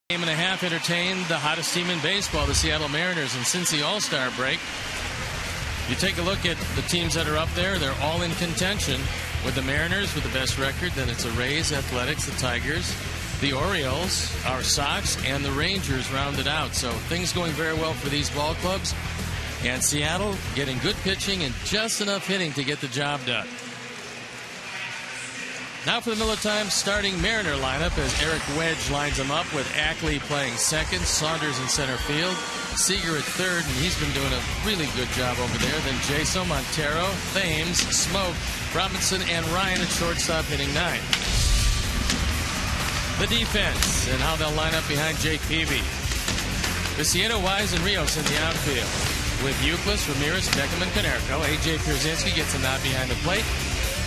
Game and a half entertained the hottest team in baseball, the Seattle Mariners, and since the All-Star break, you take a look at the teams that are up there, they're all in contention. With the Mariners with the best record, then it's the Rays, Athletics, the Tigers, the Orioles, our Sox, and the Rangers rounded out. So things going very well for these ball clubs. And Seattle getting good pitching and just enough hitting to get the job done. Now for the Miller Time starting Mariner lineup as Eric Wedge lines them up with Ackley playing second, Saunders in center field, Seager at third, and he's been doing a really good job over there. Then Jaso, Montero, Thames, Smoke, Robinson, and Ryan at shortstop hitting ninth. The defense and how they'll line up behind Jake Peavy. Vicieno, Wise, and Rios in the outfield. With Euclid, Ramirez, Beckham, and Konerko, A.J. Pierzynski gets a nod behind the plate.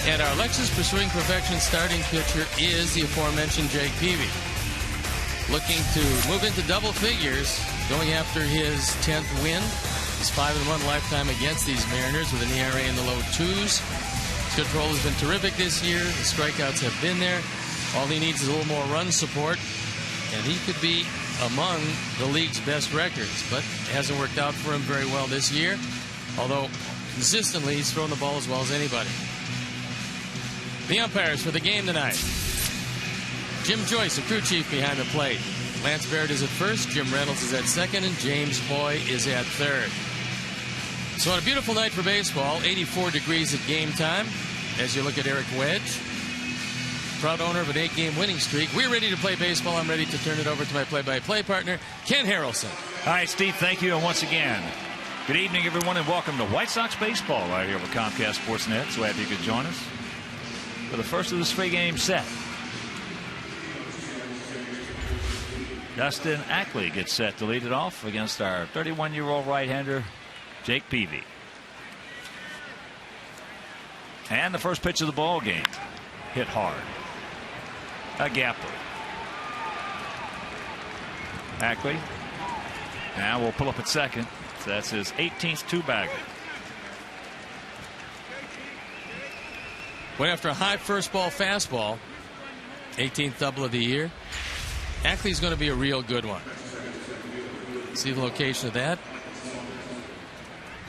And our Lexus Pursuing Perfection starting pitcher is the aforementioned Jake Peavy. Looking to move into double figures, going after his 10th win. He's 5-1 lifetime against these Mariners with an ERA in the low twos. His control has been terrific this year. The strikeouts have been there. All he needs is a little more run support, and he could be among the league's best records. But it hasn't worked out for him very well this year, although consistently he's thrown the ball as well as anybody. The umpires for the game tonight. Jim Joyce, the crew chief, behind the plate. Lance Barrett is at first, Jim Reynolds is at second, and James Hoy is at third. So on a beautiful night for baseball, 84 degrees at game time, as you look at Eric Wedge, proud owner of an 8-game winning streak. We're ready to play baseball. I'm ready to turn it over to my play-by-play partner, Ken Harrelson. All right, Steve, thank you. And once again, good evening, everyone, and welcome to White Sox baseball right here with Comcast Sportsnet. So happy you could join us for the first of this 3-game set. Dustin Ackley gets set to lead it off against our 31-year-old right-hander, Jake Peavy. And the first pitch of the ball game hit hard. A gapper. Ackley now will pull up at second. So that's his 18th two-bagger. Went after a high first ball fastball, 18th double of the year. Ackley's going to be a real good one. See the location of that?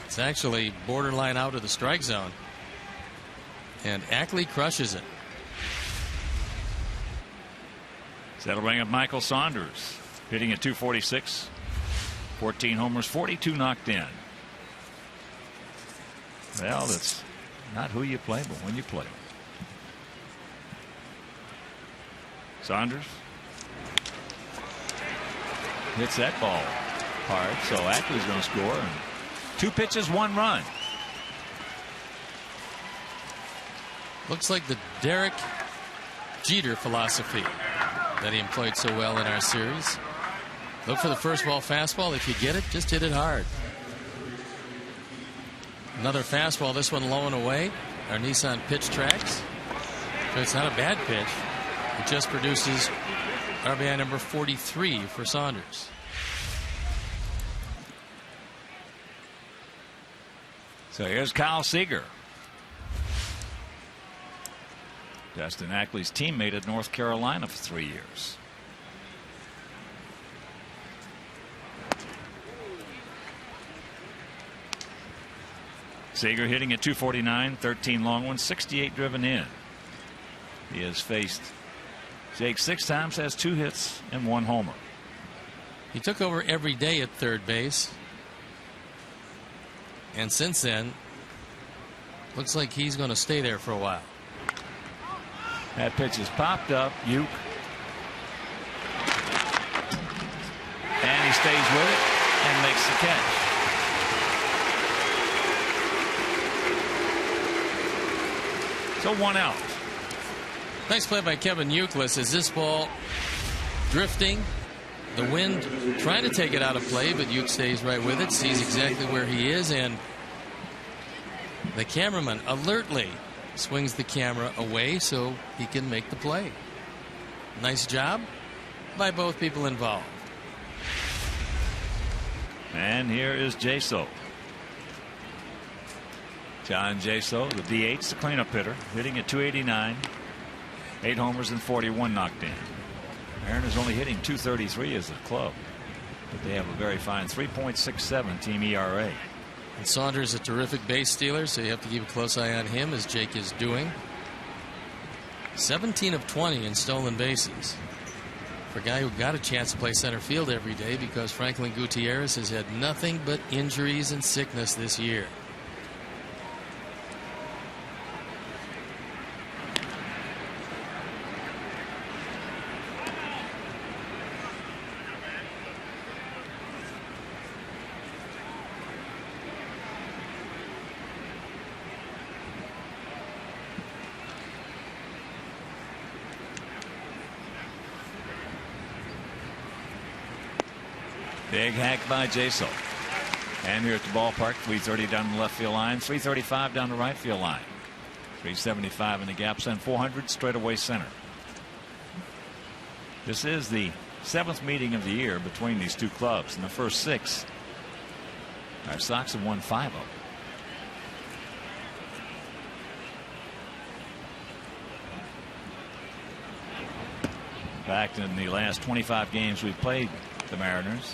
It's actually borderline out of the strike zone. And Ackley crushes it. So that'll bring up Michael Saunders, hitting at 246. 14 homers, 42 knocked in. Well, that's not who you play, but when you play. Saunders hits that ball hard, so Ackley's going to score. And 2 pitches, 1 run. Looks like the Derek Jeter philosophy that he employed so well in our series. Look for the first ball fastball. If you get it, just hit it hard. Another fastball, this one low and away. Our Nissan pitch tracks. So it's not a bad pitch. It just produces RBI number 43 for Saunders. So here's Kyle Seager. Dustin Ackley's teammate at North Carolina for 3 years. Seager hitting at 249, 13 long ones, 68 driven in. He has faced Jake 6 times, has 2 hits and 1 homer. He took over every day at third base. And since then, looks like he's going to stay there for a while. That pitch is popped up. Uke. And he stays with it and makes the catch. So 1 out. Nice play by Kevin Euclid as this ball drifting. The wind trying to take it out of play, but Uke stays right with it, sees exactly where he is, and the cameraman alertly swings the camera away so he can make the play. Nice job by both people involved. And here is Jaso. John Jaso, the DH, the cleanup hitter, hitting at 289, 8 homers and 41 knocked in. Mariners only hitting .233 as a club, but they have a very fine 3.67 team ERA. And Saunders a terrific base stealer, so you have to keep a close eye on him, as Jake is doing. 17 of 20 in stolen bases for a guy who got a chance to play center field every day, because Franklin Gutierrez has had nothing but injuries and sickness this year. Big hack by Jaso. And here at the ballpark, 330 down the left field line, 335 down the right field line, 375 in the gaps, and 400 straightaway center. This is the 7th meeting of the year between these two clubs. In the first 6, our Sox have won 5 of them. In fact, in the last 25 games we've played the Mariners,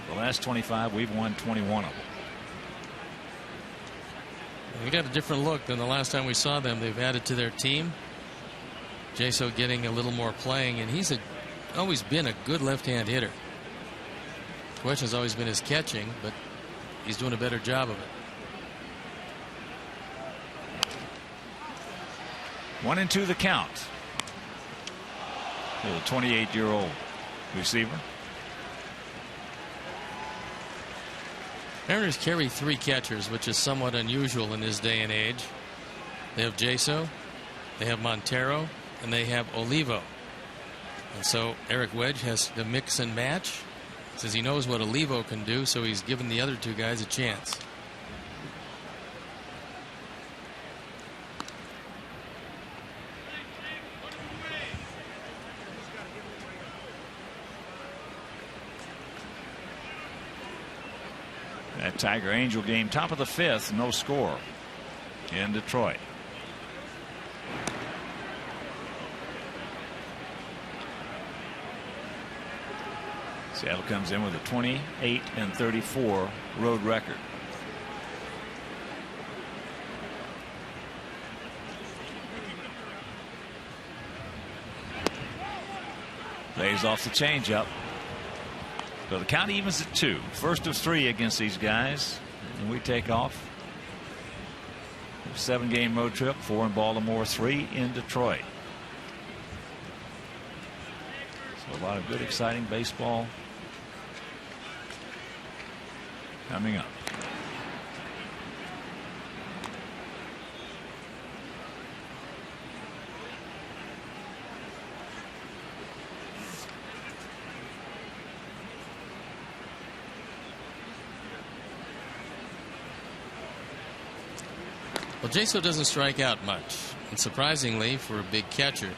the last 25, we've won 21 of them. We got a different look than the last time we saw them. They've added to their team. Jaso getting a little more playing, and he's always been a good left-hand hitter. The question has always been his catching, but he's doing a better job of it. 1-2 the count. The 28-year-old receiver. Mariners carry 3 catchers, which is somewhat unusual in this day and age. They have Jaso, they have Montero, and they have Olivo. And so Eric Wedge has to mix and match. Says he knows what Olivo can do, so he's given the other 2 guys a chance. That Tiger Angel game, top of the 5th, no score in Detroit. Seattle comes in with a 28-34 road record. Lays off the changeup. So the count evens at 2. First of 3 against these guys, and we take off. 7-game road trip, 4 in Baltimore, 3 in Detroit. So a lot of good, exciting baseball coming up. Well, Jaso doesn't strike out much, and surprisingly for a big catcher,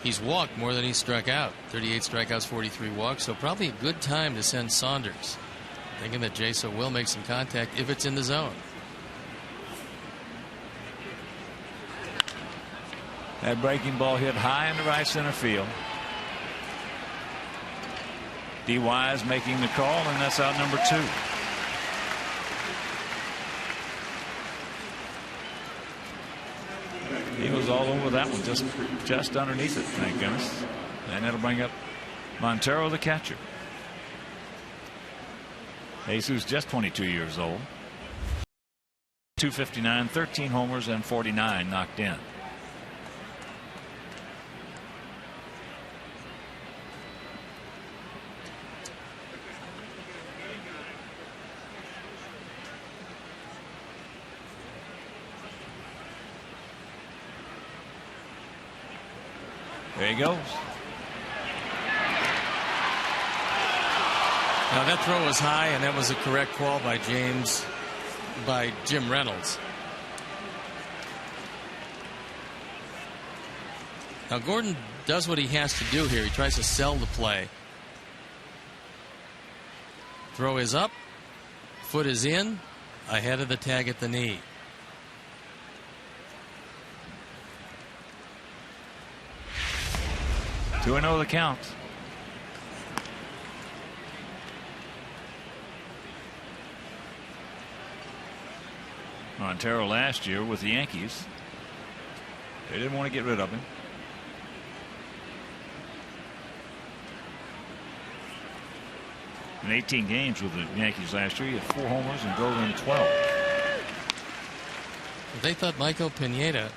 he's walked more than he's struck out. 38 strikeouts, 43 walks, so probably a good time to send Saunders, thinking that Jaso will make some contact if it's in the zone. That breaking ball hit high in the right center field. D. Wise making the call, and that's out number 2. He was all over that one, just underneath it, thank goodness. And it'll bring up Montero, the catcher. Jesus, just 22 years old. 259, 13 homers, and 49 knocked in. There he goes. Now that throw was high, and that was a correct call by Jim Reynolds. Now Gordon does what he has to do here. He tries to sell the play. Throw is up, foot is in, ahead of the tag at the knee. 2-0 the count. Montero last year with the Yankees. They didn't want to get rid of him. In 18 games with the Yankees last year, he had 4 homers and drove in 12. They thought Michael Pineda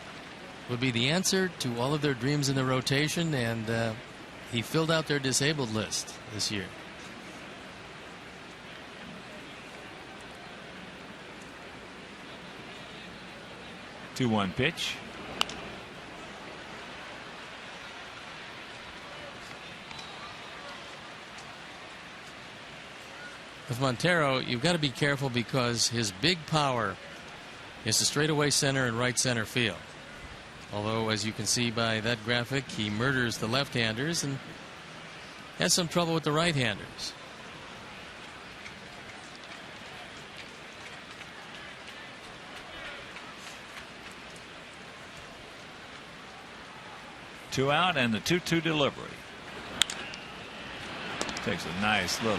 would be the answer to all of their dreams in the rotation, and he filled out their disabled list this year. The 2-1 pitch. With Montero, you've got to be careful because his big power is the straightaway center and right center field. Although, as you can see by that graphic, he murders the left-handers and has some trouble with the right-handers. Two out and the 2-2 delivery. Takes a nice little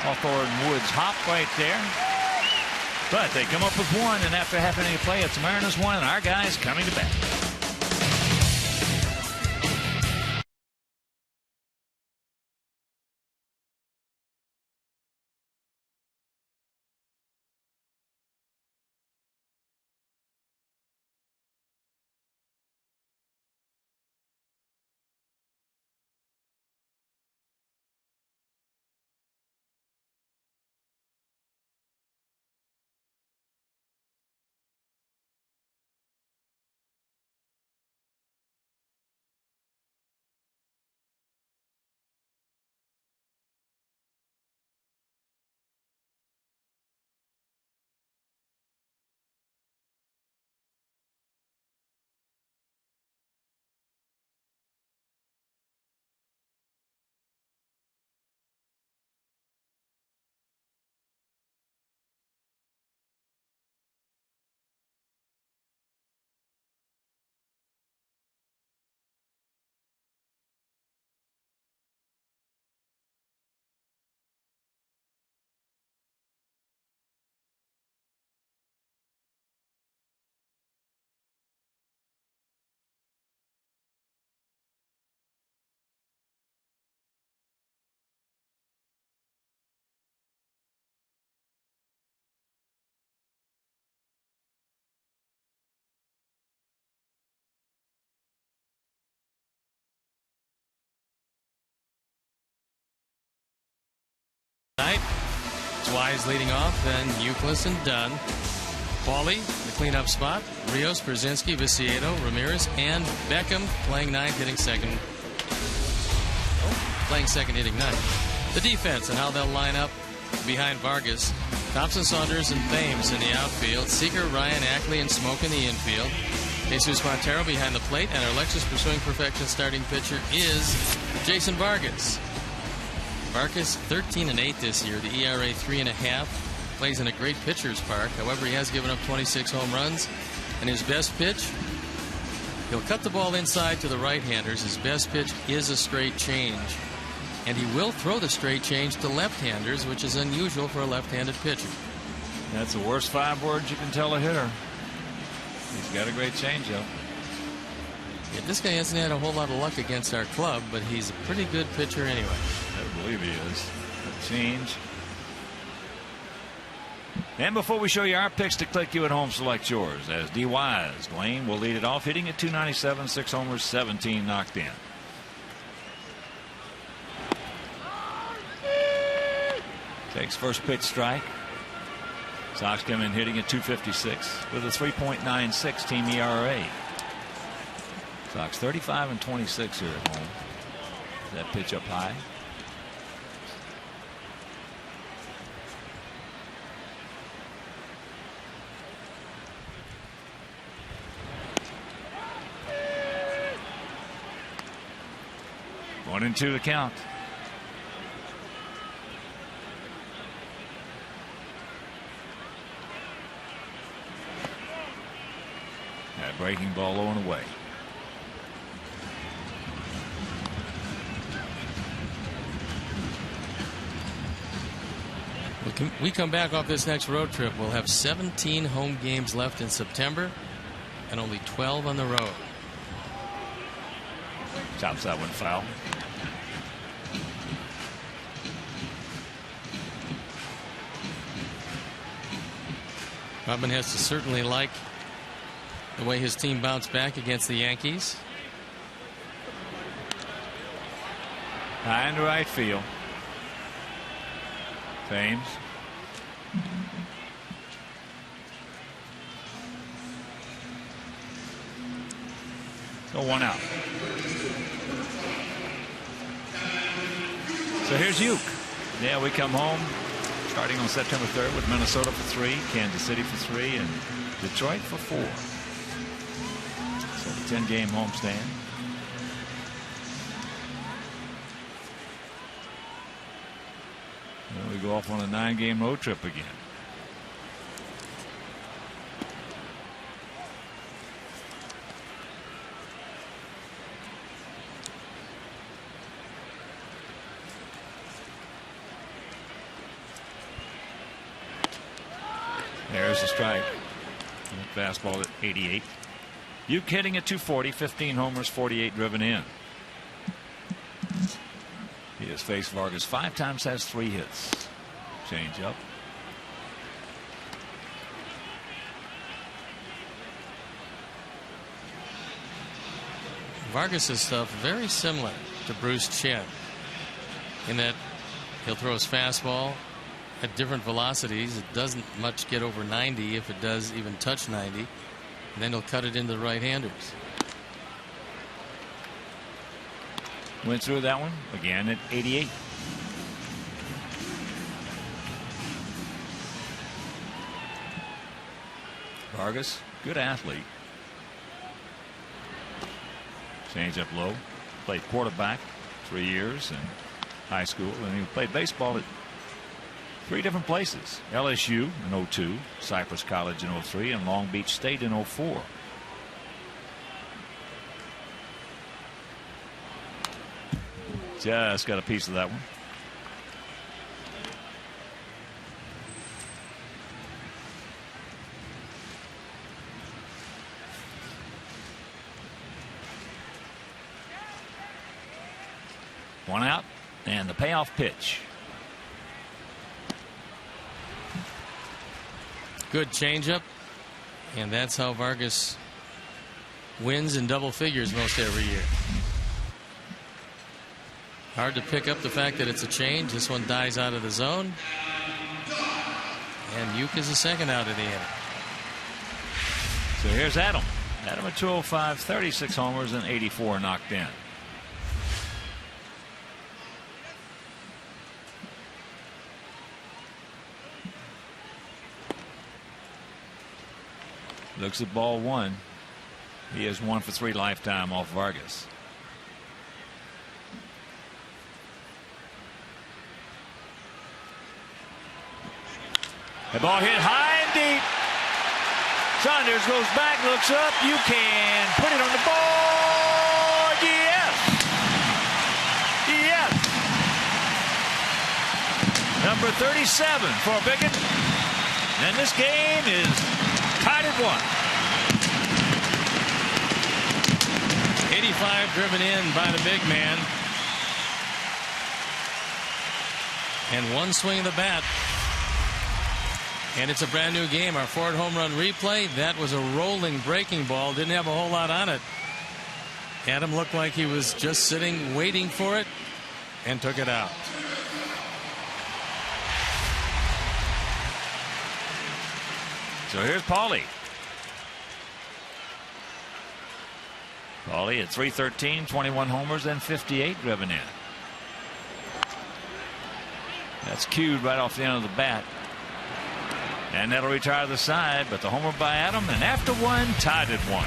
Hawthorne Woods hop right there. But they come up with one, and after half inning of play, it's Mariners 1, and our guys coming to bat. It's Wise leading off, then Euclid and Dunn. Paulie, the cleanup spot. Rios, Brzezinski, Viciedo, Ramirez, and Beckham playing ninth, hitting second. Playing second, hitting ninth. The defense and how they'll line up behind Vargas. Thompson, Saunders, and Thames in the outfield. Seager, Ryan, Ackley, and Smoke in the infield. Jesus Montero behind the plate, and our Lexus Pursuing Perfection starting pitcher is Jason Vargas. Vargas 13-8 this year. The ERA 3.5. Plays in a great pitcher's park. However, he has given up 26 home runs. And his best pitch, he'll cut the ball inside to the right-handers. His best pitch is a straight change. And he will throw the straight change to left-handers, which is unusual for a left-handed pitcher. That's the worst 5 words you can tell a hitter. He's got a great changeup. Yeah, this guy hasn't had a whole lot of luck against our club, but he's a pretty good pitcher anyway. I believe he is. A change. And before we show you our picks to click, you at home select yours. As D. Wise, Dwayne will lead it off, hitting at .297, 6 homers, 17 knocked in. Takes first pitch strike. Sox come in hitting at .256 with a 3.96 team ERA. Sox 35-26 here at home. That pitch up high. One and two to count. That breaking ball low and away. We come back off this next road trip, we'll have 17 home games left in September and only 12 on the road. Chops that one foul. Robin has to certainly like the way his team bounced back against the Yankees. High into right field. Thames. So one out. So here's Uke. Yeah, we come home starting on September 3rd with Minnesota for 3, Kansas City for 3, and Detroit for 4. So the 10-game homestand. Then we go off on a 9-game road trip again. There's the strike. Fastball at 88. Uke hitting at 240, 15 homers, 48 driven in. He has faced Vargas 5 times, has 3 hits. Change up. Vargas' stuff very similar to Bruce Chen in that he'll throw his fastball at different velocities. It doesn't much get over 90, if it does even touch 90, and then he'll cut it into the right-handers. Went through that one again at 88. Vargas, good athlete. Change up low. Played quarterback 3 years in high school, and he played baseball at 3 different places. LSU in 02, Cypress College in 03, and Long Beach State in 04. Just got a piece of that one. One out, and the payoff pitch. Good changeup, and that's how Vargas wins in double figures most every year. Hard to pick up the fact that it's a change. This one dies out of the zone, and Uke is the second out of the inning. So here's Adam. Adam at 205, 36 homers and 84 knocked in. Looks at ball 1. He has 1 for 3 lifetime off Vargas. The ball hit high and deep. Saunders goes back, looks up. You can put it on the board. Yes. Yes. Number 37 for Biggin. And this game is tied at 1. 85 driven in by the big man. And 1 swing of the bat. And it's a brand new game. Our Ford home run replay. That was a rolling breaking ball. Didn't have a whole lot on it. Adam looked like he was just sitting waiting for it and took it out. So here's Paulie. Paulie at 313, 21 homers and 58 driven in. That's cued right off the end of the bat. And that'll retire the side, but the homer by Adam, and after 1, tied at 1.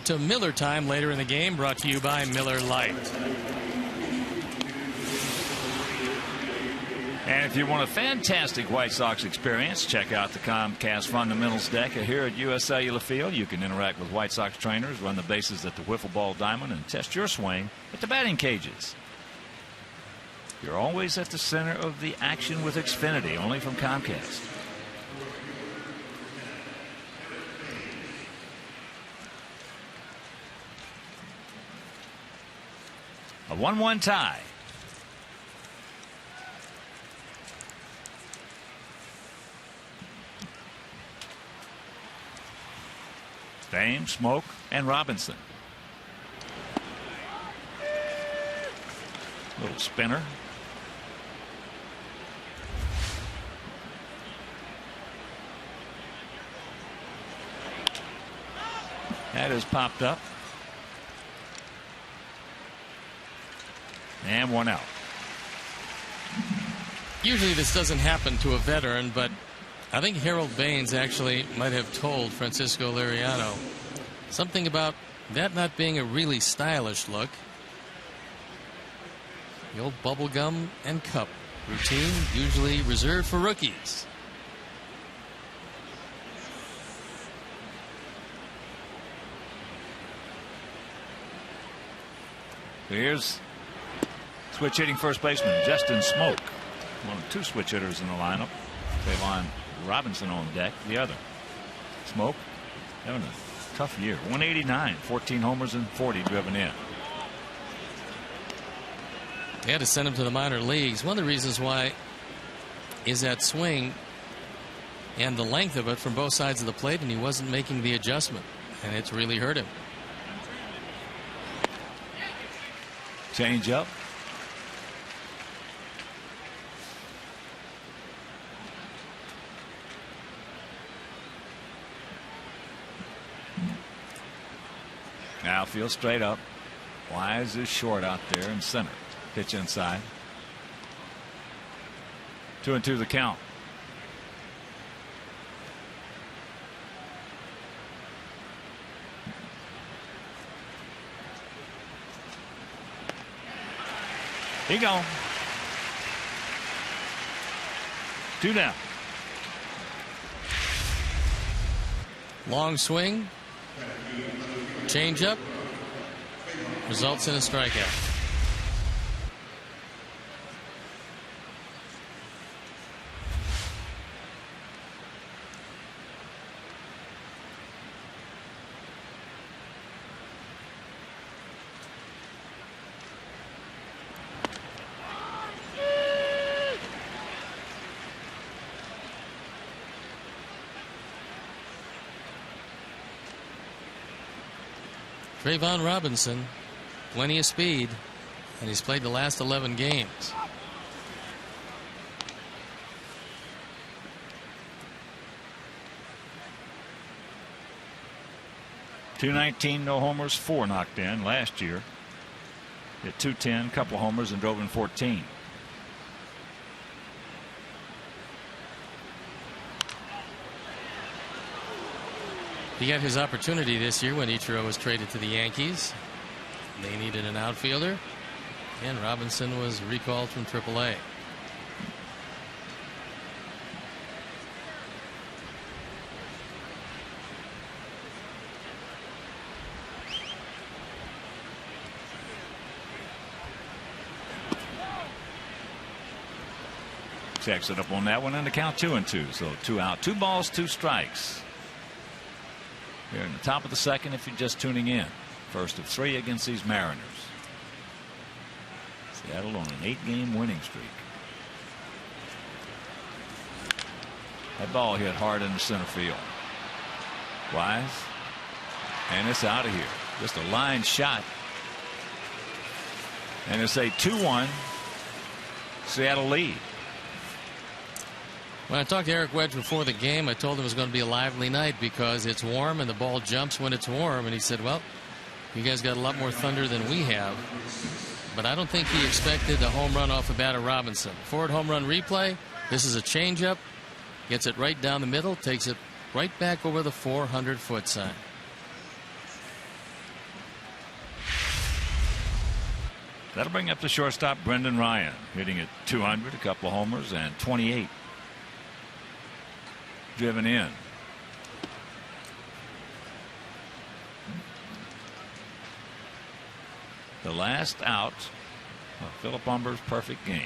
To Miller time later in the game, brought to you by Miller Lite. And if you want a fantastic White Sox experience, check out the Comcast Fundamentals deck here at US Cellular Field. You can interact with White Sox trainers, run the bases at the wiffle ball diamond, and test your swing at the batting cages. You're always at the center of the action with Xfinity, only from Comcast. A 1-1 tie. Fame, Smoke, and Robinson. Little spinner. That has popped up. And one out. Usually this doesn't happen to a veteran, but I think Harold Baines actually might have told Francisco Liriano something about that not being a really stylish look. The old bubblegum and cup routine, usually reserved for rookies. Here's switch hitting first baseman Justin Smoke. One of two switch hitters in the lineup. Trayvon Robinson on deck, the other. Smoke having a tough year. 189, 14 homers and 40 driven in. They had to send him to the minor leagues. One of the reasons why is that swing and the length of it from both sides of the plate, and he wasn't making the adjustment, and it's really hurt him. Change up. Now field straight up. Wise is short out there in center. Pitch inside. 2-2 the count. He gone. 2 down. Long swing. Change up. Results in a strikeout. Trayvon Robinson, plenty of speed, and he's played the last 11 games. .219, no homers, 4 knocked in last year. Hit .210, couple homers, and drove in 14. He got his opportunity this year when Ichiro was traded to the Yankees. They needed an outfielder, and Robinson was recalled from AAA. Checks it up on that one, and the count 2-2. So 2 out, 2 balls, 2 strikes. Here in the top of the second, if you're just tuning in. First of 3 against these Mariners. Seattle on an 8-game winning streak. That ball hit hard in the center field. Wise. And it's out of here. Just a line shot. And it's a 2-1 Seattle lead. When I talked to Eric Wedge before the game, I told him it was going to be a lively night because it's warm and the ball jumps when it's warm. And he said, well, you guys got a lot more thunder than we have. But I don't think he expected a home run off the bat of Robinson. Forward home run replay. This is a changeup. Gets it right down the middle. Takes it right back over the 400-foot sign. That'll bring up the shortstop Brendan Ryan, hitting at 200, a couple of homers, and 28 driven in. The last out of Philip Humber's perfect game.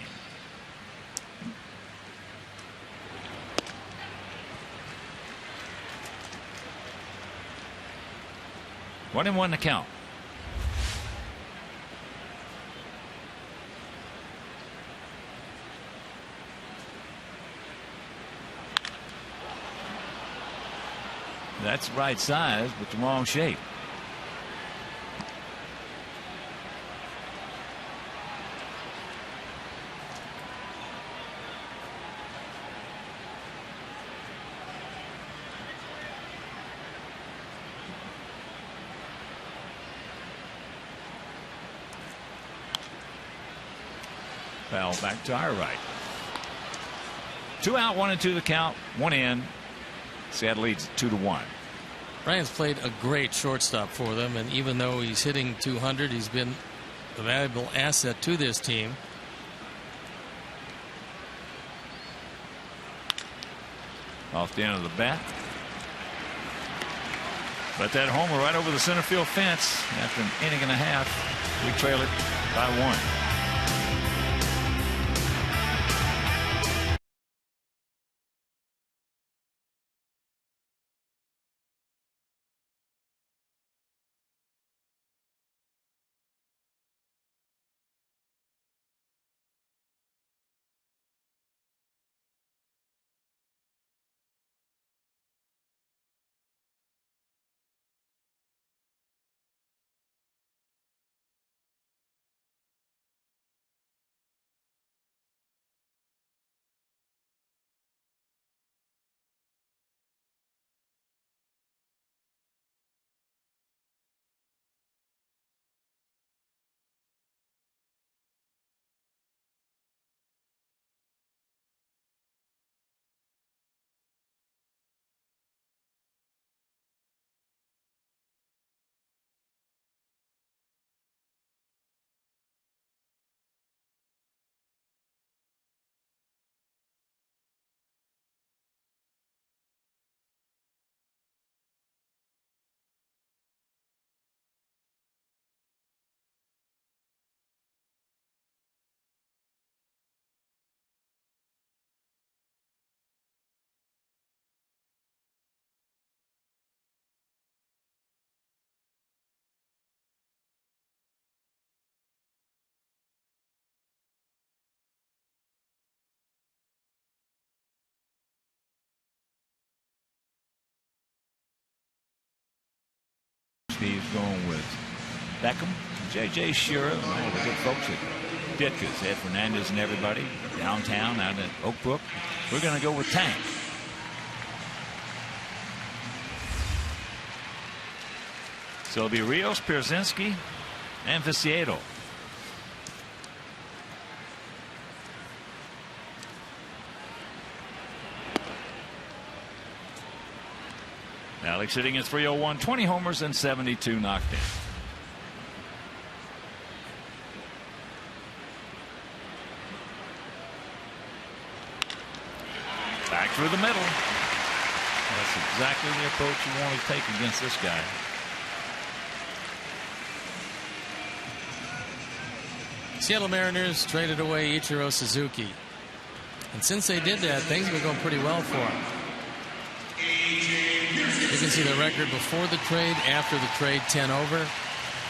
One and one to count. That's right size, but the wrong shape. Foul back to our right. 2 out, 1 and 2 the count, 1 in. Seattle leads 2-1. Ryan's played a great shortstop for them, and even though he's hitting 200, he's been a valuable asset to this team. Off the end of the bat. But that homer right over the center field fence after an inning and a half. We trail it by 1. Steve's going with Beckham, J.J. Shearer, all the good folks at Ditka's, Ed Fernandez and everybody downtown out at Oak Brook. We're going to go with Tank. So it'll be Rios, Pierzynski, and Viciedo. Alex hitting at 301, 20 homers and 72 knocked in. Back through the middle. That's exactly the approach you want to take against this guy. Seattle Mariners traded away Ichiro Suzuki. And since they did that, things have been going pretty well for them. You can see the record before the trade, after the trade, 10 over.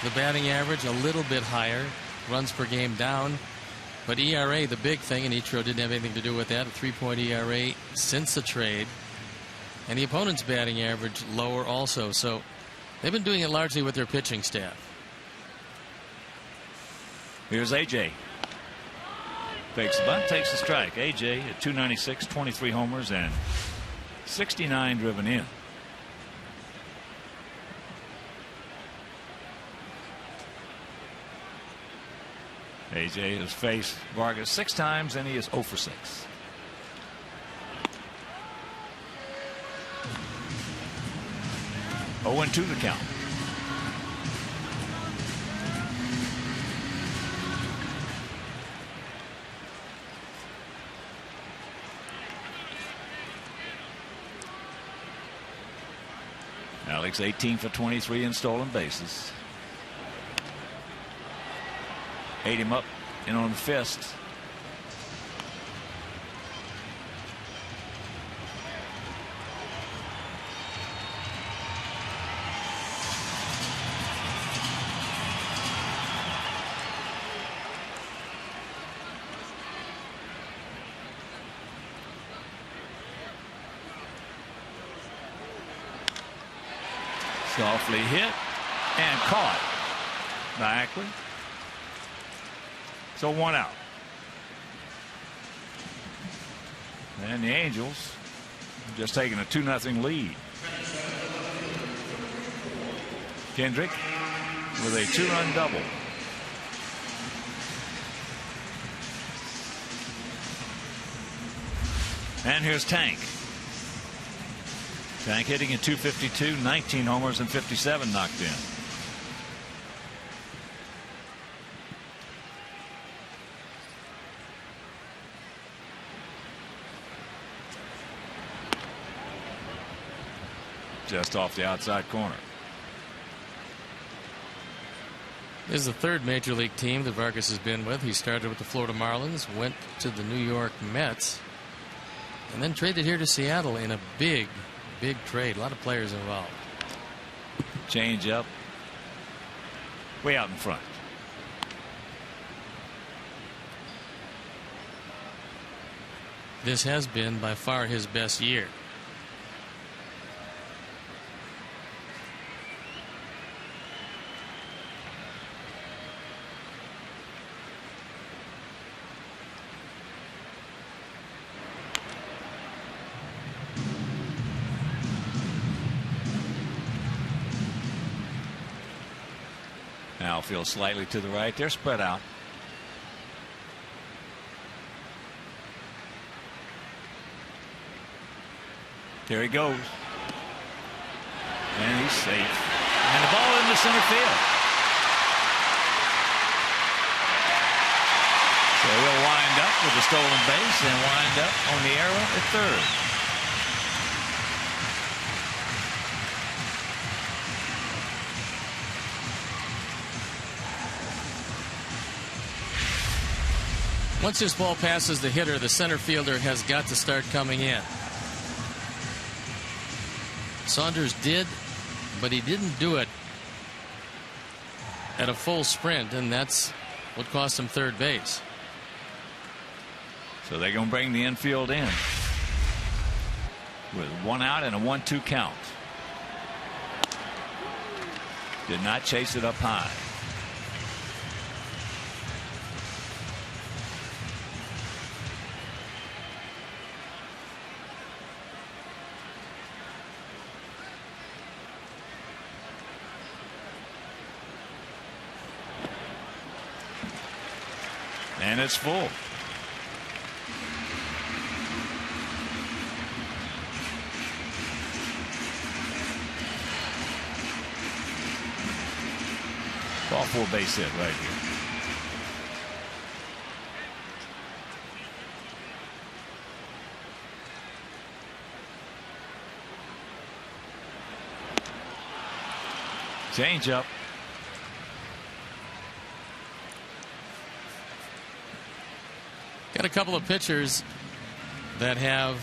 The batting average a little bit higher. Runs per game down. But ERA, the big thing, and Ichiro didn't have anything to do with that, a 3-point ERA since the trade. And the opponent's batting average lower also. So they've been doing it largely with their pitching staff. Here's A.J. Fakes the bunt, takes the strike. A.J. at 296, 23 homers and 69 driven in. A.J. has faced Vargas 6 times and he is 0 for 6. Oh, and 2 the count. Alex 18 for 23 in stolen bases. Ate him up in on the fist. Softly hit and caught by Ackley. So 1 out. And the Angels just taking a 2-0 lead. Kendrick with a 2-run double. And here's Tank. Tank hitting at .252, 19 homers and 57 knocked in. Just off the outside corner. This is the third major league team that Vargas has been with. He started with the Florida Marlins, went to the New York Mets, and then traded here to Seattle in a big trade. A lot of players involved. Change up. Way out in front. This has been by far his best year. Outfield slightly to the right. They're spread out. There he goes. And he's safe. And the ball into center field. So he'll wind up with the stolen base and wind up on the arrow at third. Once this ball passes the hitter, the center fielder has got to start coming in. Saunders did, but he didn't do it at a full sprint, and that's what cost him third base. So they're going to bring the infield in with 1 out and a 1-2 count. Did not chase it up high. And it's full. Ball 4 base hit right here. Change up. Got a couple of pitchers that have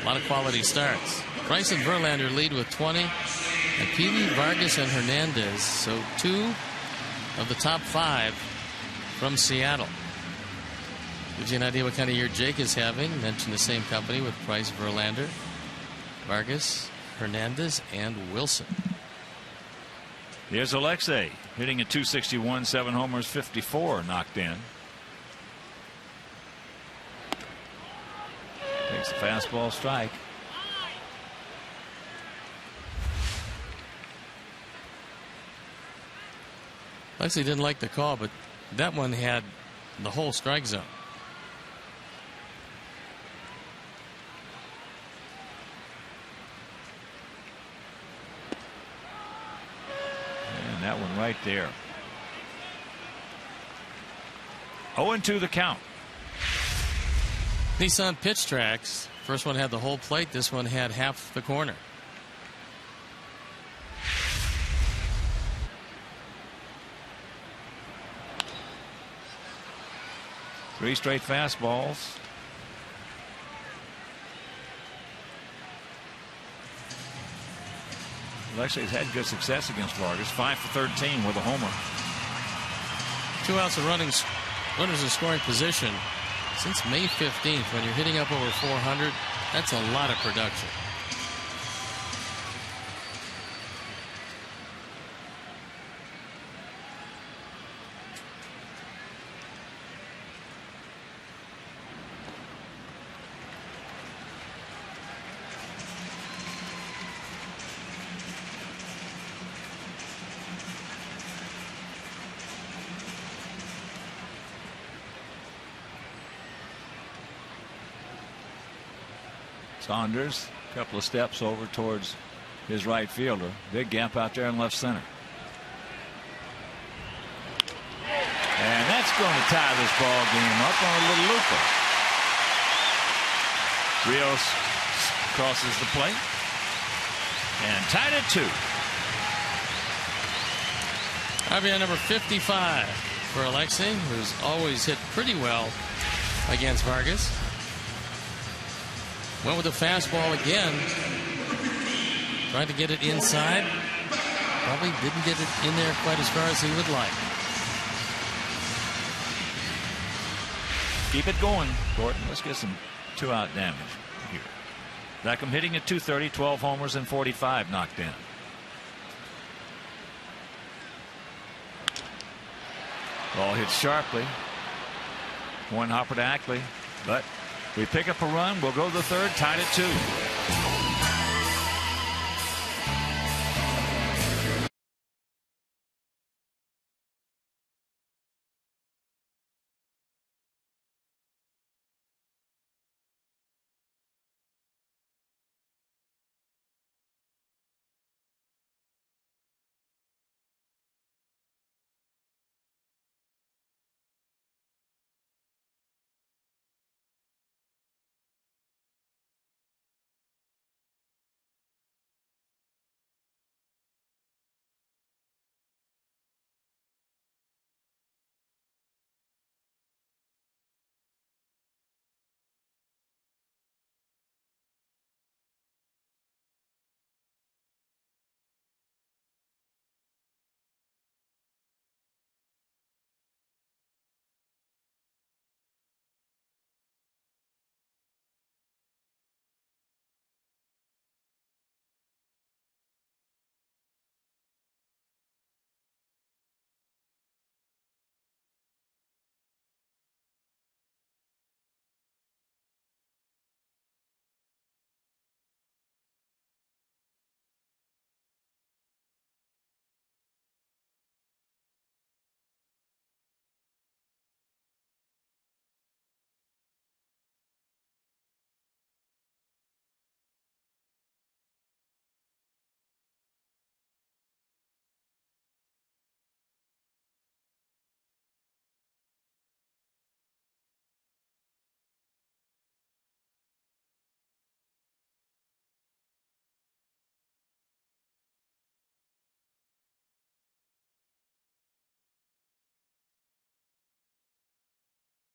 a lot of quality starts. Price and Verlander lead with 20, and Peavy, Vargas, and Hernandez. So 2 of the top 5 from Seattle. Gives you an idea what kind of year Jake is having. Mentioned the same company with Price, Verlander, Vargas, Hernandez, and Wilson. Here's Alexei hitting at .261, 7 homers, 54 knocked in. Takes the fastball strike. Alexei didn't like the call, but that one had the whole strike zone. And that one right there. 0-2 the count. Nissan pitch tracks. First one had the whole plate. This one had half the corner. 3 straight fastballs. Alexei's had good success against Vargas. 5 for 13 with a homer. 2 outs of runners in scoring position since May 15th. When you're hitting up over 400, that's a lot of production. Saunders, a couple of steps over towards his right fielder. Big gap out there in left center. And that's going to tie this ball game up on a little looper. Rios crosses the plate and tied it 2. RBI number 55 for Alexei, who's always hit pretty well against Vargas. Went with the fastball again. Tried to get it inside. Probably didn't get it in there quite as far as he would like. Keep it going, Gordon. Let's get some 2-out damage here. Beckham hitting at .230, 12 homers and 45 knocked in. Ball hit sharply. One hopper to Ackley, but we pick up a run. We'll go to the 3rd, tied at 2.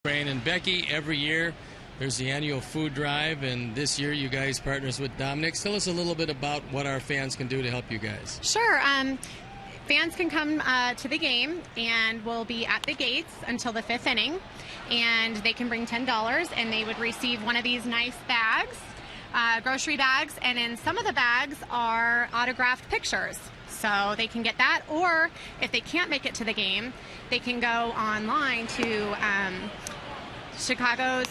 And Becky, every year there's the annual food drive, and this year you guys partners with Dominick's. Tell us a little bit about what our fans can do to help you guys. Sure. Fans can come to the game, and we'll be at the gates until the 5th inning, and they can bring $10, and they would receive one of these nice bags, grocery bags, and in some of the bags are autographed pictures. So they can get that, or if they can't make it to the game, they can go online to Chicago's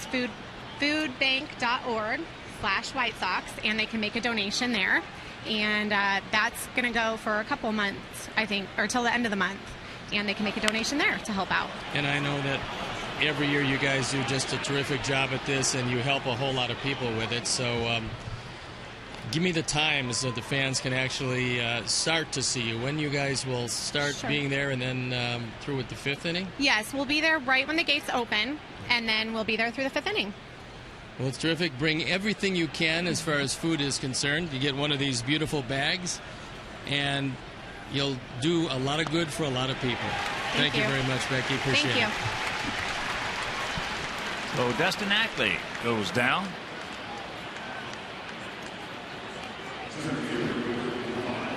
foodbank.org/White Sox, and they can make a donation there. And that's going to go for a couple months, I think, or till the end of the month. And they can make a donation there to help out. And I know that every year you guys do just a terrific job at this, and you help a whole lot of people with it. So give me the times so the fans can actually start to see you. When you guys will start being there, and then through with the 5th inning? Yes, we'll be there right when the gates open, and then we'll be there through the 5th inning. Well, it's terrific. Bring everything you can as far as food is concerned. You get one of these beautiful bags, and you'll do a lot of good for a lot of people. Thank you very much, Becky. Appreciate it. Thank you. So Dustin Ackley goes down.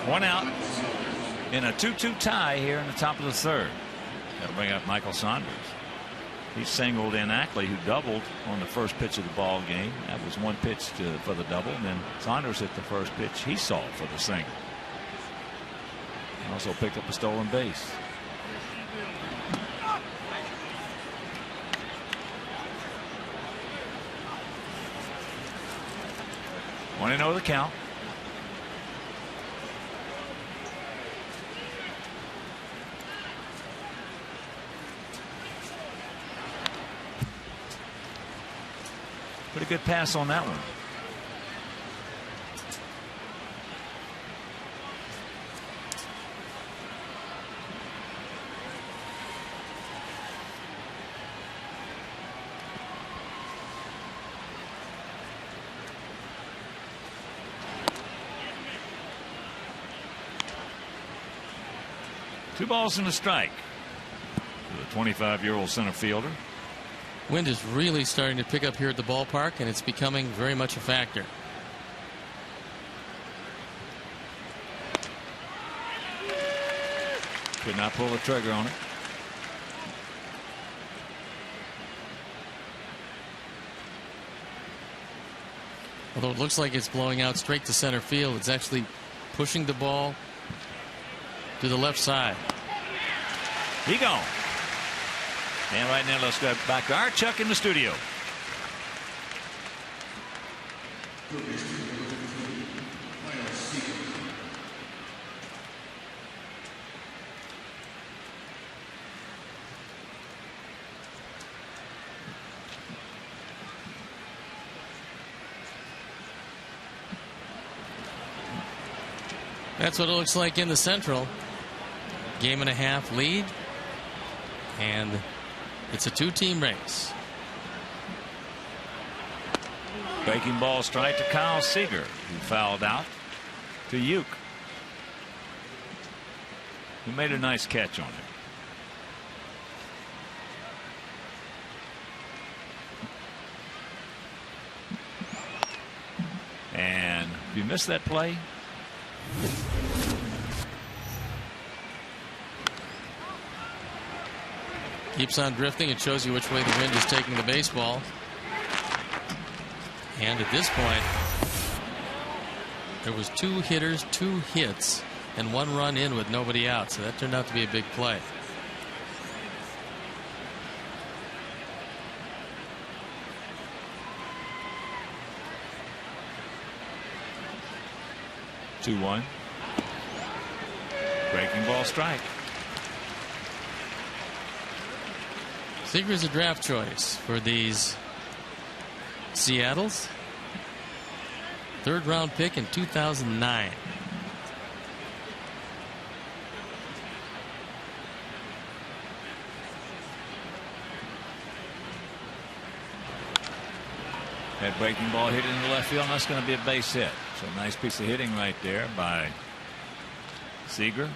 One out in a 2-2 tie here in the top of the third. That'll bring up Michael Saunders. He singled in Ackley, who doubled on the first pitch of the ball game. That was one pitch for the double, and then Saunders hit the first pitch he saw for the single. He also picked up a stolen base. Want to know the count. Pretty good pass on that one. Two balls and a strike to the 25-year-old center fielder. Wind is really starting to pick up here at the ballpark, and it's becoming very much a factor. Could not pull the trigger on it. Although it looks like it's blowing out straight to center field, it's actually pushing the ball to the left side. He gone. And right now, let's go back to our Chuck in the studio. That's what it looks like in the Central. Game and a half lead, and it's a two-team race. Breaking ball strike to Kyle Seager, who fouled out to Uke, who made a nice catch on it. And if you missed that play, keeps on drifting. It shows you which way the wind is taking the baseball. And at this point, there was two hitters, two hits, and one run in with nobody out. So that turned out to be a big play. (2-1). Breaking ball strike. Seager's a draft choice for these Seattles. Third round pick in 2009. That breaking ball hit into left field, and that's going to be a base hit. So a nice piece of hitting right there by Seager.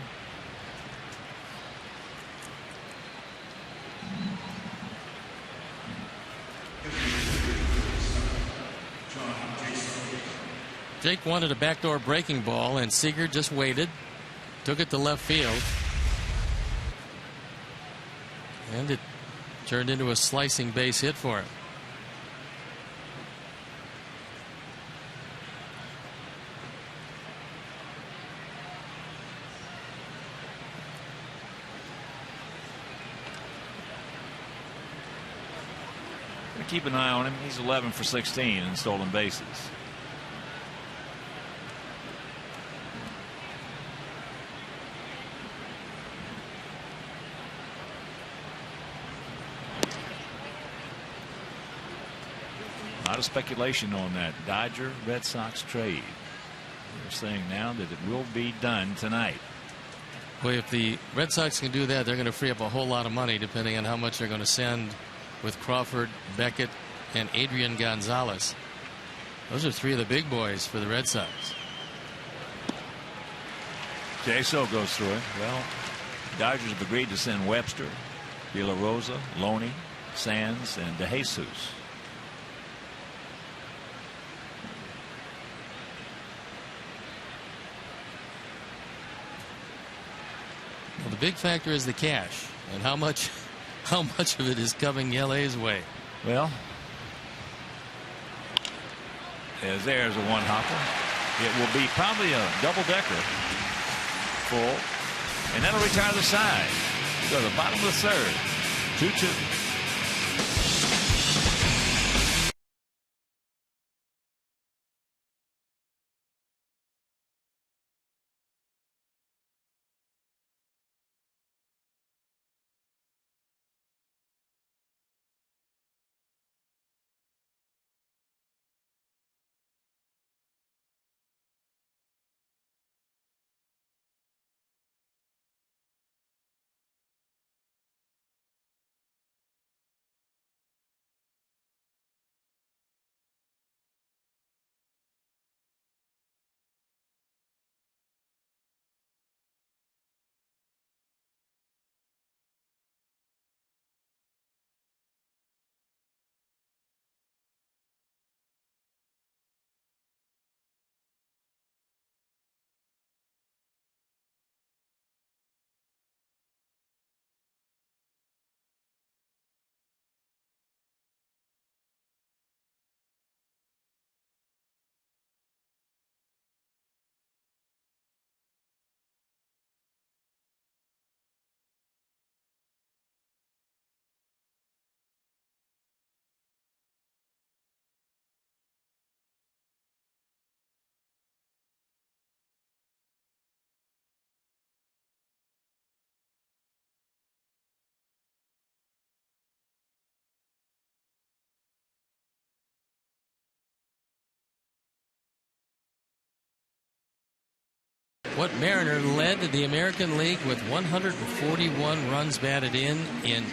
Jake wanted a backdoor breaking ball, and Seager just waited, took it to left field, and it turned into a slicing base hit for him. Keep an eye on him. He's 11 for 16 in stolen bases. A lot of speculation on that Dodger Red Sox trade. They're saying now that it will be done tonight. Well, if the Red Sox can do that, they're going to free up a whole lot of money depending on how much they're going to send with Crawford, Beckett, and Adrian Gonzalez. Those are three of the big boys for the Red Sox. JSO goes through it. Well, Dodgers have agreed to send Webster, De La Rosa, Loney, Sands, and DeJesus. Well, the big factor is the cash and how much of it is coming LA's way. Well, as there's a one hopper. It will be probably a double-decker full, and that'll retire the side. So the bottom of the third, 2-2. What Mariner led the American League with 141 runs batted in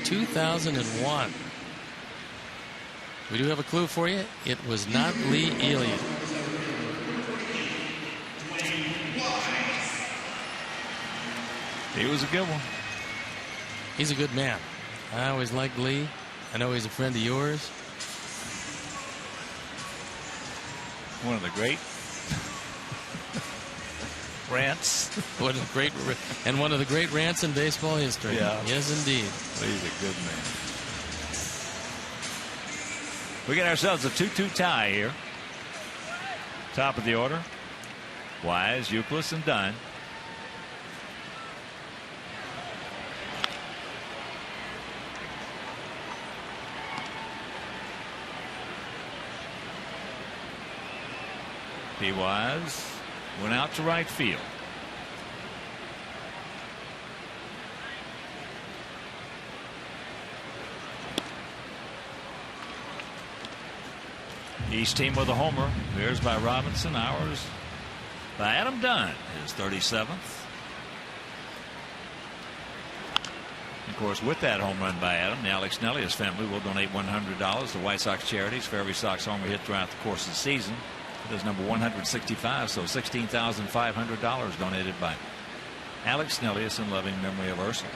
2001. We do have a clue for you. It was not Lee Elia. He was a good one. He's a good man. I always liked Lee. I know he's a friend of yours. One of the great rants. One of the great rants in baseball history. Yeah. Yes, indeed. He's a good man. We get ourselves a 2-2 tie here. Top of the order. Wise, Youkilis, and Dunn. P. Wise went out to right field. East team with a homer. Theirs by Robinson. Ours by Adam Dunn. His 37th. Of course, with that home run by Adam, the Alex Nelius family will donate $100 to White Sox charities for every Sox homer hit throughout the course of the season. It is number 165, so $16,500 donated by Alex Nelius in loving memory of Ursula.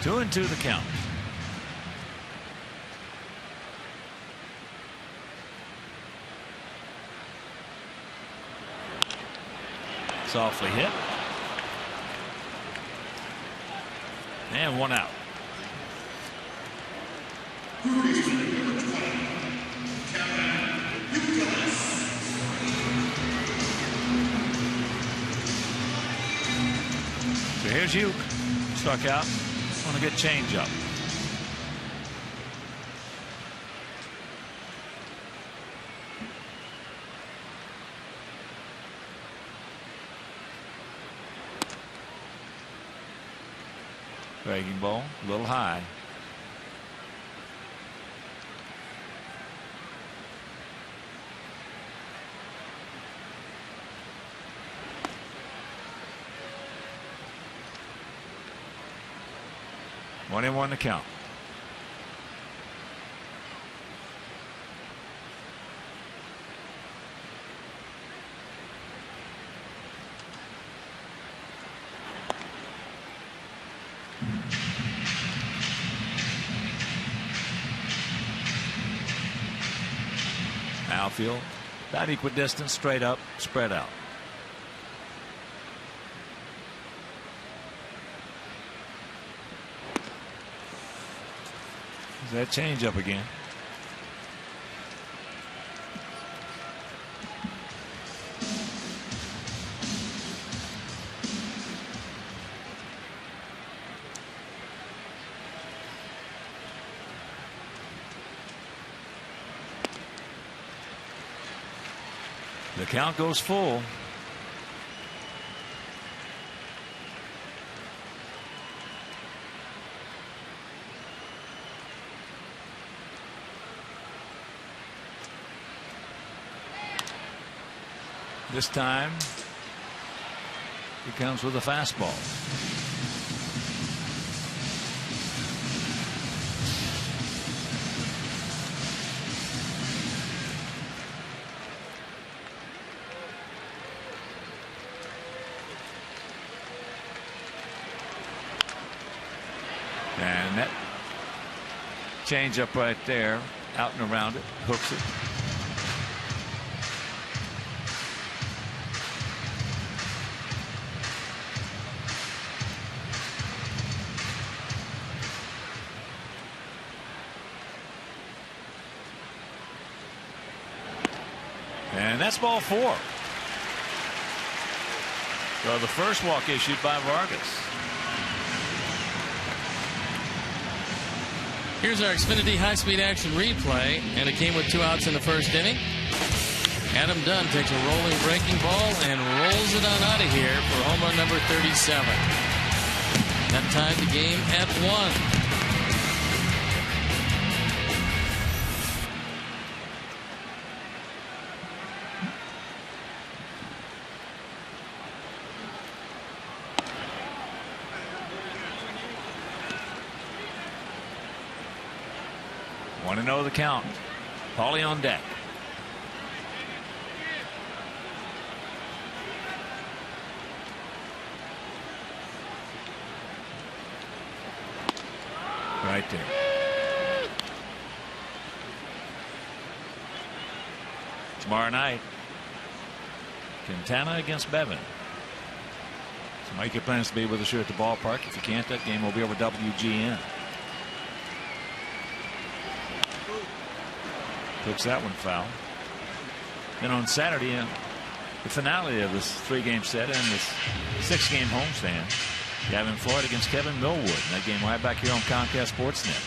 Two and two the count. Softly hit. And one out. So here's Uke. Struck out. Want to get change up. Breaking ball, a little high. One and one to count. Outfield, about equidistant, straight up, spread out. That change up again. The count goes full. This time he comes with a fastball. And that change up right there, out and around it, hooks it. And that's ball 4. So the first walk issued by Vargas. Here's our Xfinity high-speed action replay, and it came with 2 outs in the first inning. Adam Dunn takes a rolling breaking ball and rolls it on out of here for home run number 37. That tied the game at 1. Want to know the count. Paulie on deck. Right there. Tomorrow night, Quintana against Bevan. So make your plans to be with us here at the ballpark. If you can't, that game will be over WGN. Puts that one foul. Then on Saturday, the finale of this 3-game set and this 6-game homestand, Gavin Floyd against Kevin Millwood. And that game right back here on Comcast Sportsnet.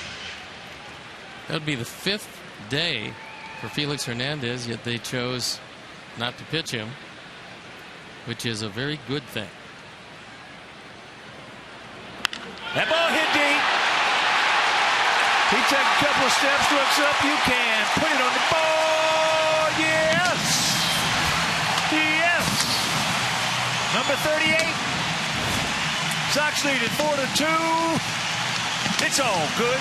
That would be the 5th day for Felix Hernandez, yet they chose not to pitch him, which is a very good thing. That ball hit deep. He took a couple of steps, looks up, you can put it on the ball. Yes. Yes. Number 38. Sox lead it 4-2. It's all good.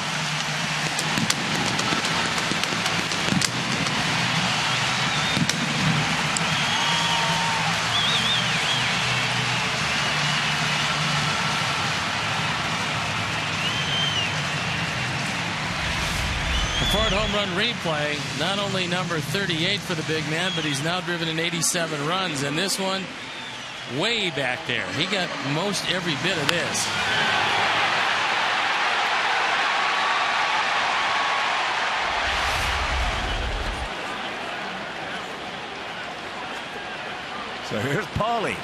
Ford home run replay, not only number 38 for the big man, but he's now driven in 87 runs, and this one way back there. He got most every bit of this. So here's Paulie.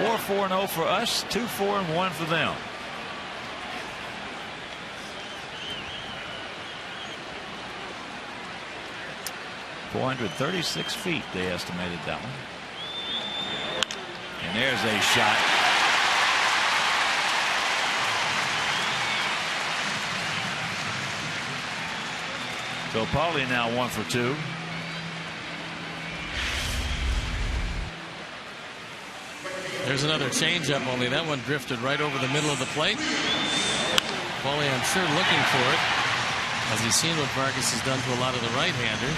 4-4-0 for us, 2-4-1 for them. .436 feet, they estimated that one. And there's a shot. So Paulie now 1 for 2. There's another changeup, only that one drifted right over the middle of the plate. Paulie, I'm sure, looking for it, as he's seen what Vargas has done to a lot of the right-handers.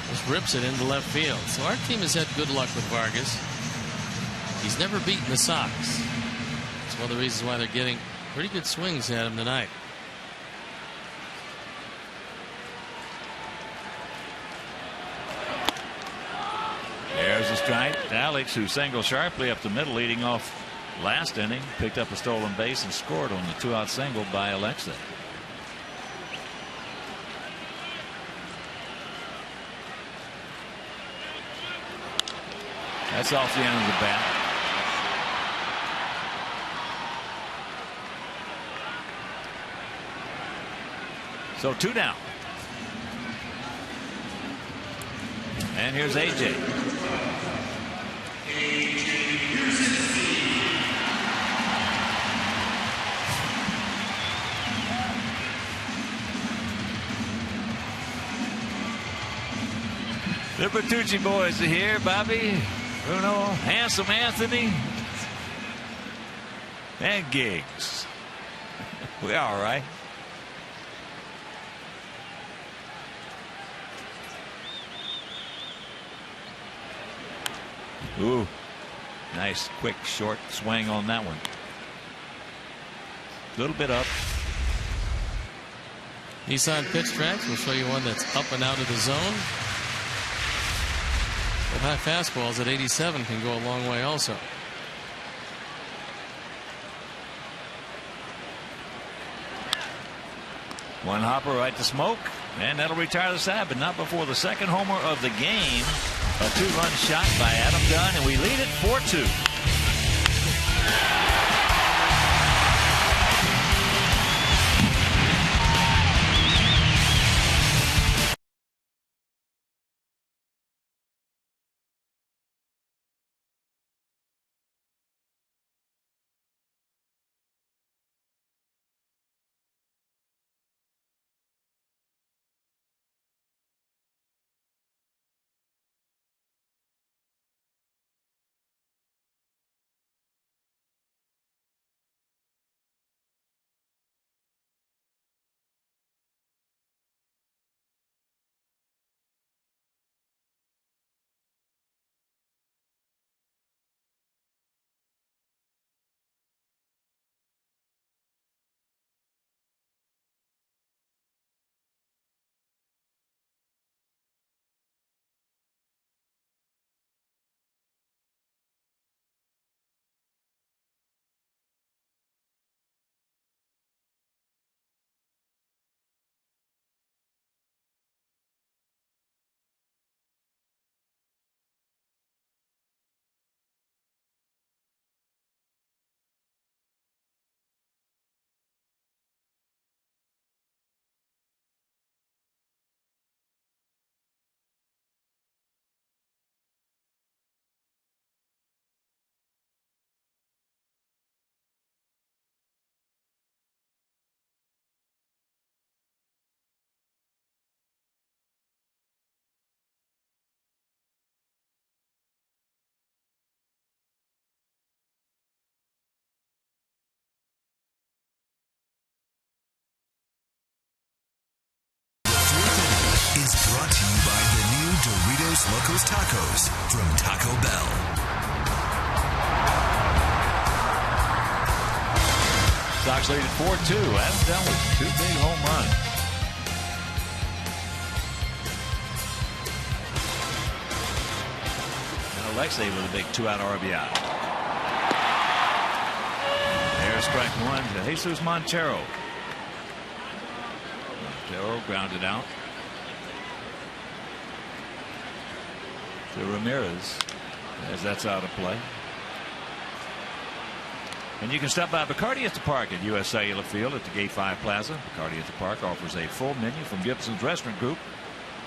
Just rips it into left field. So our team has had good luck with Vargas. He's never beaten the Sox. It's one of the reasons why they're getting pretty good swings at him tonight. strike. Alex, who singled sharply up the middle leading off last inning, picked up a stolen base and scored on the 2-out single by Alexei. That's off the end of the bat. So 2 down. And here's AJ. The Bertucci boys are here. Bobby, Bruno, Handsome Anthony, and Giggs. We all right. Ooh, nice quick short swing on that one. A little bit up. Nissan Pitch Tracks will show you one that's up and out of the zone. But high fastballs at 87 can go a long way also. One hopper right to Smoke, and that'll retire the side, but not before the second homer of the game. A 2-run shot by Adam Dunn, and we lead it 4-2. Is brought to you by the new Doritos Locos Tacos from Taco Bell. Sox lead at 4-2. Adam Dunn with 2 big home runs. And Alexei with a big 2-out RBI. There's strike 1 to Jesus Montero. Montero grounded out to Ramirez as that's out of play. And you can stop by Bacardi at the Park at US Cellular Field at the Gate 5 Plaza. Bacardi at the Park offers a full menu from Gibson's Restaurant Group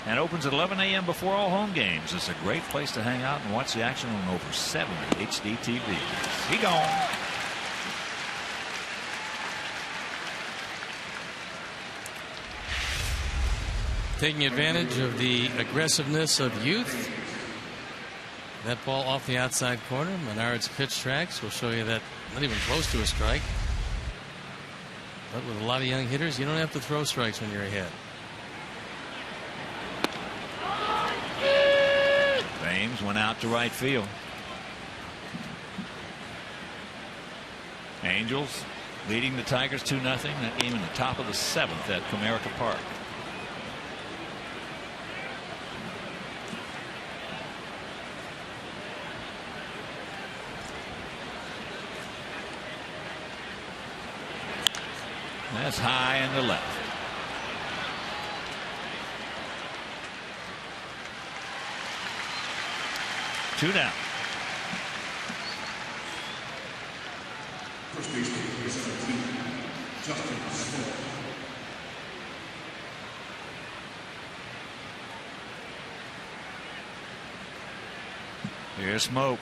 and opens at 11 a.m. before all home games. It's a great place to hang out and watch the action on over 70 HD TVs. He gone. Taking advantage of the aggressiveness of youth. That ball off the outside corner. Menard's Pitch Tracks will show you that not even close to a strike. But with a lot of young hitters, you don't have to throw strikes when you're ahead. James went out to right field. Angels leading the Tigers 2-0. That game in the top of the 7th at Comerica Park. That's high in the left. Two down. Here's Smoke.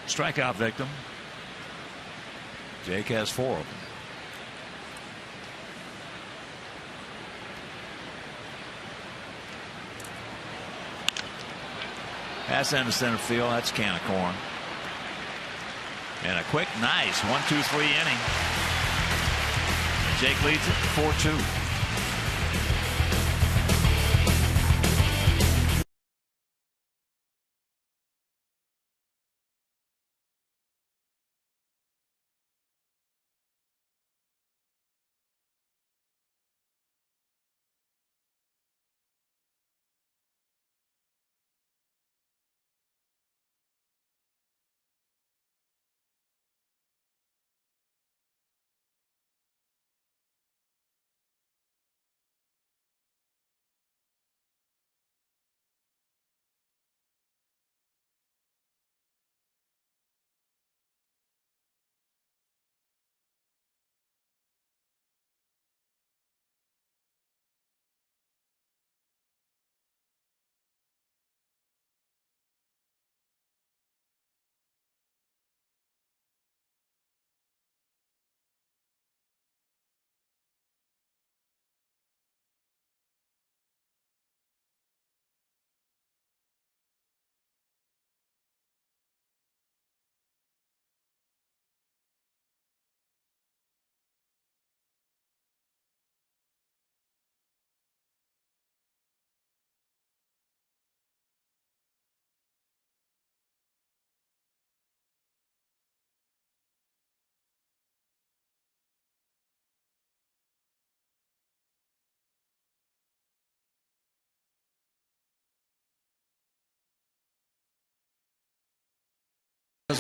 Strikeout victim. Jake has 4 of them. Pass into center field. That's a can of corn. And a quick, nice 1-2-3 inning. Jake leads it 4-2.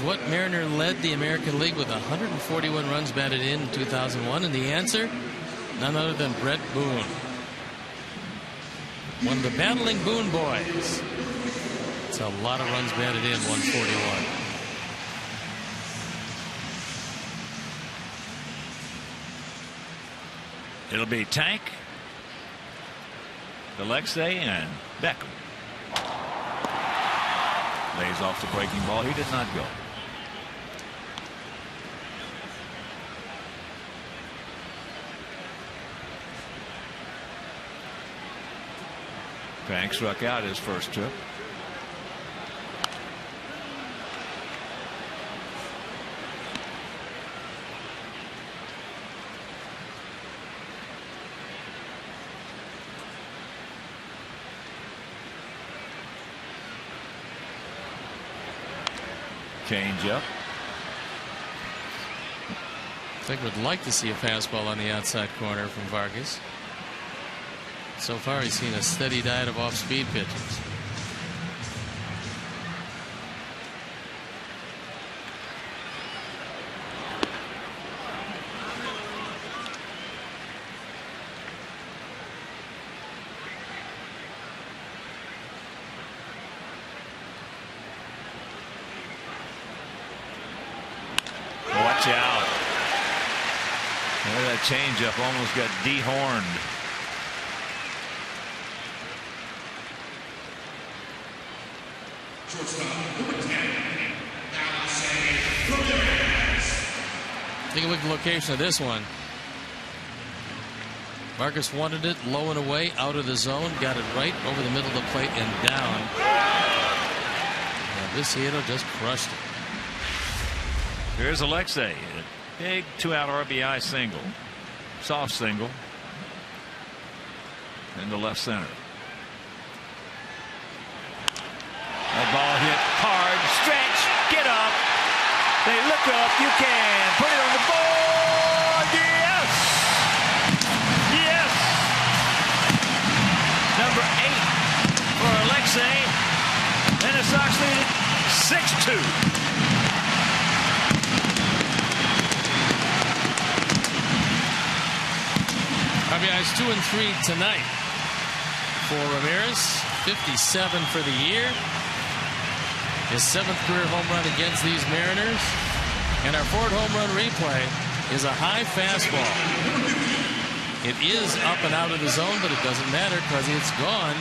What Mariner led the American League with 141 runs batted in 2001, and the answer, none other than Brett Boone, one of the battling Boone boys. It's a lot of runs batted in, 141. It'll be Tank, Alexei, and Beckham. Lays off the breaking ball. He did not go. Tank struck out his first trip. Change up. I think we'd like to see a fastball on the outside corner from Vargas. So far, he's seen a steady diet of off-speed pitches. Watch out. That changeup almost got dehorned. Take a look at the location of this one. Vargas wanted it low and away, out of the zone, got it right over the middle of the plate and down. And Viciedo just crushed it. Here's Alexei, a big 2-out RBI single, soft single, into left center. That ball hit hard, stretch, get up. They look up, you can put it on the board. Yes! Yes! Number 8 for Alexei. And the Sox lead it 6-2. RBIs 2 and 3 tonight for Ramirez. 57 for the year. His 7th career home run against these Mariners. And our 4th home run replay is a high fastball. It is up and out of the zone, but it doesn't matter because it's gone.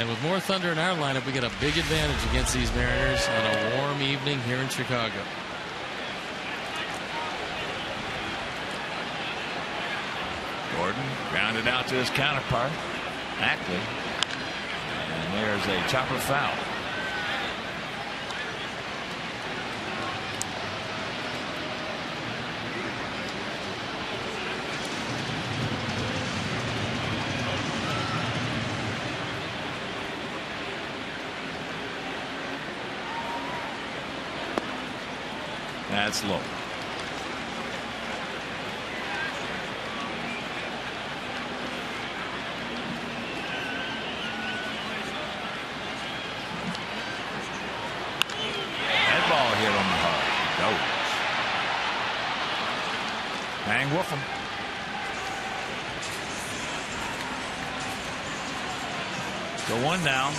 And with more thunder in our lineup, we get a big advantage against these Mariners on a warm evening here in Chicago. Gordon grounded out to his counterpart, Ackley. And there's a chopper foul. That's low. That ball hit on the heart. Goes. Hang Wolfham. So 1 down.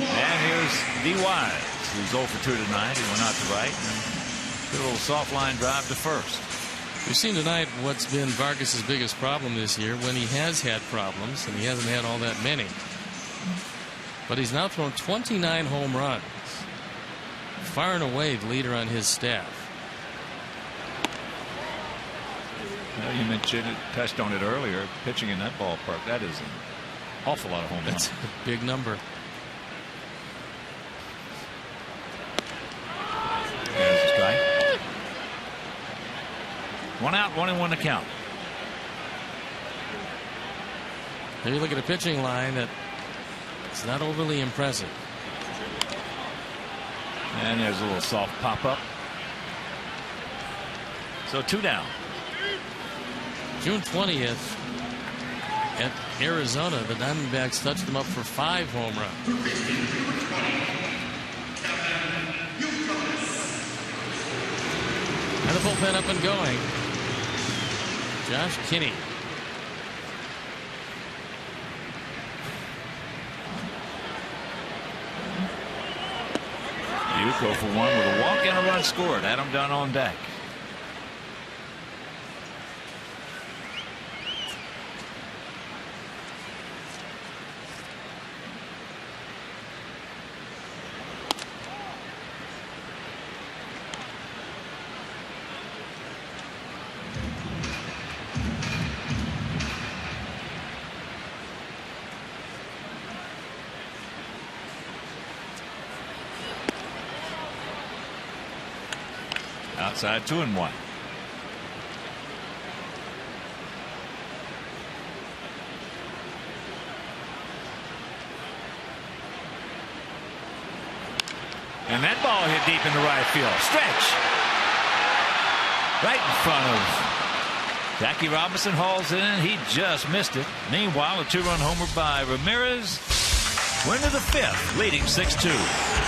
And here's D. Wise. He's 0 for 2 tonight. He went out to right. Good little soft line drive to first. We've seen tonight what's been Vargas's biggest problem this year when he has had problems, and he hasn't had all that many. But he's now thrown 29 home runs. Far and away the leader on his staff. Well, you mentioned it, touched on it earlier. Pitching in that ballpark, that is an awful lot of home runs. That's a big number. There's a strike. 1 out, 1-1 to count. Here you look at a pitching line that it's not overly impressive. And there's a little soft pop up. So 2 down. June 20th at Arizona, the Diamondbacks touched them up for 5 home runs. And the bullpen up and going. Josh Kinney. Yuko for 1 with a walk and a run scored. Adam Dunn on deck. Outside 2-1. And that ball hit deep in the right field. Stretch. Right in front of Jackie Robinson, hauls it in. He just missed it. Meanwhile, a 2-run homer by Ramirez. Went to the 5th, leading 6-2.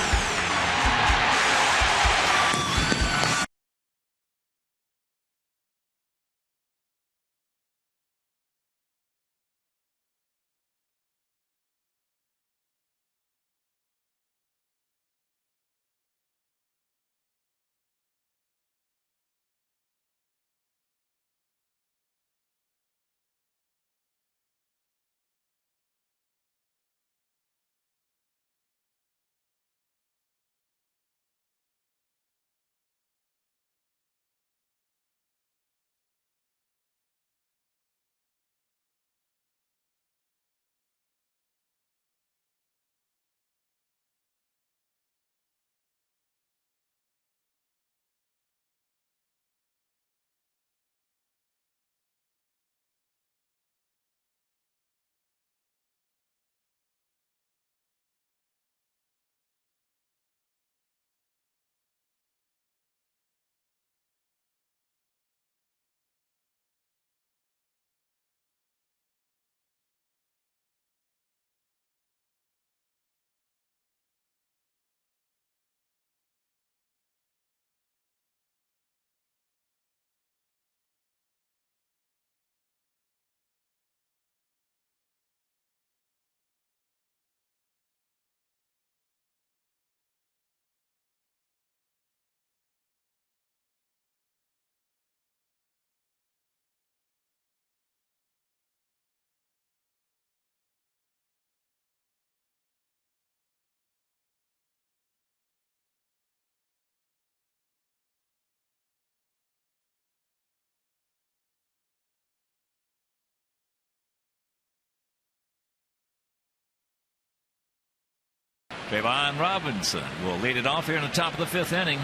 Trayvon Robinson will lead it off here in the top of the 5th inning.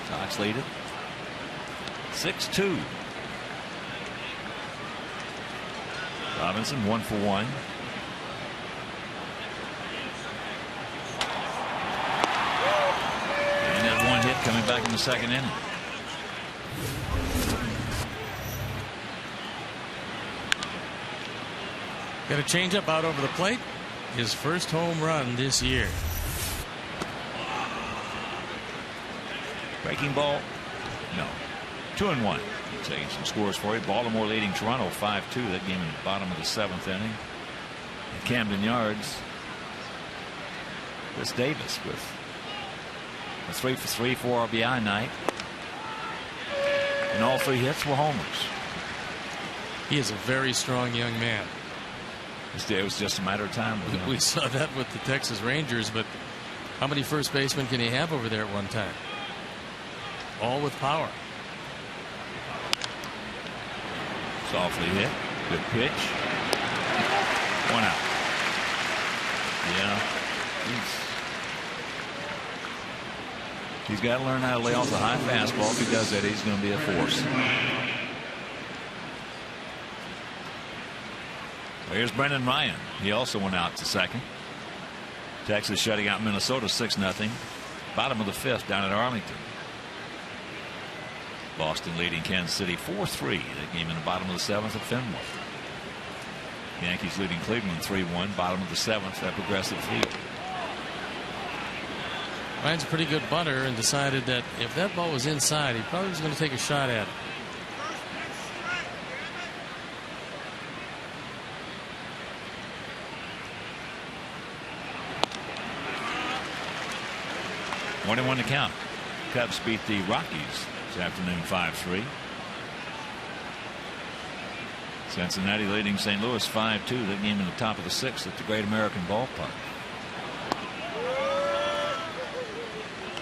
Sox lead it 6-2. Robinson 1 for 1. And that one hit coming back in the 2nd inning. Got a changeup out over the plate. His first home run this year. Breaking ball. No. 2-1. Taking some scores for you. Baltimore leading Toronto 5-2. That game in the bottom of the 7th inning. At Camden Yards. Chris Davis with a 3 for 3 4 RBI night. And all 3 hits were homers. He is a very strong young man. It was just a matter of time. We saw that with the Texas Rangers, but how many first basemen can he have over there at one time? All with power. Softly hit. Good pitch. 1 out. Yeah. He's got to learn how to lay off the high fastball. If he does that, he's going to be a force. Here's Brendan Ryan. He also went out to second. Texas shutting out Minnesota 6-0. Bottom of the 5th down at Arlington. Boston leading Kansas City 4-3. That game in the bottom of the 7th at Fenway. Yankees leading Cleveland 3-1. Bottom of the 7th at Progressive Field. Ryan's a pretty good bunter and decided that if that ball was inside, he probably was going to take a shot at it. One and 1 to count. Cubs beat the Rockies this afternoon 5-3. Cincinnati leading St. Louis 5-2. That game in the top of the 6th at the Great American Ballpark.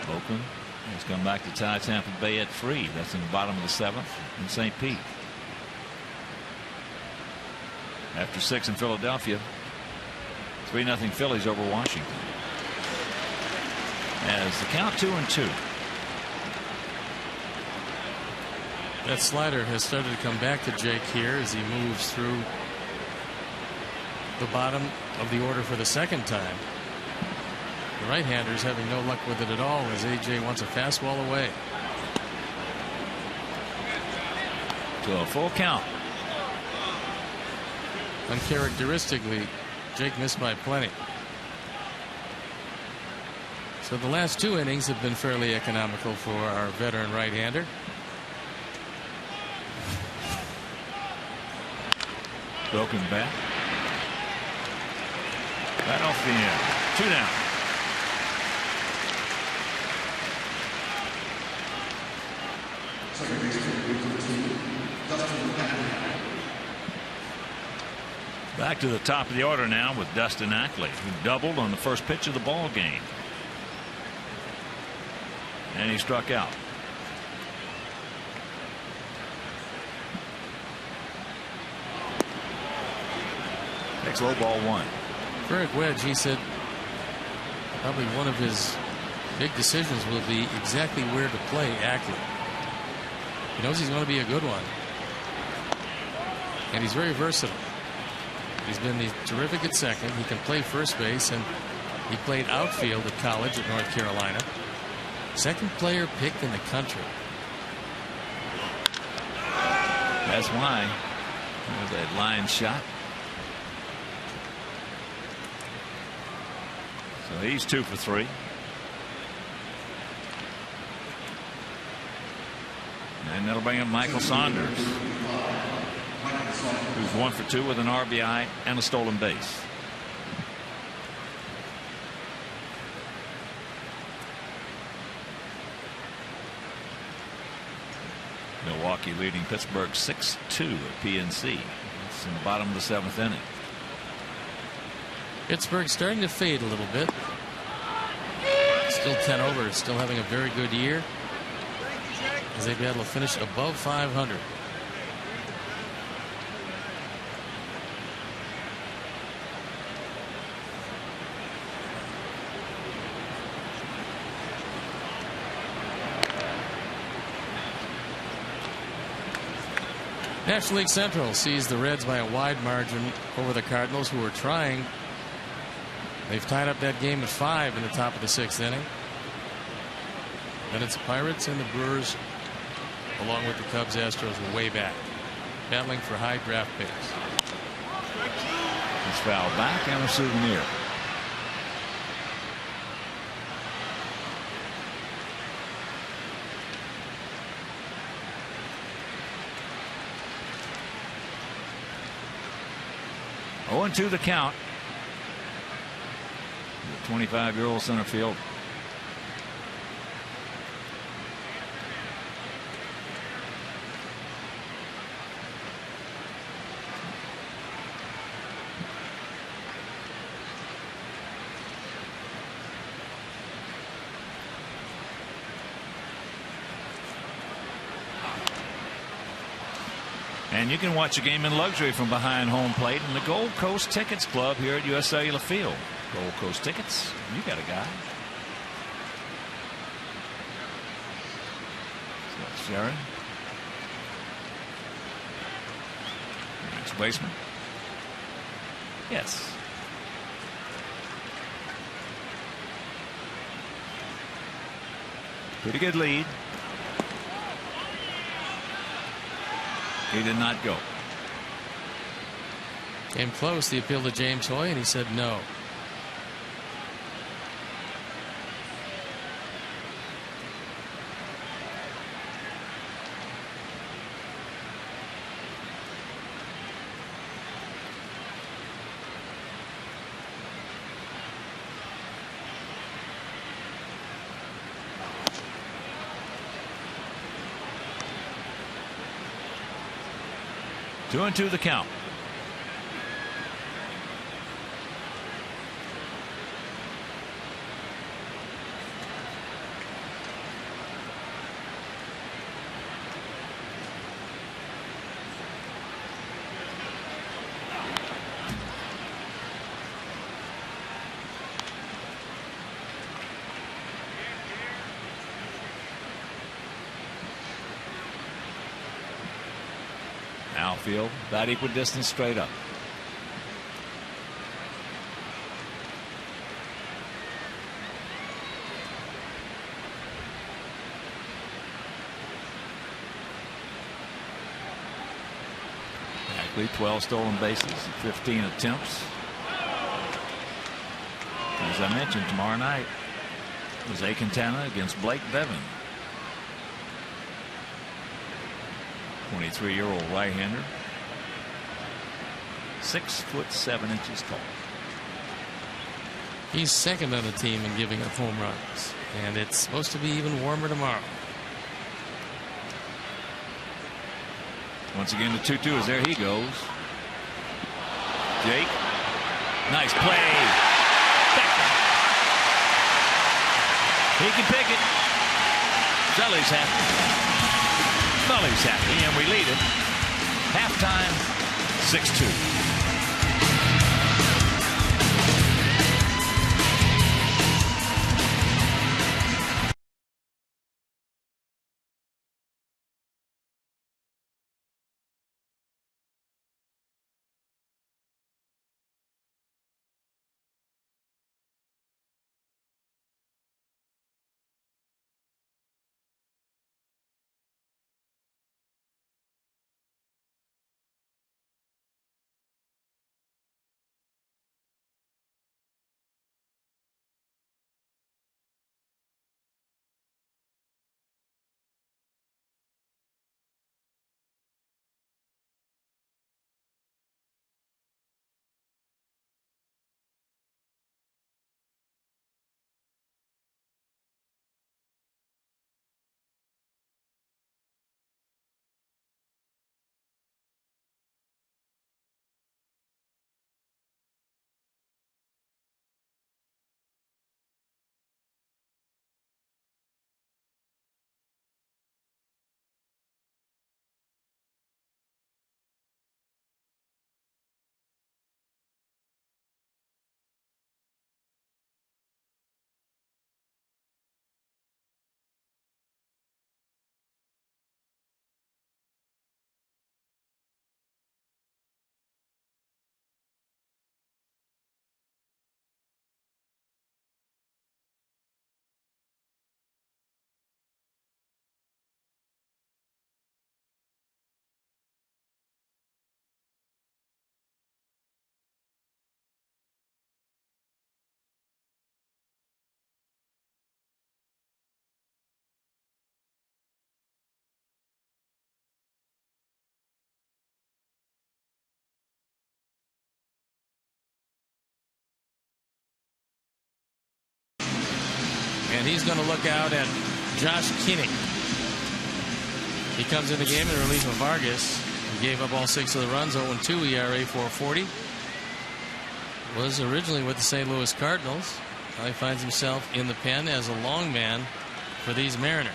Oakland has come back to tie Tampa Bay at 3. That's in the bottom of the 7th in St. Pete. After 6 in Philadelphia, 3-0 Phillies over Washington. As the count 2-2. That slider has started to come back to Jake here as he moves through the bottom of the order for the 2nd time. The right-hander's having no luck with it at all as AJ wants a fastball away. To a full count. Uncharacteristically, Jake missed by plenty. So the last 2 innings have been fairly economical for our veteran right-hander. Broken bat. Right off the end. 2 down. Back to the top of the order now with Dustin Ackley, who doubled on the first pitch of the ball game. And he struck out. Next low ball 1. For Eric Wedge, he said probably one of his big decisions will be exactly where to play Ackley. He knows he's going to be a good one. And he's very versatile. He's been terrific at second. He can play first base, and he played outfield at college at North Carolina. Second player picked in the country. That's why. There's that line shot. So he's 2 for 3. And that'll bring in Michael Saunders, who's 1 for 2 with an RBI and a stolen base. Milwaukee leading Pittsburgh 6-2 at PNC. It's in the bottom of the 7th inning. Pittsburgh starting to fade a little bit. Still 10 over. Still having a very good year as they've been able to finish above 500. National League Central sees the Reds by a wide margin over the Cardinals, who are trying. They've tied up that game at 5 in the top of the 6th inning. Then it's the Pirates and the Brewers, along with the Cubs, Astros, are way back, battling for high draft picks. It's fouled back and a souvenir. Oh, and 2 the count. The 25-year-old center field. And you can watch a game in luxury from behind home plate in the Gold Coast Tickets Club here at US Cellular Field. Gold Coast Tickets, you got a guy. So that's Sharon. Next baseman. Yes. Pretty good lead. He did not go. Came close. The appeal to James Hoy, and he said no. Two and 2 the count. Outfield, about equidistant straight up. Ackley, 12 stolen bases, 15 attempts. As I mentioned, tomorrow night, Jose Quintana against Blake Bevan. 23-year-old right-hander, 6'7" tall. He's second on the team in giving up home runs, and it's supposed to be even warmer tomorrow. Once again, the 2-2 is there. He goes. Jake, nice play. He can pick it. Sully's happy. Sully's happy, and we lead it. Halftime, 6-2. And he's going to look out at Josh Koenig. He comes in the game in relief of Vargas. He gave up all 6 of the runs, 0-2 ERA, 4.40. Was originally with the St. Louis Cardinals. Now he finds himself in the pen as a long man for these Mariners.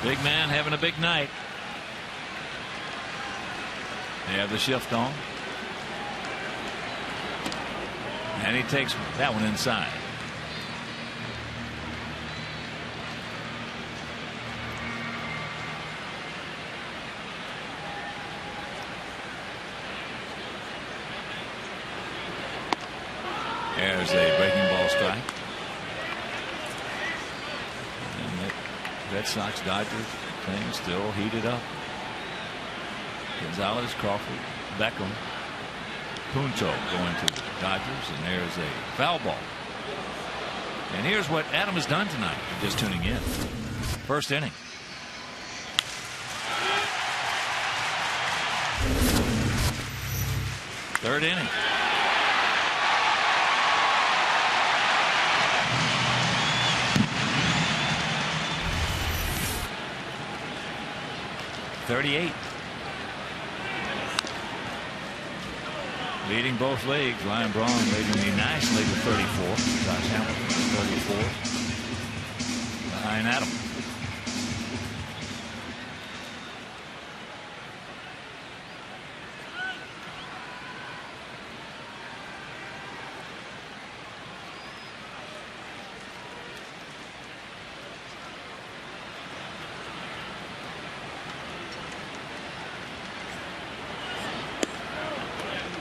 Big man having a big night. They have the shift on. And he takes that one inside. There's a breaking ball strike. And that Red Sox Dodgers thing still heated up. Gonzalez, Crawford, Beckham, Punto going to the Dodgers, and there's a foul ball. And here's what Adam has done tonight. Just tuning in. First inning. Third inning. .38. Leading both leagues. Ryan Braun leading the National League with 34. Josh Hamilton with 34. Behind Adam.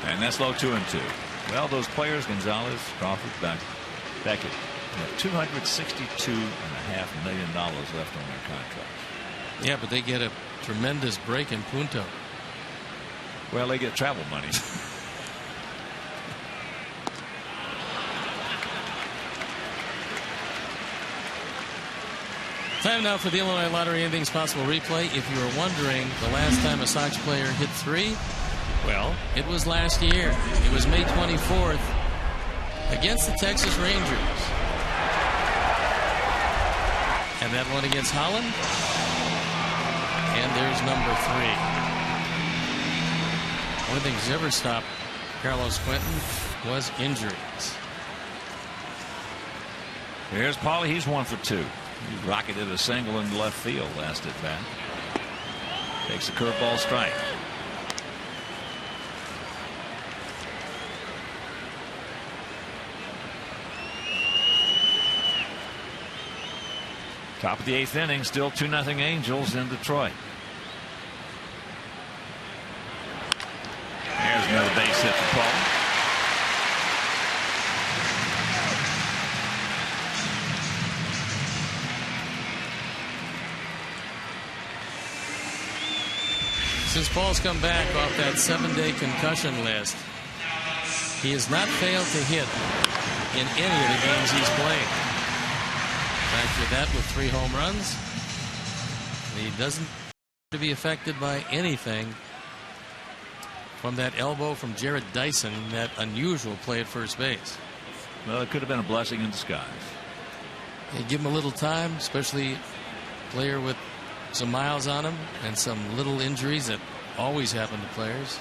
And that's low 2-2. Well, those players, Gonzalez, Crawford, Beckett, have $262.5 million left on their contracts. Yeah, but they get a tremendous break in Punto. Well, they get travel money. Time now for the Illinois Lottery Anything's Possible replay. If you were wondering the last time a Sox player hit 3, well, it was last year. It was May 24th against the Texas Rangers. And that one against Holland. And there's number 3. One of the things that ever stopped Carlos Quentin was injuries. Here's Paulie. He's 1 for 2. He rocketed a single in left field last at bat. Takes a curveball strike. Top of the 8th inning, still 2-0 Angels in Detroit. There's another base hit for Paul. Since Paul's come back off that 7-day concussion list, he has not failed to hit in any of the games he's played. Factor that with 3 home runs. He doesn't appear to be affected by anything from that elbow from Jared Dyson, that unusual play at first base. Well, it could have been a blessing in disguise. They give him a little time, especially a player with some miles on him and some little injuries that always happen to players.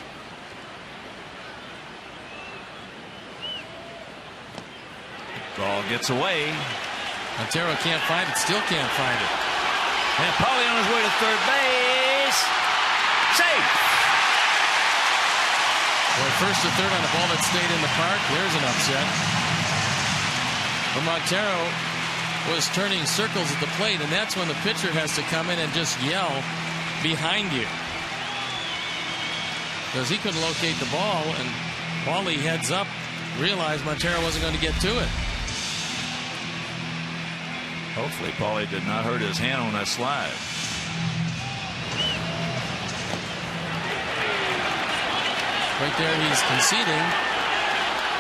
Ball gets away. Montero can't find it, still can't find it. And Paulie on his way to third base. Safe. Well, first to third on a ball that stayed in the park. There's an upset. But Montero was turning circles at the plate, and that's when the pitcher has to come in and just yell behind you. Because he couldn't locate the ball, and Paulie heads up, realized Montero wasn't going to get to it. Hopefully Paulie did not hurt his hand on that slide. Right there he's conceding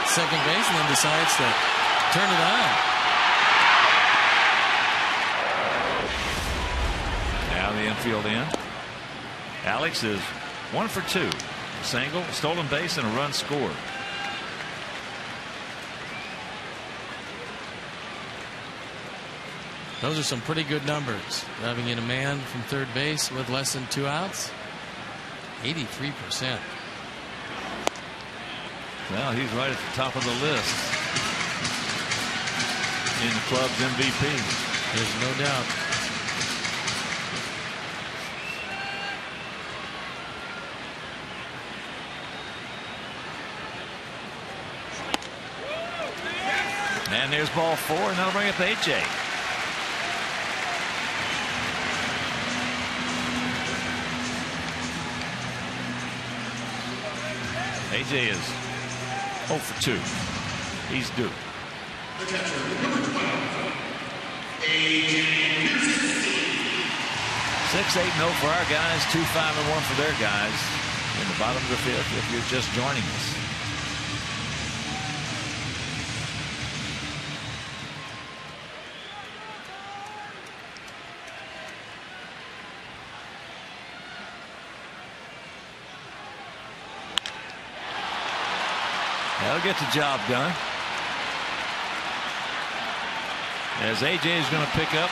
second base and then decides to turn it on. Now the infield in. Alex is 1 for 2. Single, stolen base, and a run scored. Those are some pretty good numbers. Driving in a man from third base with less than 2 outs. 83%. Well, he's right at the top of the list in the club's MVP. There's no doubt. And there's ball 4, and that'll bring up AJ. AJ is 0 for 2. He's due. 6-8-0 for our guys, 2-5-1 for their guys in the bottom of the 5th if you're just joining us. That'll get the job done. As AJ is going to pick up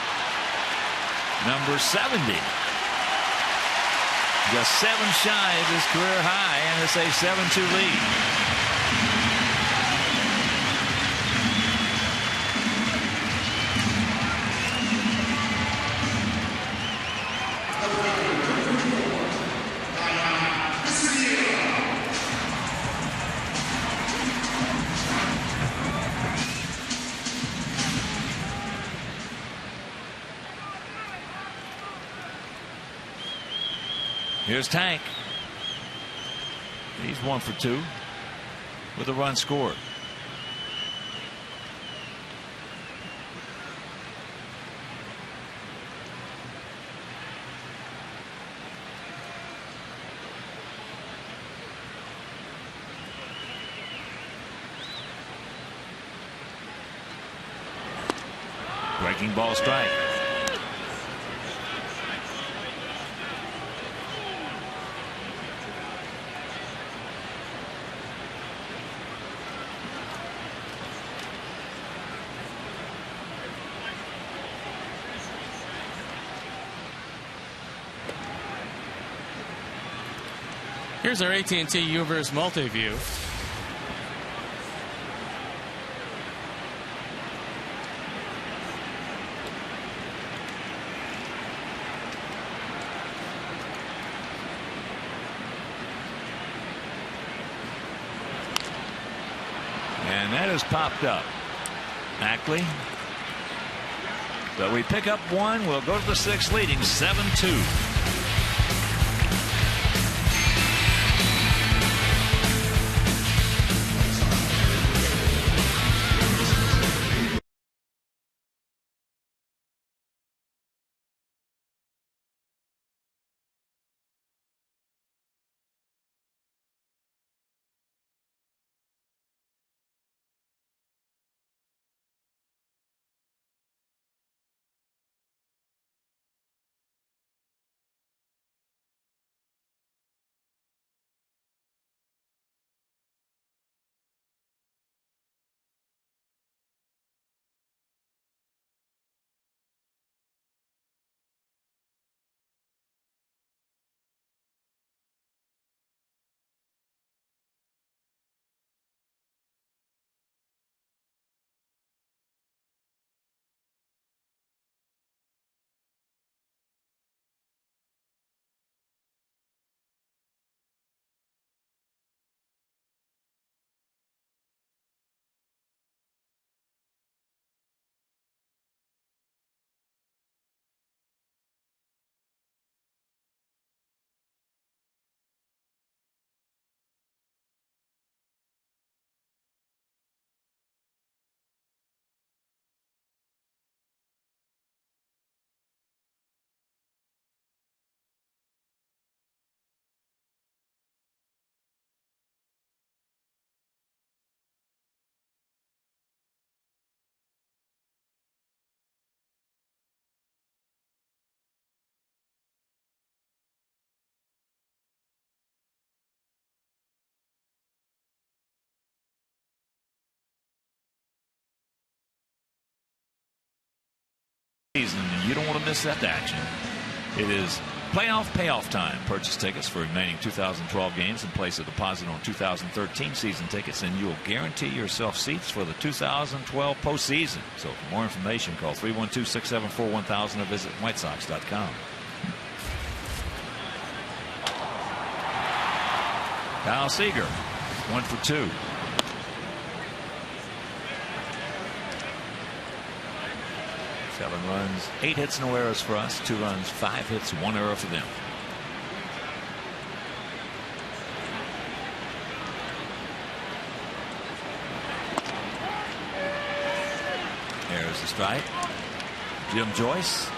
number 70. Just 7 shy of his career high, and it's a 7-2 lead. Here's Tank. He's 1 for 2 with a run scored. Breaking ball strike. Here's our AT&T UVerse multi-view. And that has popped up. Ackley. But we pick up 1. We'll go to the 6th leading 7-2. season, and you don't want to miss that action. It is playoff payoff time. Purchase tickets for remaining 2012 games and place a deposit on 2013 season tickets, and you'll guarantee yourself seats for the 2012 postseason. So for more information, call 312-674-1000 or visit whitesox.com. Kyle Seager, 1 for 2. Seven runs, 8 hits, no errors for us. 2 runs, 5 hits, 1 error for them. There's the strike. Jim Joyce.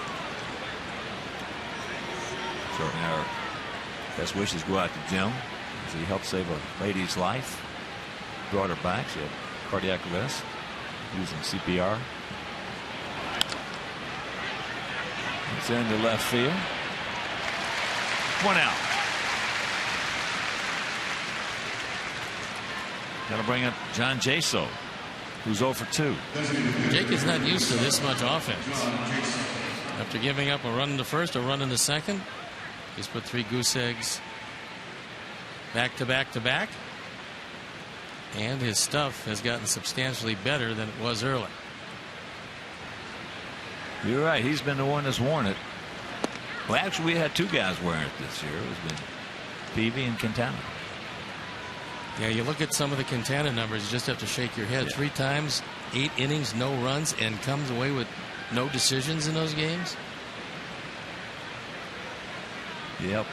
Certainly our best wishes go out to Jim as he helped save a lady's life. Brought her back. She had cardiac arrest using CPR. It's into left field. 1 out. Got to bring up John Jaso, who's 0 for 2. Jake is not used to this much offense. After giving up a run in the first, a run in the second, he's put 3 goose eggs back to back to back. And his stuff has gotten substantially better than it was early. You're right. He's been the one that's worn it. Well, actually, we had 2 guys wearing it this year. It's been Peavy and Quintana. Yeah, you look at some of the Quintana numbers, you just have to shake your head. Yeah. 3 times, 8 innings, no runs, and comes away with no decisions in those games. Yep.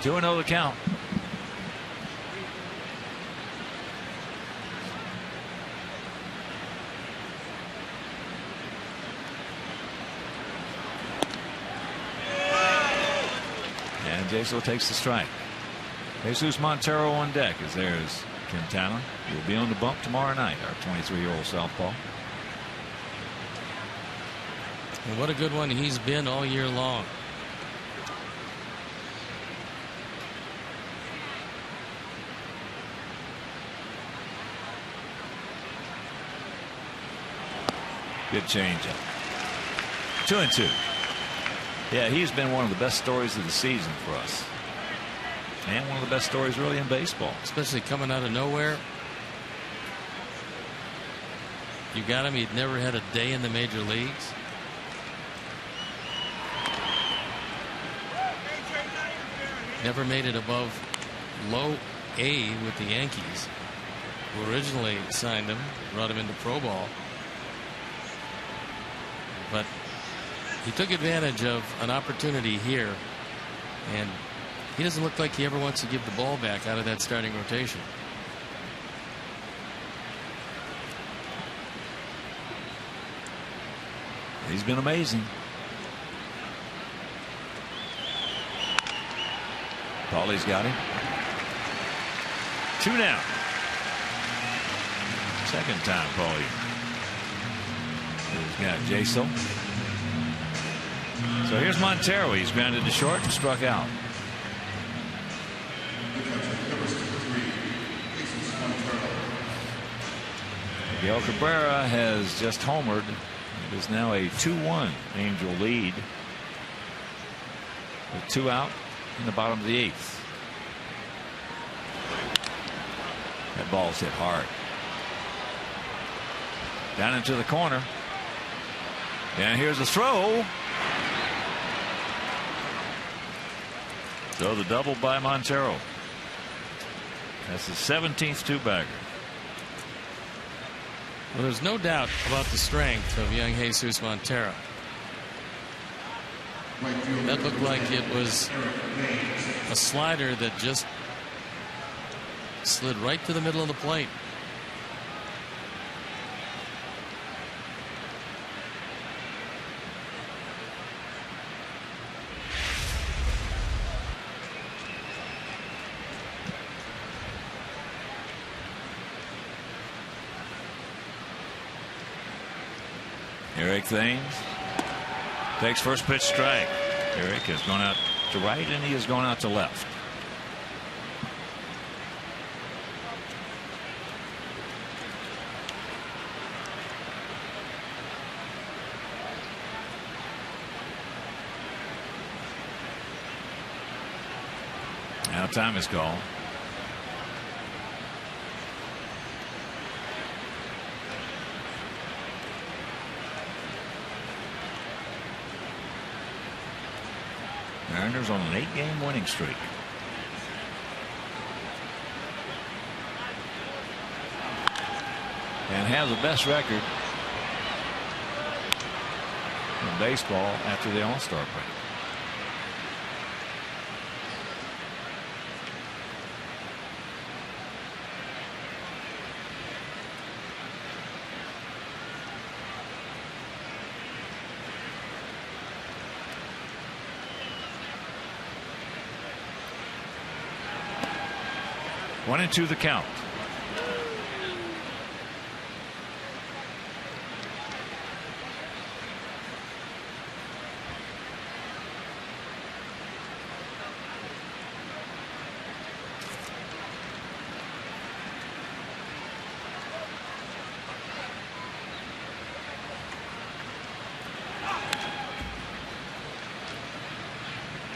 Two and 0 the count. And Jaso takes the strike. Jesus Montero on deck as there's Quintana. He'll be on the bump tomorrow night, our 23-year-old southpaw. And what a good one he's been all year long. Good changeup. 2-2. Yeah, he's been one of the best stories of the season for us. And one of the best stories really in baseball. Especially coming out of nowhere. You got him. He'd never had a day in the major leagues. Never made it above low A with the Yankees, who originally signed him, brought him into pro ball. But he took advantage of an opportunity here, and he doesn't look like he ever wants to give the ball back out of that starting rotation. He's been amazing. Paulie's got him. 2 down. Second time Paulie. He's got Jaso. So here's Montero. He's grounded to short and struck out. Miguel Cabrera has just homered. It is now a 2-1 Angel lead with 2 out in the bottom of the 8th. That ball's hit hard. Down into the corner. And here's the throw. So the double by Montero. That's the 17th two-bagger. Well, there's no doubt about the strength of young Jesus Montero. That looked like it was a slider that just slid right to the middle of the plate. Eric Thames takes first pitch strike. Eric has gone out to right and he has gone out to left. Now time is called. Mariners on an 8-game winning streak. And have the best record in baseball after the All-Star break. One and two the count.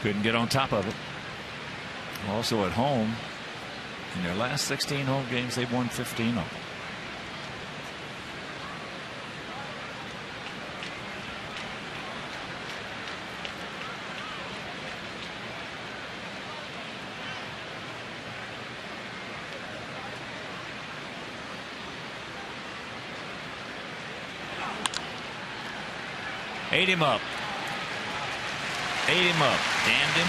Couldn't get on top of it. Also at home, in their last 16 home games, they've won 15 of them. Ate him up. Damned him.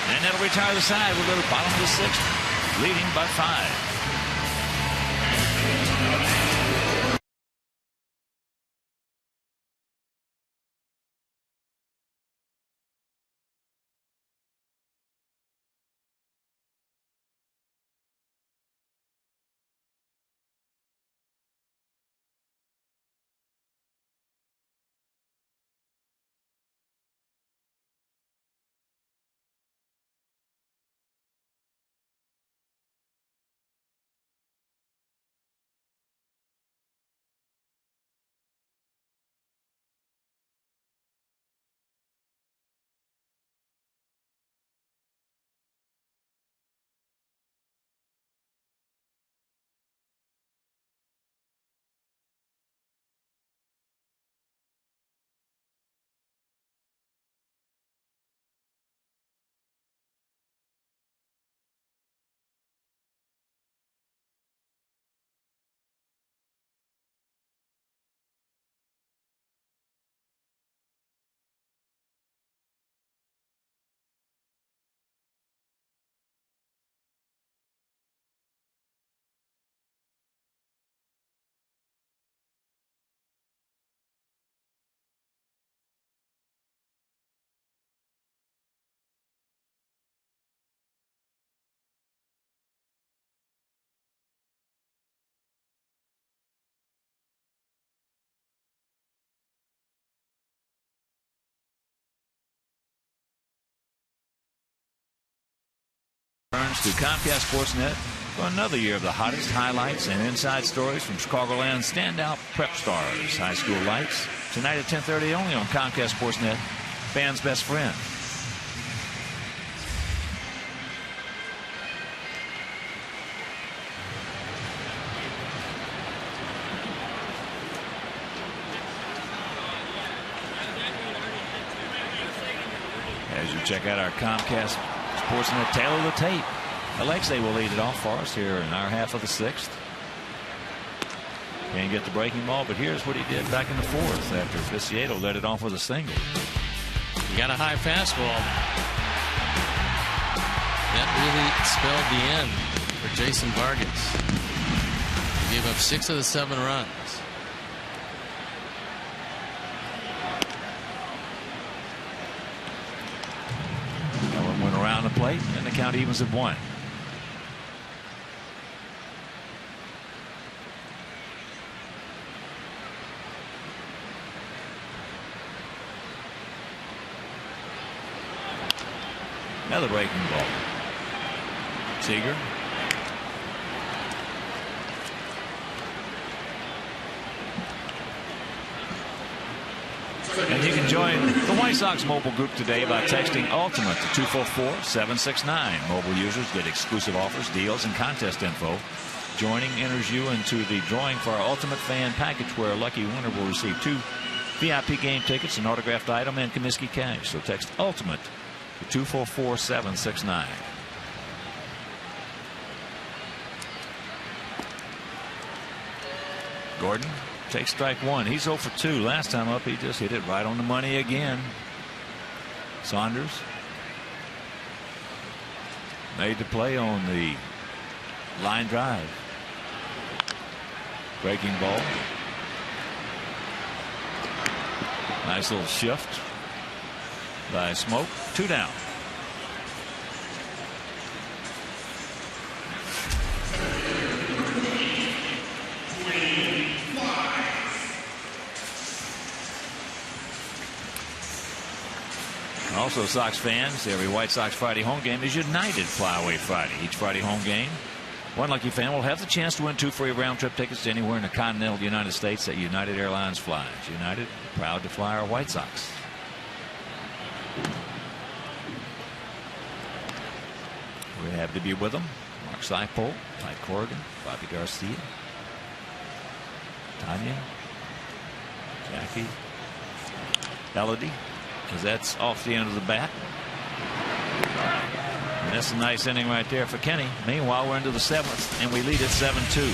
And that'll retire the side. We'll go to the bottom of the 6th. Leading by 5. Turns to Comcast Sportsnet for another year of the hottest highlights and inside stories from Chicagoland's standout prep stars. High school lights tonight at 10:30 only on Comcast Sportsnet, fans' best friend. As you check out our Comcast Sportsnet tail of the tape, Alexei will lead it off for us here in our half of the 6th. Can't get the breaking ball, but here's what he did back in the 4th after Viciato led it off with a single. He got a high fastball. That really spelled the end for Jason Vargas. He gave up 6 of the 7 runs. Went around the plate, and the count evens at 1. Another breaking ball. Seager. And you can join the White Sox mobile group today by texting Ultimate to 244-769. Mobile users get exclusive offers, deals, and contest info. Joining enters you into the drawing for our Ultimate Fan Package, where a lucky winner will receive 2 VIP game tickets, an autographed item, and Comiskey cash. So text Ultimate to 244-769. Gordon takes strike one. He's 0 for 2. Last time up, he just hit it right on the money again. Saunders made the play on the line drive. Breaking ball. Nice little shift by Smoke. 2 down. Also, Sox fans, every White Sox Friday home game is United Flyaway Friday. Each Friday home game, one lucky fan will have the chance to win 2 free round-trip tickets to anywhere in the continental United States that United Airlines flies. United, proud to fly our White Sox. We're happy to be with them. Mark Seipel, Mike Corrigan, Bobby Garcia, Tanya, Jackie, Elodie, because that's off the end of the bat. And that's a nice inning right there for Kenny. Meanwhile, we're into the 7th, and we lead at 7-2.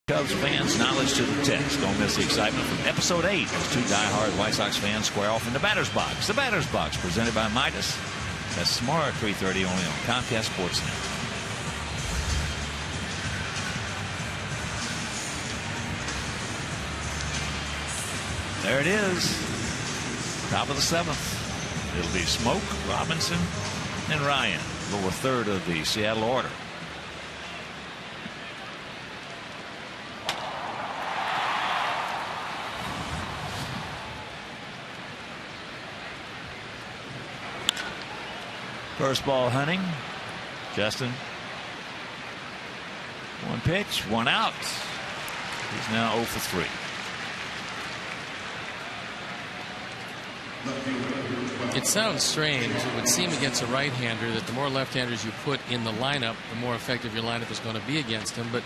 Cubs fans, knowledge to the test. Don't miss the excitement from episode 8 as 2 diehard White Sox fans square off in the batter's box. The batter's box presented by Midas. That's tomorrow at 3:30 only on Comcast Sportsnet. There it is. Top of the 7th. It'll be Smoke, Robinson, and Ryan. Lower third of the Seattle order. First ball, Hunting. Justin. 1 pitch, 1 out. He's now 0 for 3. It sounds strange. It would seem against a right-hander that the more left-handers you put in the lineup, the more effective your lineup is going to be against him. But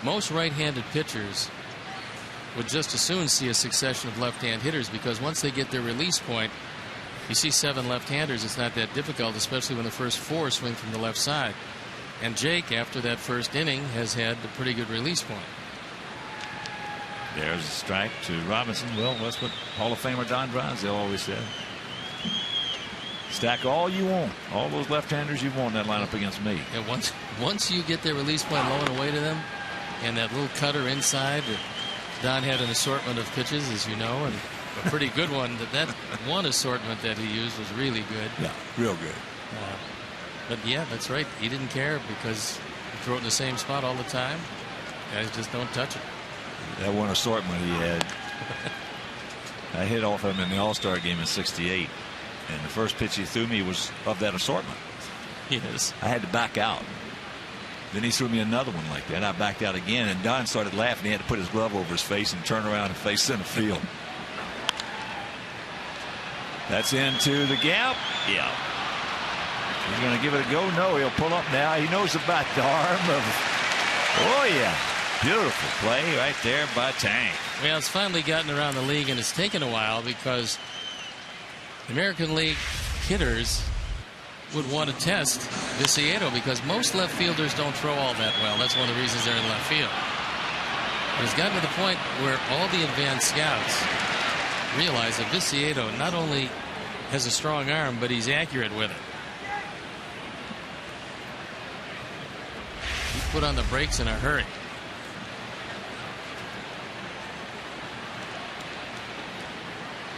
most right-handed pitchers would just as soon see a succession of left-hand hitters, because once they get their release point, you see 7 left-handers, it's not that difficult, especially when the first 4 swing from the left side. And Jake, after that first inning, has had a pretty good release point. There's a strike to Robinson. Well, that's what Hall of Famer Don Drysdale always said. Stack all you want. All those left-handers you want in that lineup against me. And once you get their release point low and away to them, and that little cutter inside, Don had an assortment of pitches, as you know, and a pretty good one. That one assortment that he used was really good. Yeah, real good. But yeah, that's right. He didn't care because he threw it in the same spot all the time. Guys just don't touch it. That one assortment he had. I hit off him in the All-Star game in '68, and the first pitch he threw me was of that assortment. Yes. I had to back out. Then he threw me another one like that. I backed out again, and Don started laughing. He had to put his glove over his face and turn around and face center field. That's into the gap. Yeah. He's going to give it a go. No, he'll pull up now. He knows about the arm of. Oh, yeah. Beautiful play right there by Tank. Well, it's finally gotten around the league, and it's taken a while because the American League hitters would want to test Viciedo because most left fielders don't throw all that well. That's one of the reasons they're in left field. But it's gotten to the point where all the advanced scouts realize that Viciedo not only has a strong arm, but he's accurate with it. He put on the brakes in a hurry.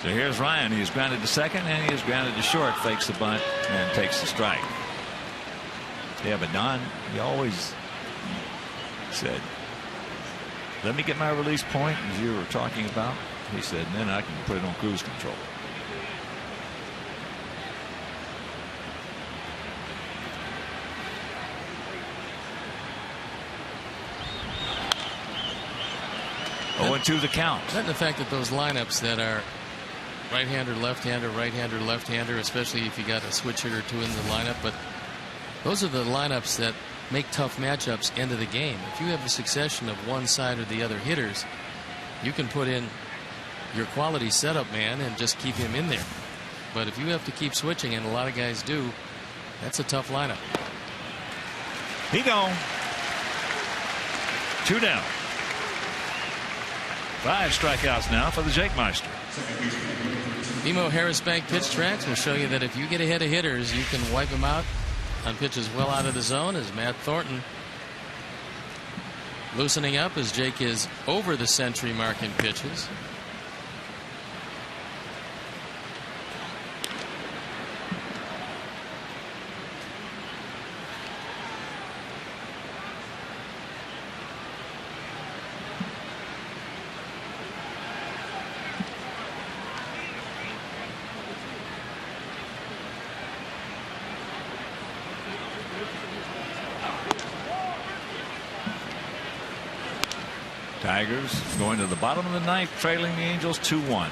So here's Ryan. He is grounded to second, and he is grounded to short. Fakes the bunt and takes the strike. Yeah, but Don, he always said, "Let me get my release point," as you were talking about. He said, and then I can put it on cruise control. Oh, and 2 the count. Not the fact that those lineups that are right-hander, left-hander, left-hander, especially if you got a switch hitter or two in the lineup, but those are the lineups that make tough matchups end of the game. If you have a succession of one side or the other hitters, you can put in your quality setup man and just keep him in there. But if you have to keep switching, and a lot of guys do, that's a tough lineup. He gone. 2 down. 5 strikeouts now for the Jake Meister. BMO Harris Bank pitch tracks will show you that if you get ahead of hitters, you can wipe them out on pitches well out of the zone, as Matt Thornton loosening up as Jake is over the century mark in pitches. Tigers going to the bottom of the ninth, trailing the Angels 2-1.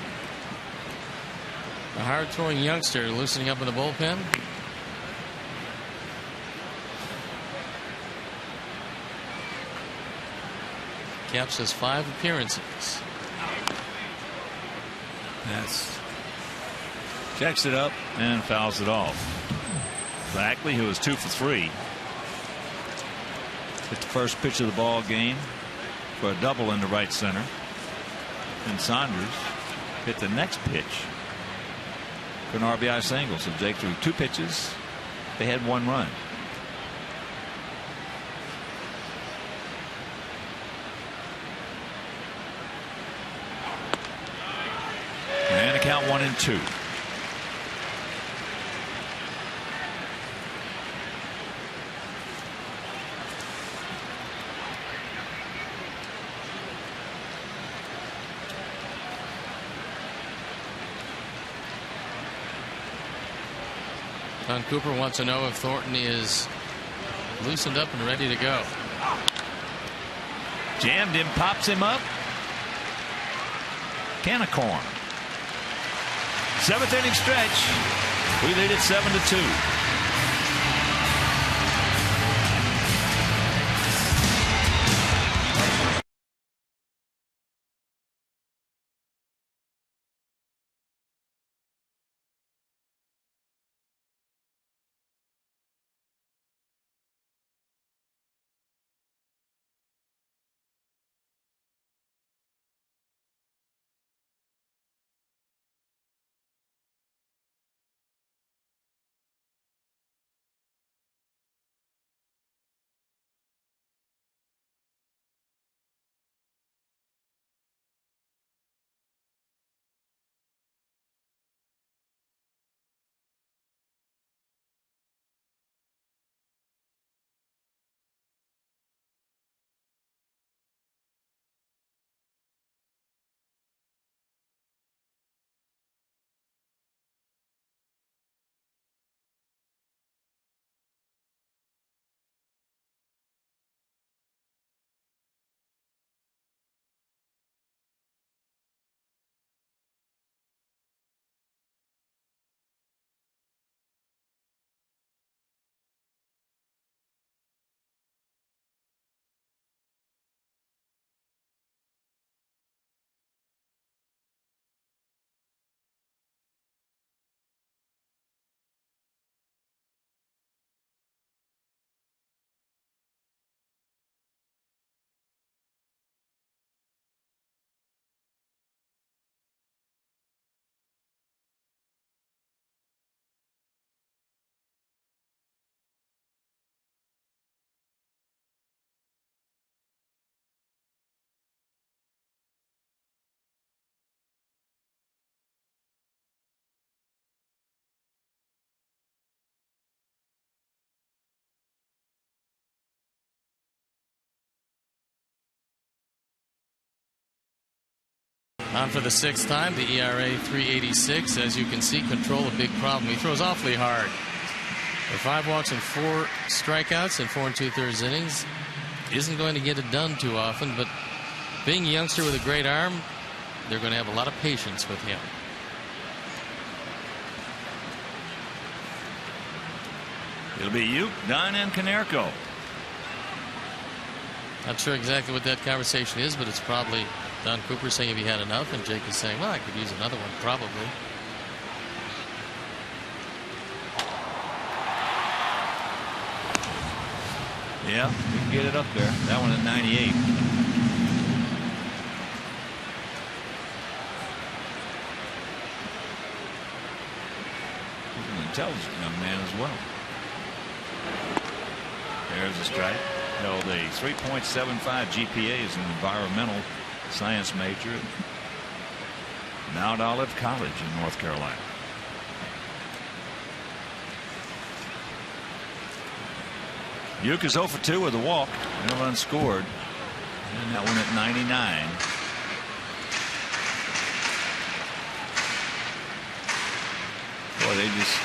A hard throwing youngster loosening up in the bullpen. Caps has 5 appearances. That's checks it up and fouls it off. Backley, who was 2 for 3, hit the first pitch of the ball game for a double into right center. And Saunders hit the next pitch for an RBI single. So Jake threw 2 pitches. They had 1 run. And a count 1-2. Don Cooper wants to know if Thornton is loosened up and ready to go. Jammed him, pops him up. Can of corn. 7th inning stretch. We lead it 7-2. On for the 6th time, the ERA 3.86. As you can see, control a big problem. He throws awfully hard. With 5 walks and 4 strikeouts in 4 2/3 innings, isn't going to get it done too often, but being a youngster with a great arm, they're going to have a lot of patience with him. It'll be Uke, Dunn, and Konerko. Not sure exactly what that conversation is, but it's probably Don Cooper saying if he had enough, and Jake is saying, well, I could use another one, probably. Yeah, you can get it up there. That one at 98. He's an intelligent young man as well. There's a strike. Held a 3.75 GPA as an environmental science major at Mount Olive College in North Carolina. Uke is 0 for 2 with a walk. No run scored. And that one at 99. Boy, they just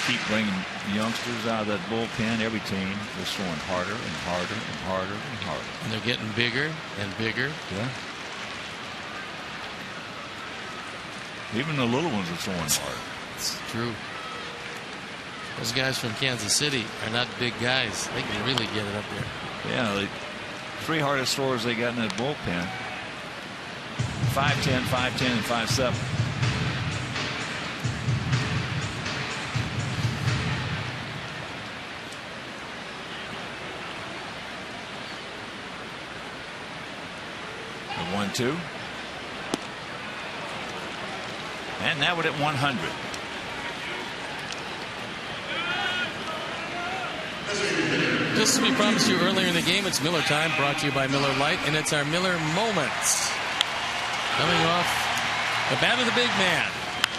keep bringing youngsters out of that bullpen. Every team is throwing harder and harder and harder and harder. And they're getting bigger and bigger. Yeah. Even the little ones are throwing hard. It's true. Those guys from Kansas City are not big guys. They can really get it up there. Yeah, the 3 hardest throwers they got in that bullpen. 5'10", 5'10", and 5'7". The 1-2. And that one at 100. Just as we promised you earlier in the game, it's Miller time, brought to you by Miller Lite, and it's our Miller Moments. Coming off the bat of the big man,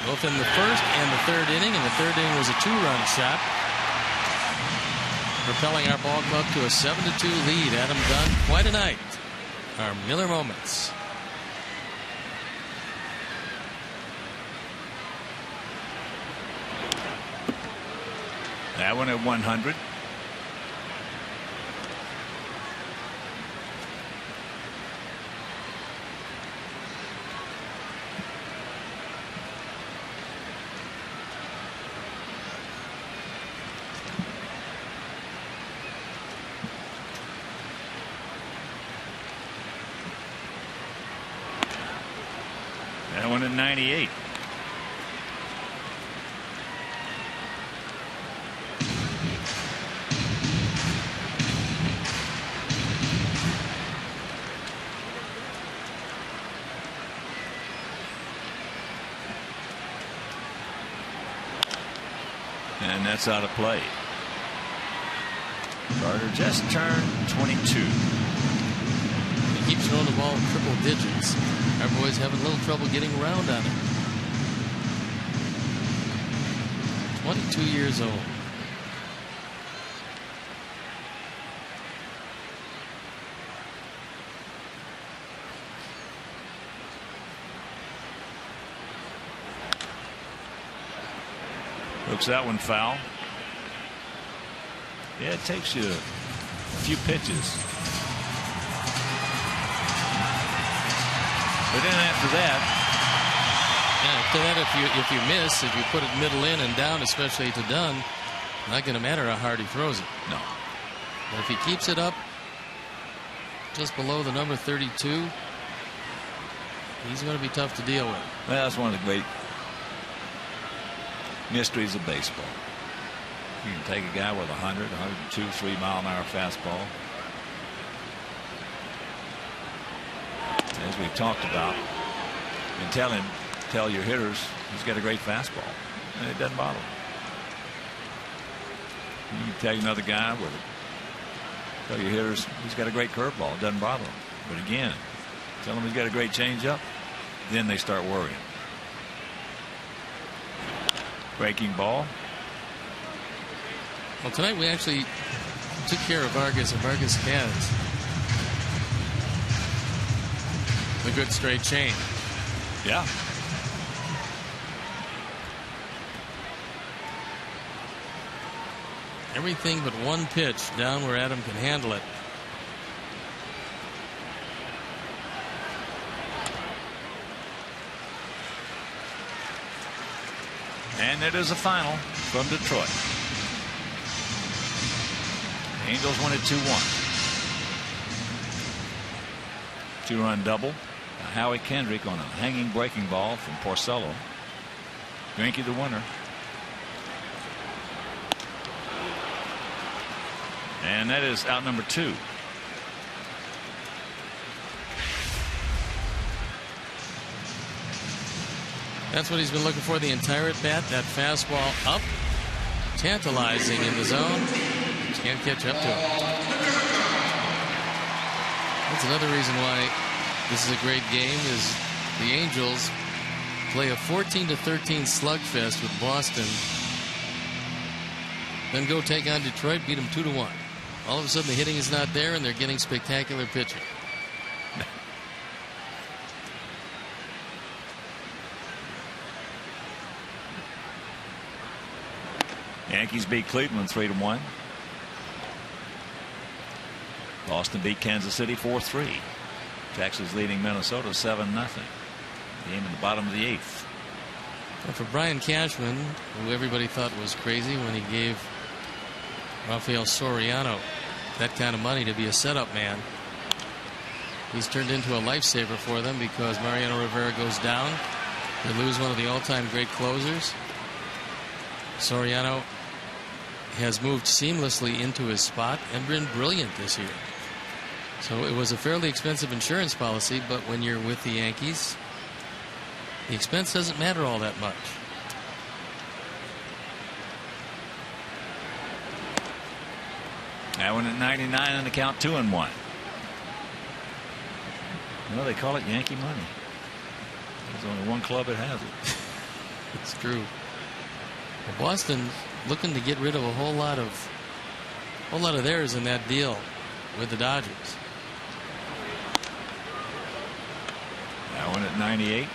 both in the 1st and the 3rd inning, and the 3rd inning was a 2-run shot, propelling our ball club to a 7-2 lead. Adam Dunn, quite a night. Our Miller Moments. That one at 100. That one at 98. And that's out of play. Carter just turned 22. He keeps throwing the ball in triple digits. Our boys having a little trouble getting around on him. 22 years old. Looks that one foul. Yeah, it takes you a few pitches. But then after that, if you miss, if you put it middle in and down, especially to Dunn, not going to matter how hard he throws it. No. But if he keeps it up just below the number 32, he's going to be tough to deal with. Well, that's one of the great mysteries of baseball. You can take a guy with 100, 102, 3-mile-an-hour fastball. As we've talked about, and tell your hitters he's got a great fastball, and it doesn't bother him. You can take another guy with it. Tell your hitters he's got a great curveball, it doesn't bother him. But again, tell him he's got a great changeup, then they start worrying. Breaking ball. Well, tonight we actually took care of Vargas, and Vargas has a good straight change. Yeah. Everything but one pitch down where Adam can handle it. And it is a final from Detroit. Angels win it 2-1. 2-run double. Howie Kendrick on a hanging breaking ball from Porcello. Greinke the winner. And that is out number 2. That's what he's been looking for the entire at bat. That fastball up, tantalizing in the zone. Can't catch up to it. That's another reason why this is a great game. Is the Angels play a 14-13 slugfest with Boston, then go take on Detroit, beat them 2-1. All of a sudden the hitting is not there, and they're getting spectacular pitching. Yankees beat Cleveland 3-1. Boston beat Kansas City 4-3. Texas leading Minnesota 7-0. Game in the bottom of the 8th. And for Brian Cashman, who everybody thought was crazy when he gave Rafael Soriano that kind of money to be a setup man, he's turned into a lifesaver for them because Mariano Rivera goes down. They lose one of the all-time great closers. Soriano has moved seamlessly into his spot and been brilliant this year. So it was a fairly expensive insurance policy, but when you're with the Yankees, the expense doesn't matter all that much. That one at 99 and the count 2-1. Well, they call it Yankee money. There's only one club that has it. It's true. Well, Boston looking to get rid of a whole lot of theirs in that deal with the Dodgers. That one at 98.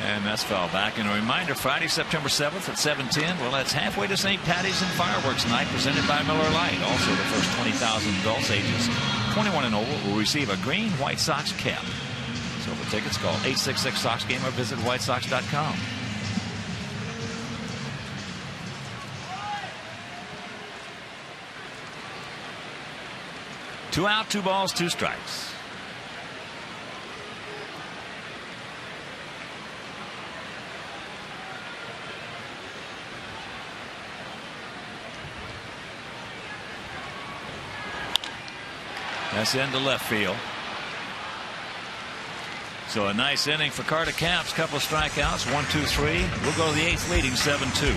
And that's foul back. And a reminder, Friday, September 7th at 7:10. Well, that's halfway to St. Patty's and Fireworks Night, presented by Miller Lite. Also, the first 20,000 adults ages 21 and over will receive a green White Sox cap. So for tickets, call 866-SOX-GAME or visit whitesox.com. Two out, 2 balls, 2 strikes. That's into left field. So a nice inning for Carter Capps. Couple of strikeouts. 1, 2, 3. We'll go to the 8th, leading 7-2.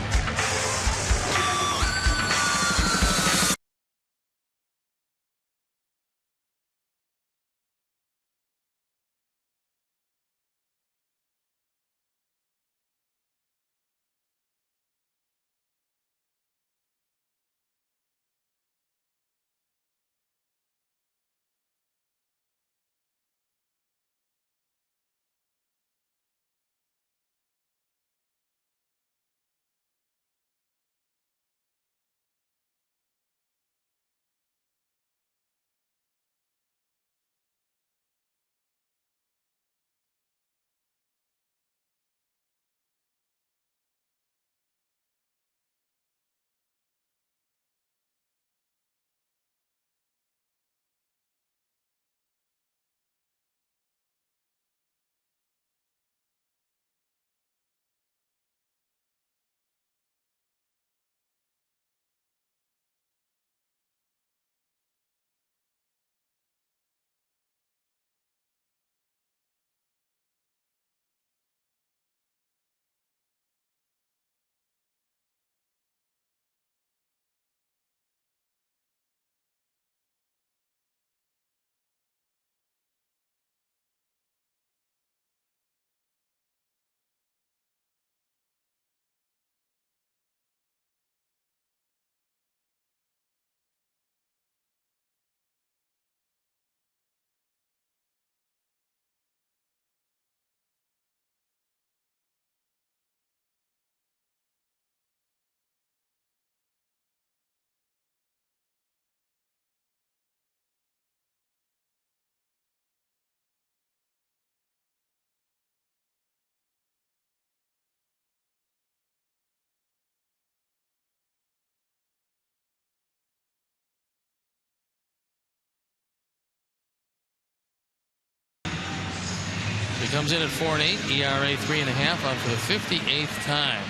He comes in at 4-8, ERA 3.5, on for the 58th time.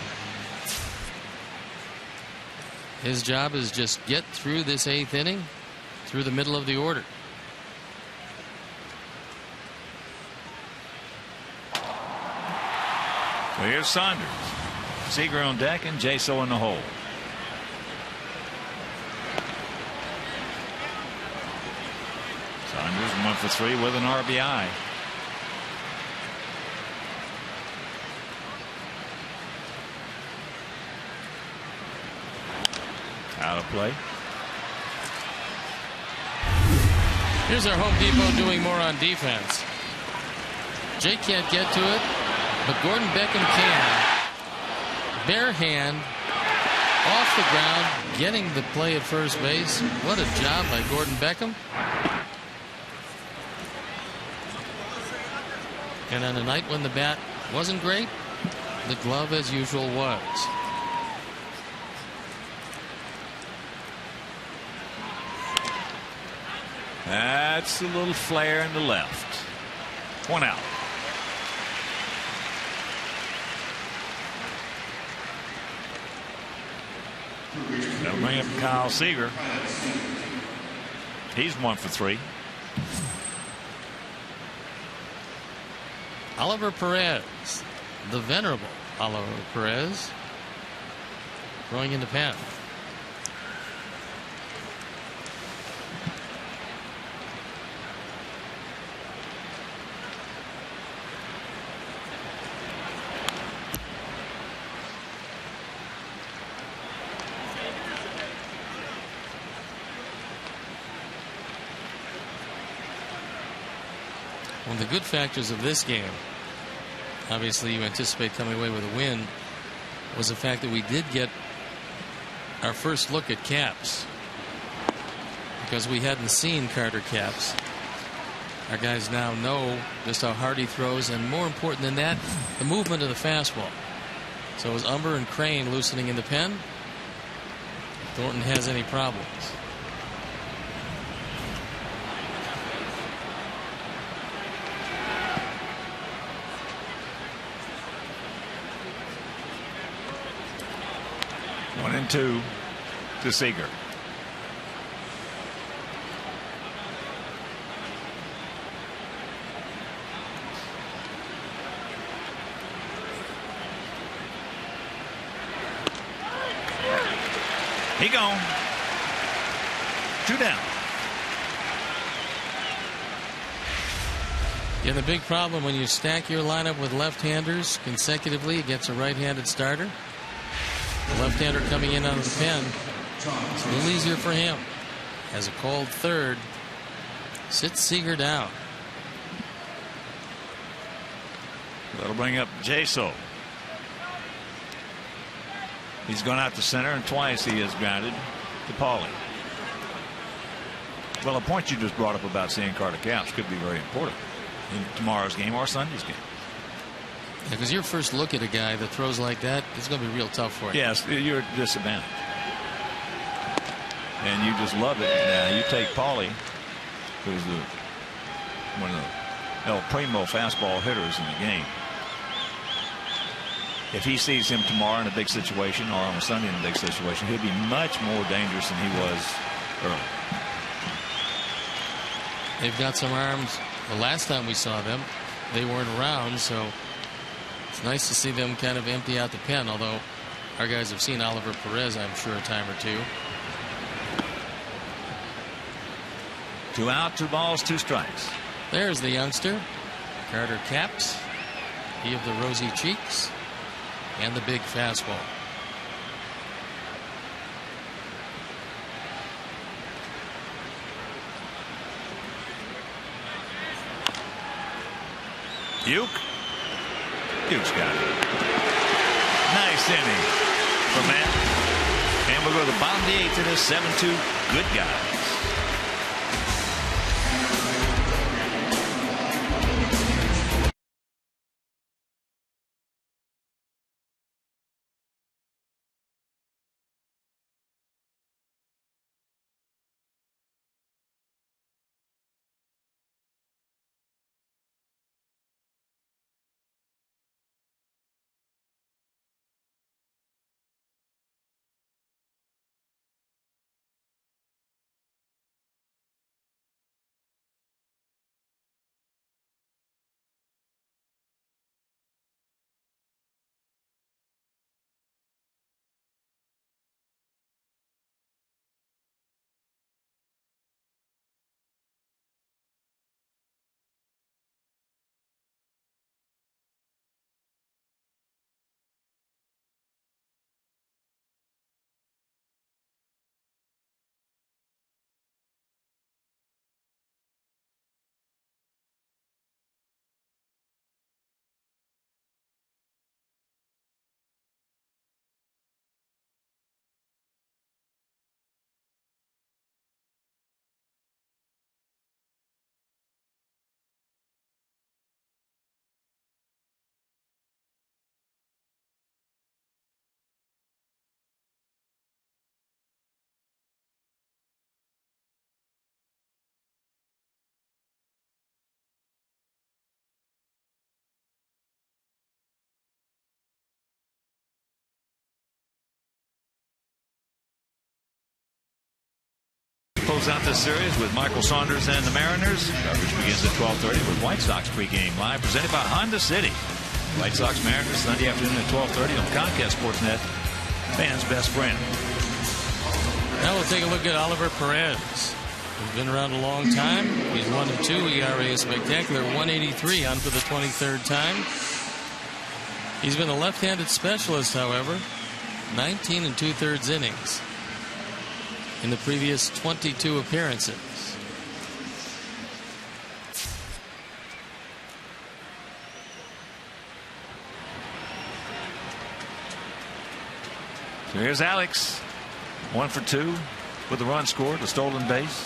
His job is just get through this 8th inning, through the middle of the order. Well, here's Saunders. Seager on deck and Jaso in the hole. Saunders 1 for 3 with an RBI. Out of play. Here's our Home Depot doing more on defense. Jake can't get to it, but Gordon Beckham can. Bare hand, off the ground, getting the play at first base. What a job by Gordon Beckham. And on a night when the bat wasn't great, the glove as usual was. That's a little flare in the left. 1 out. That'll bring up Kyle Seager. He's 1 for 3. Oliver Perez, the venerable Oliver Perez, throwing into pen. One of the good factors of this game, obviously you anticipate coming away with a win, was the fact that we did get our first look at Capps, because we hadn't seen Carter Capps. Our guys now know just how hard he throws, and more important than that, the movement of the fastball. So as Umber and Crane loosening in the pen, Thornton has any problems. One and 2 to Seager. He gone. 2 down. Yeah, the big problem when you stack your lineup with left-handers consecutively against a right-handed starter, the left-hander coming in out of the pen, it's a little easier for him. As a cold third, sits Seager down. That'll bring up Jaso. He's gone out to center, and twice he has grounded to Paulie. Well, a point you just brought up about seeing Carter Capps could be very important in tomorrow's game or Sunday's game. Because your first look at a guy that throws like that, it's going to be real tough for you. Yes, you're at a disadvantage. And you just love it. Now, you take Paulie, who's one of the El Primo fastball hitters in the game. If he sees him tomorrow in a big situation or on a Sunday in a big situation, he'll be much more dangerous than he was early. They've got some arms. The last time we saw them, they weren't around, so it's nice to see them kind of empty out the pen, although our guys have seen Oliver Perez, I'm sure, a time or two. 2 out, 2 balls, 2 strikes. There's the youngster, Carter Capps. He of the rosy cheeks and the big fastball. Duke's got it. Nice inning from Matt. And we'll go to the bottom of the 8th to the 7-2. Good guys. close out this series with Michael Saunders and the Mariners. Coverage begins at 12:30 with White Sox pregame live, presented by Honda City. White Sox Mariners Sunday afternoon at 12:30 on Comcast Sportsnet, fans' best friend. Now we'll take a look at Oliver Perez. He's been around a long time. He's 1-2. ERA is spectacular. 183 on for the 23rd time. He's been a left-handed specialist, however. 19 2/3 innings in the previous 22 appearances. So here's Alex, 1 for 2 with the run scored, a stolen base.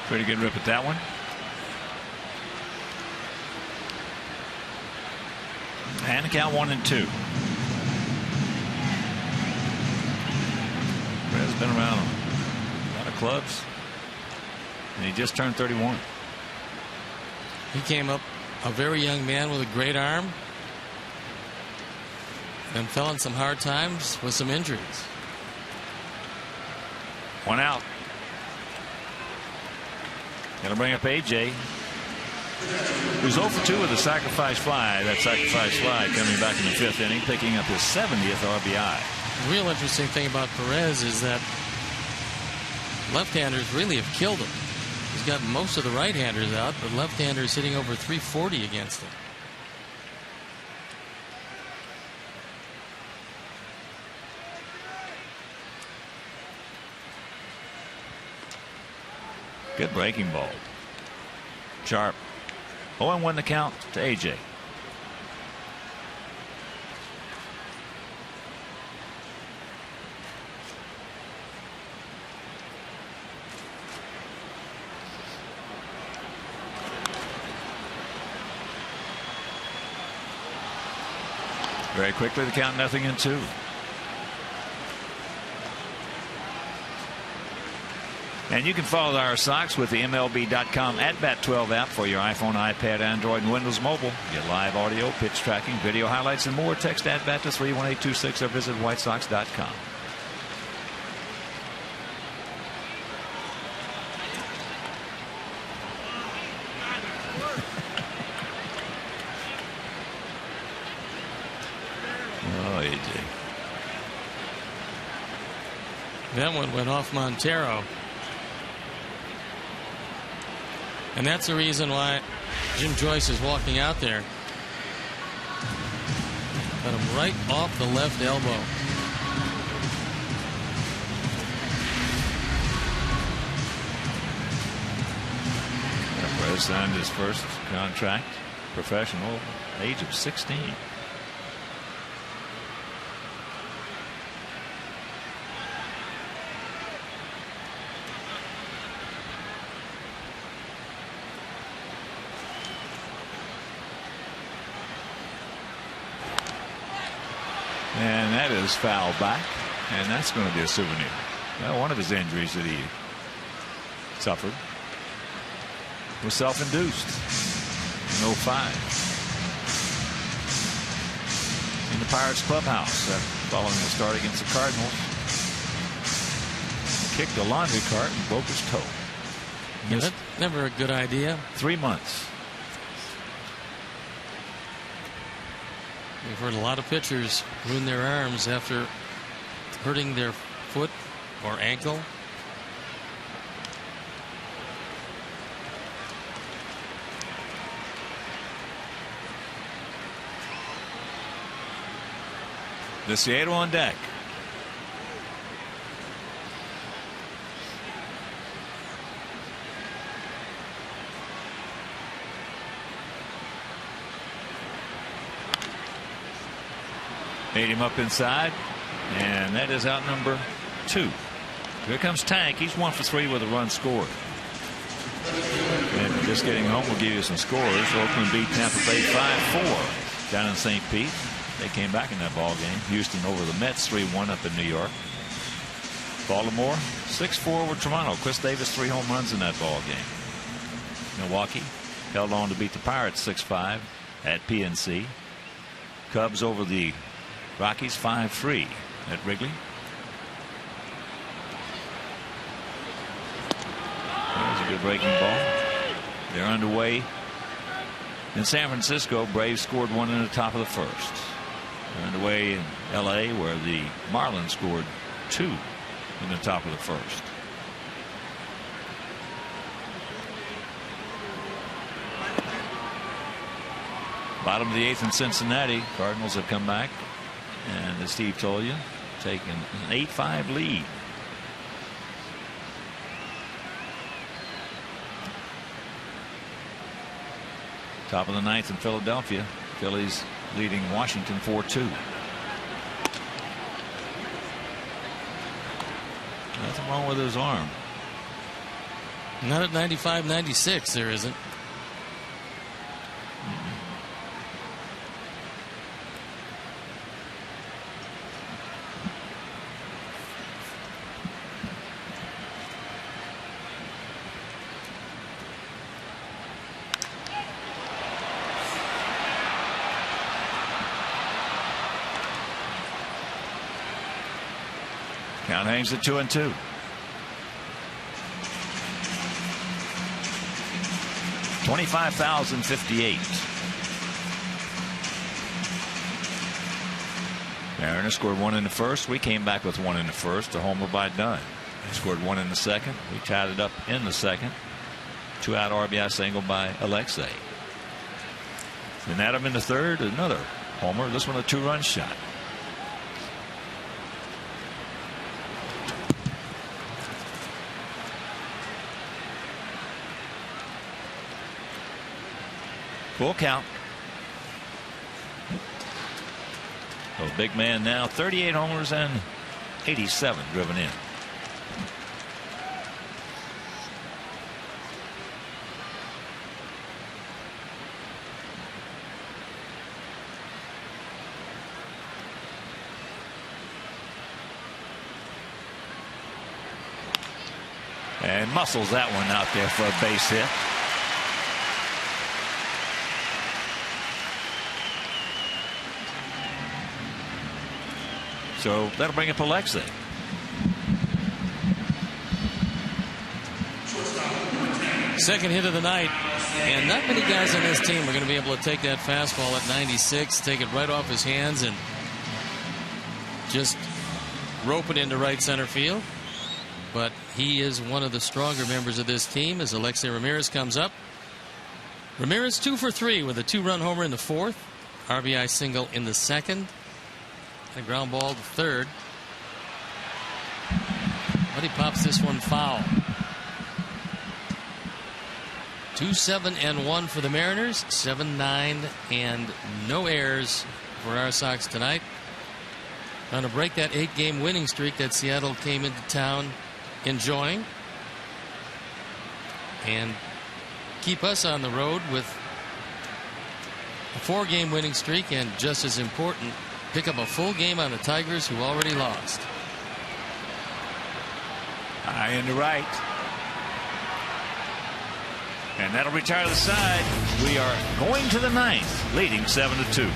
Pretty good rip at that one. And the count 1-2. Perez been around a lot of clubs, and he just turned 31. He came up a very young man with a great arm and fell in some hard times with some injuries. 1 out. Going to bring up A.J., who's 0 for 2 with a sacrifice fly. That sacrifice fly coming back in the 5th inning, picking up his 70th RBI. The real interesting thing about Perez is that left-handers really have killed him. He's got most of the right-handers out, but left-handers hitting over 340 against him. Good breaking ball. Sharp. 0-1 the count to A.J. Very quickly the count 0-2. And you can follow our Sox with the MLB.com @Bat12 app for your iPhone, iPad, Android, and Windows Mobile. Get live audio, pitch tracking, video highlights, and more. Text @Bat to 31826 or visit WhiteSox.com. Oh, AJ. That one went off Montero. And that's the reason why Jim Joyce is walking out there. Got him right off the left elbow. Perez signed his first contract, professional, age of 16. And that is foul back, and that's going to be a souvenir. Well, one of his injuries that he suffered was self-induced in 05 in the Pirates clubhouse following the start against the Cardinals. Kicked a laundry cart and broke his toe. Yeah, that's never a good idea. 3 months. We've heard a lot of pitchers ruin their arms after hurting their foot or ankle. Diciato on deck. Made him up inside, and that is out number 2. Here comes Tank. He's 1 for 3 with a run scored. And just getting home will give you some scores. Oakland beat Tampa Bay 5-4 down in St. Pete. They came back in that ball game. Houston over the Mets 3-1 up in New York. Baltimore 6-4 with Toronto. Chris Davis 3 home runs in that ball game. Milwaukee held on to beat the Pirates 6-5 at PNC. Cubs over the Rockies 5-3 at Wrigley. There's a good breaking ball. They're underway in San Francisco. Braves scored 1 in the top of the first. They're underway in LA, where the Marlins scored 2 in the top of the first. Bottom of the 8th in Cincinnati. Cardinals have come back, and as Steve told you, taking an 8-5 lead. Top of the 9th in Philadelphia. Phillies leading Washington 4-2. Nothing wrong with his arm. Not at 95-96, there isn't. Count hangs at 2-2. $25,058. Mariners scored 1 in the first. We came back with 1 in the first. A homer by Dunn. They scored 1 in the second. We tied it up in the second. 2-out RBI single by Alexei. Then Adam in the third. Another homer. This one a 2-run shot. Full count. So big man now, 38 homers and 87 driven in. And muscles that one out there for a base hit. So that'll bring up Alexei. Second hit of the night, and not many guys on this team are going to be able to take that fastball at 96, take it right off his hands, and just rope it into right center field. But he is one of the stronger members of this team as Alexei Ramirez comes up. Ramirez 2 for 3 with a 2-run homer in the fourth, RBI single in the second. A ground ball to third. But he pops this one foul. 2-7-1 for the Mariners. 7-9 and no errors for our Sox tonight. Trying to break that 8-game winning streak that Seattle came into town enjoying. And keep us on the road with a 4-game winning streak, and just as important, pick up a full game on the Tigers, who already lost. High into right. And that'll retire the side. We are going to the 9th, leading 7-2.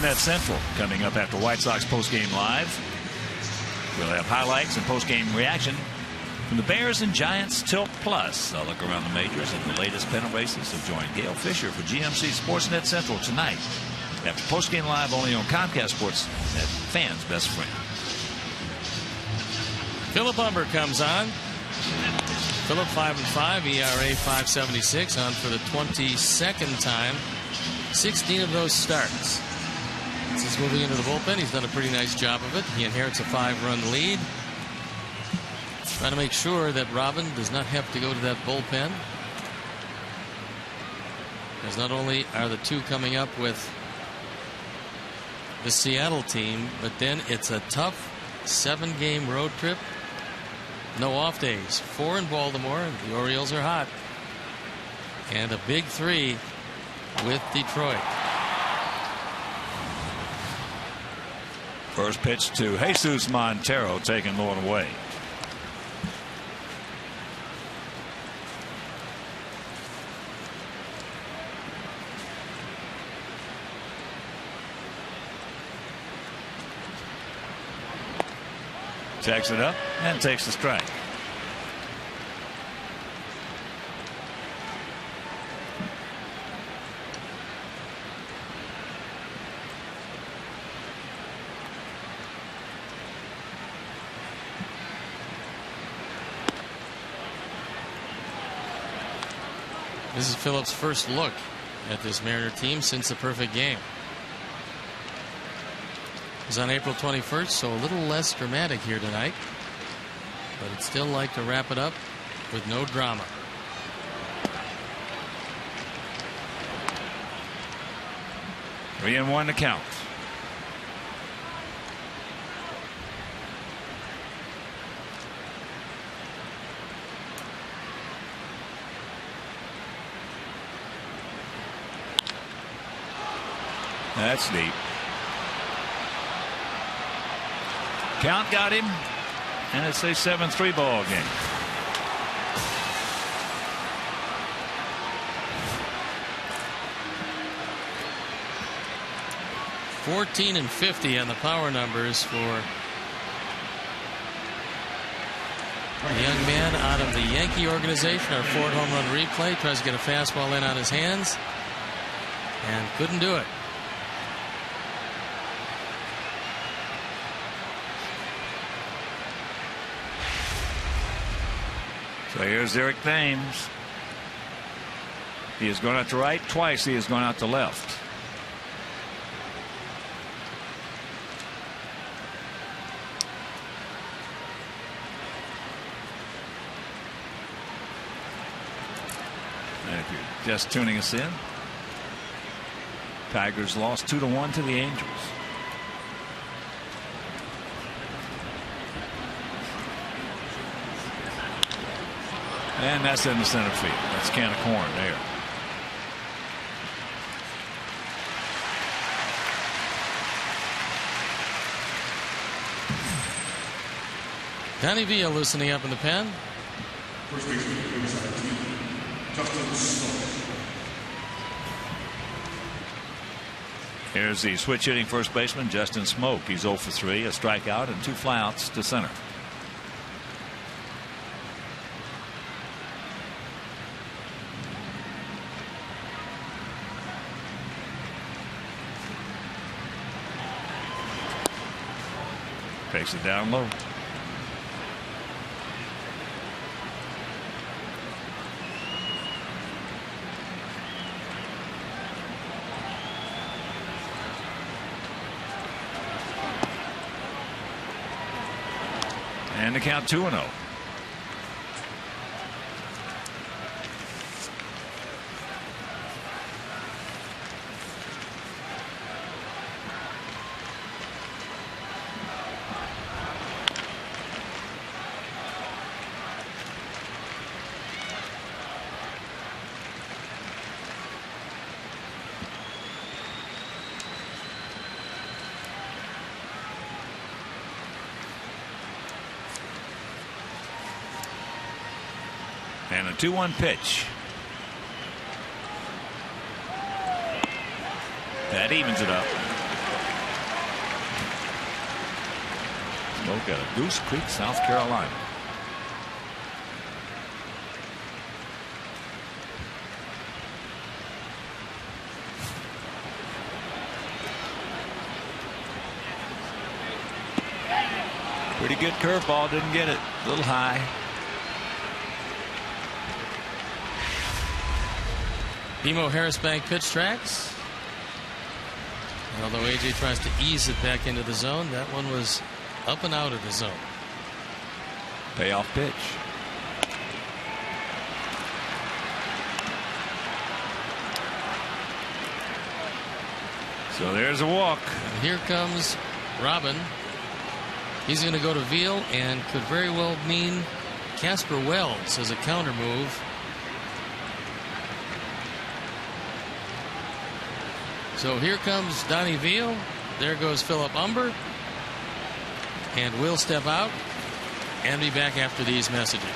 Sportsnet Central coming up after White Sox postgame live. We'll have highlights and postgame reaction from the Bears and Giants Tilt Plus. A look around the majors and the latest pennant races. So join Gail Fisher for GMC Sportsnet Central tonight after postgame live only on Comcast Sportsnet, fans' best friend. Philip Humber comes on. Philip 5-5, ERA 5.76, on for the 22nd time. 16 of those starts. As he's moving into the bullpen, he's done a pretty nice job of it. He inherits a 5-run lead. Trying to make sure that Robin does not have to go to that bullpen. Because not only are the two coming up with the Seattle team, but then it's a tough 7-game road trip. No off days. 4 in Baltimore. The Orioles are hot. And a big 3 with Detroit. First pitch to Jesus Montero, taken low and away. Checks it up and takes the strike. This is Phillips' first look at this Mariner team since the perfect game. It was on April 21st, so a little less dramatic here tonight. But I'd still like to wrap it up with no drama. Three and one to count. That's deep. Count got him, and it's a 7-3 ball game. .450 on the power numbers for the young man out of the Yankee organization. Our Ford home run replay tries to get a fastball in on his hands and couldn't do it. So here's Eric Thames. He has gone out to right twice. He has gone out to left. And if you're just tuning us in, Tigers lost 2-1 to the Angels. And that's in the center field. That's a can of corn there. Danny Villa loosening up in the pen. First baseman, Justin Smoak. Here's the switch hitting first baseman, Justin Smoak. He's 0 for 3, a strikeout and 2 flyouts to center. Takes it down low. And the count 2-0. And a 2-1 pitch. That evens it up. Look at it. Goose Creek, South Carolina. Pretty good curveball, didn't get it. A little high. BMO Harris Bank pitch tracks. Although AJ tries to ease it back into the zone, that one was up and out of the zone. Payoff pitch. So there's a walk. And here comes Robin. He's going to go to Veal and could very well mean Casper Wells as a counter move. So here comes Donnie Veal. There goes Philip Umber. And we'll step out and be back after these messages.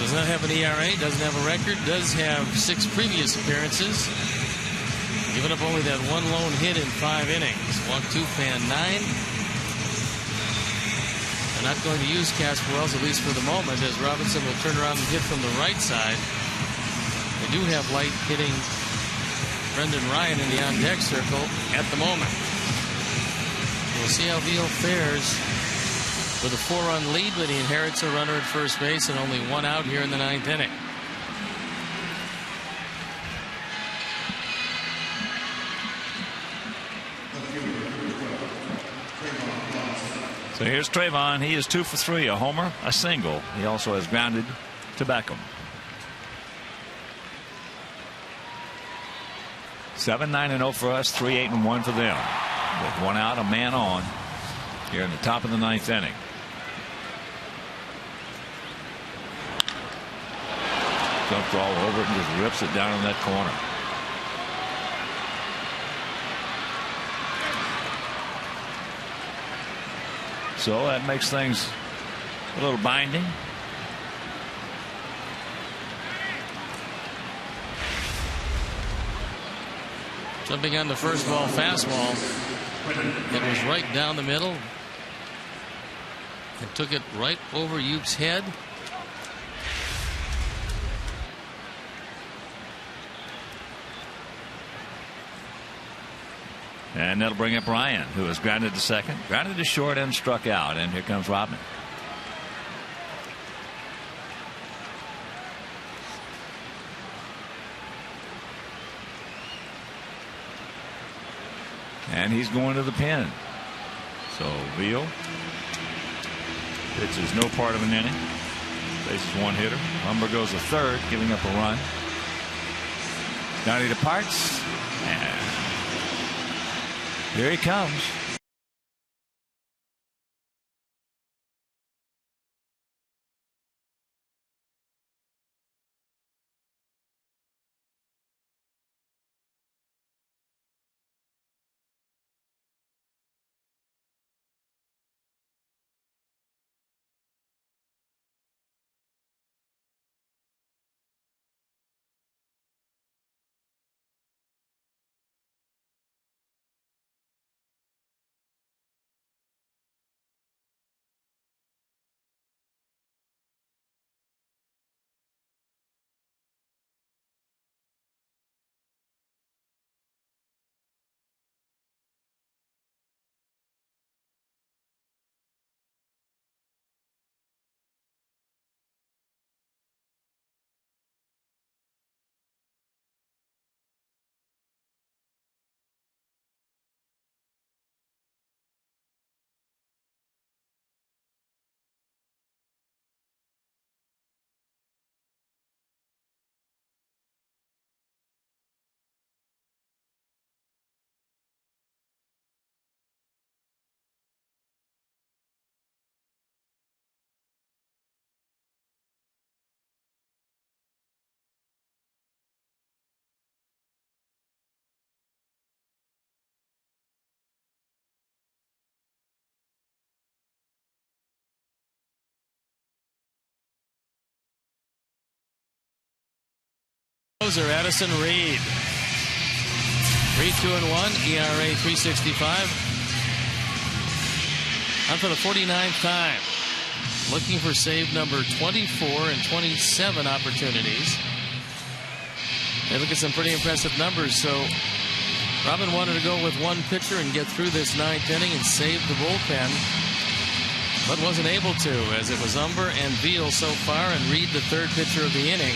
Does not have an ERA, doesn't have a record, does have 6 previous appearances. Giving up only that one lone hit in 5 innings. Walk 2, fan 9. They're not going to use Casper Wells, at least for the moment, as Robinson will turn around and hit from the right side. They do have light hitting Brendan Ryan in the on-deck circle at the moment. We'll see how Veal fares with a 4-run lead, but he inherits a runner at first base and only 1 out here in the 9th inning. So here's Trayvon. He is 2 for 3, a homer, a single. He also has grounded to Beckham. 7-9-0 for us, 3-8-1 for them. With 1 out, a man on here in the top of the 9th inning. Jumped all over it and just rips it down in that corner. So that makes things a little binding. Jumping on the first ball fastball. It was right down the middle. It took it right over Youp's head. And that'll bring up Ryan, who has grounded to second, grounded to short, and struck out. And here comes Robin. And he's going to the pen. So Veal pitches no part of an inning. Faces 1 hitter. Umber goes to third, giving up a run. Donnie departs. And here he comes. Closer Addison Reed. Reed 2-1, ERA 3.65. On for the 49th time. Looking for save number 24 and 27 opportunities. They look at some pretty impressive numbers. So Robin wanted to go with one pitcher and get through this 9th inning and save the bullpen, but wasn't able to, as it was Umber and Veal so far, and Reed the third pitcher of the inning.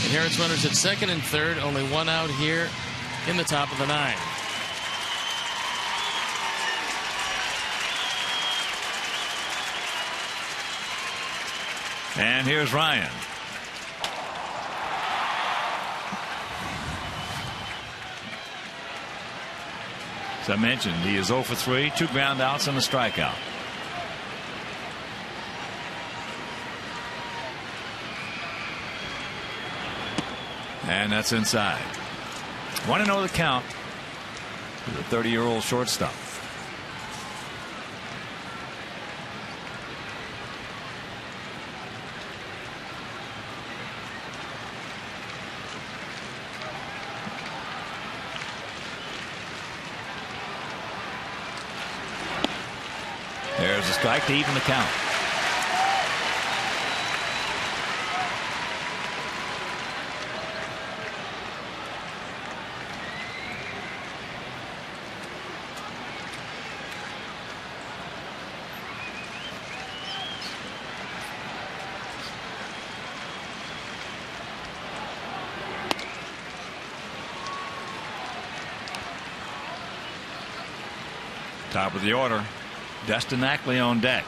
Inherits runners at second and third, only one out here in the top of the 9th. And here's Ryan. As I mentioned, he is 0 for 3, 2 ground outs and a strikeout. And that's inside. 1-0 the count for the 30-year-old shortstop. There's a strike to even the count. Top of the order. Dustin Ackley on deck.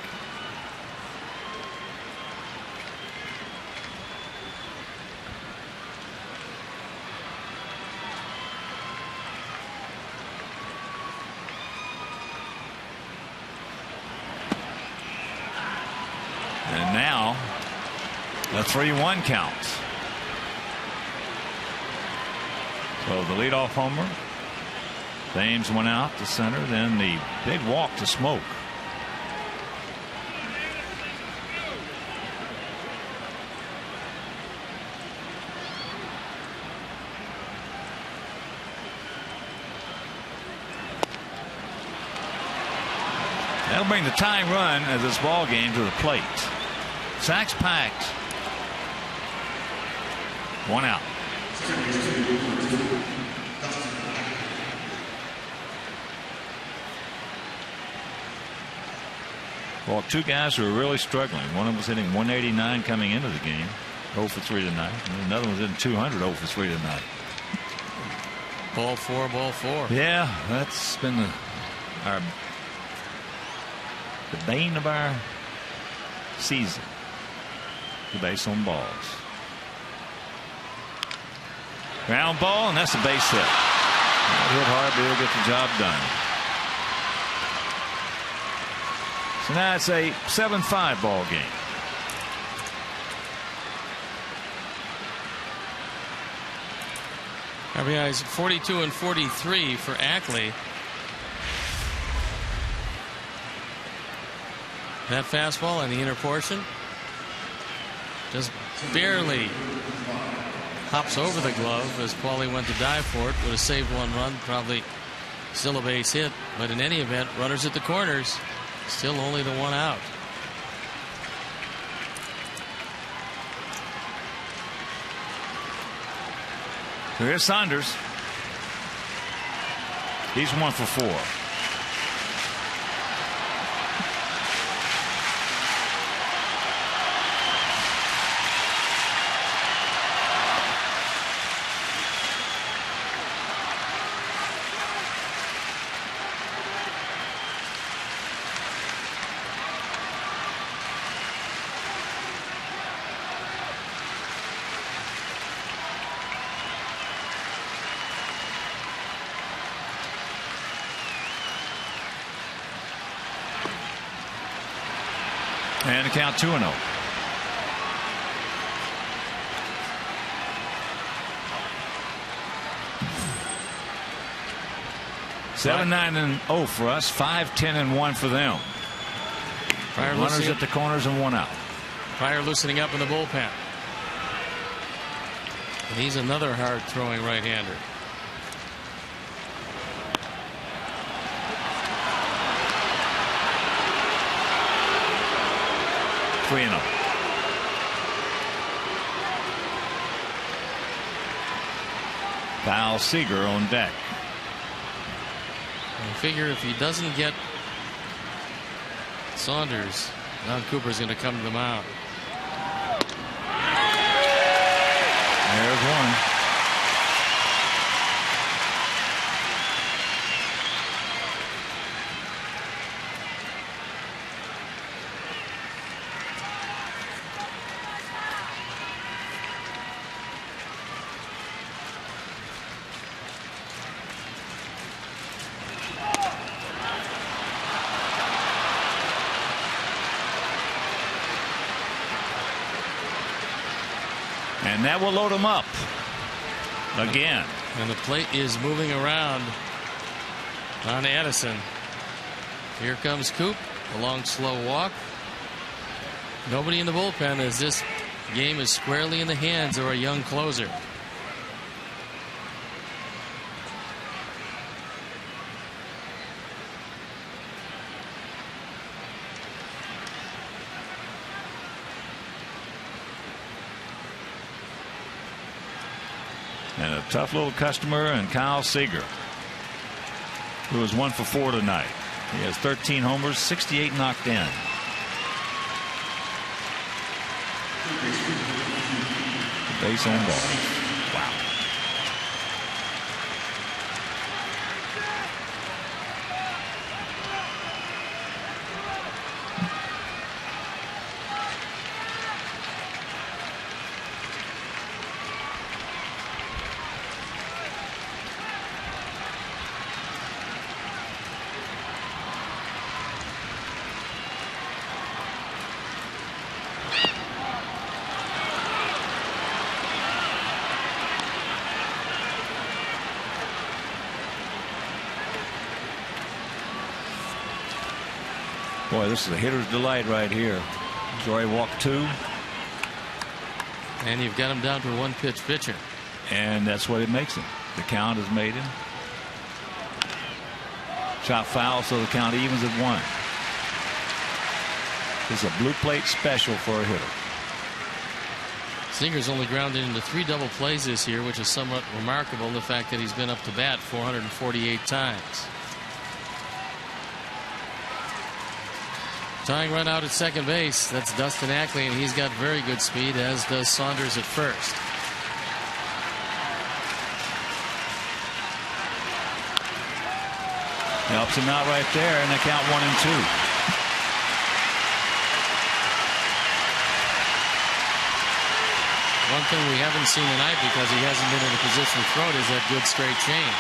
And now a 3-1 count. So the leadoff homer. Thames went out to center, then the big walk to Smoke. That'll bring the tying run of this ball game to the plate. Sacks packed. 1 out. Well, 2 guys who are really struggling. One of them was hitting 189 coming into the game, 0 for 3 tonight. And another one was hitting 200, 0 for 3 tonight. Ball 4, ball 4. Yeah, that's been the bane of our season. The base on balls. Ground ball, and that's a base hit. Hit hard, but he'll get the job done. So now it's a 7-5 ball game. RBI's 42 and 43 for Ackley. That fastball in the inner portion just barely hops over the glove as Paulie went to dive for it. Would have saved 1 run, probably still a base hit. But in any event, runners at the corners, still only the 1 out. Here's Saunders. He's 1 for 4. And the count 2-0. Seven, 9-0 for us. 5-10-1 for them. Runners at the corners and 1 out. Pryor loosening up in the bullpen. And he's another hard throwing right-hander. Three and 0. Kyle Seager on deck. I figure if he doesn't get Saunders, Don Cooper's going to come to the mound. There's one. And that will load him up again. And the plate is moving around on Addison. Here comes Coop. A long, slow walk. Nobody in the bullpen as this game is squarely in the hands of a young closer. And a tough little customer and Kyle Seager, who is 1 for 4 tonight. He has 13 homers, 68 knocked in. Base on ball. Wow. Boy, this is a hitter's delight right here. He's already walked 2. And you've got him down to a one-pitch pitcher. And that's what it makes him. The count has made him. Chop foul, so the count evens at 1. This is a blue plate special for a hitter. Seager's only grounded into 3 double plays this year, which is somewhat remarkable, the fact that he's been up to bat 448 times. Tying run out at second base. That's Dustin Ackley, and he's got very good speed, as does Saunders at first. Helps him out right there, and they count 1 and 2. One thing we haven't seen tonight, because he hasn't been in a position to throw it, is that good straight change.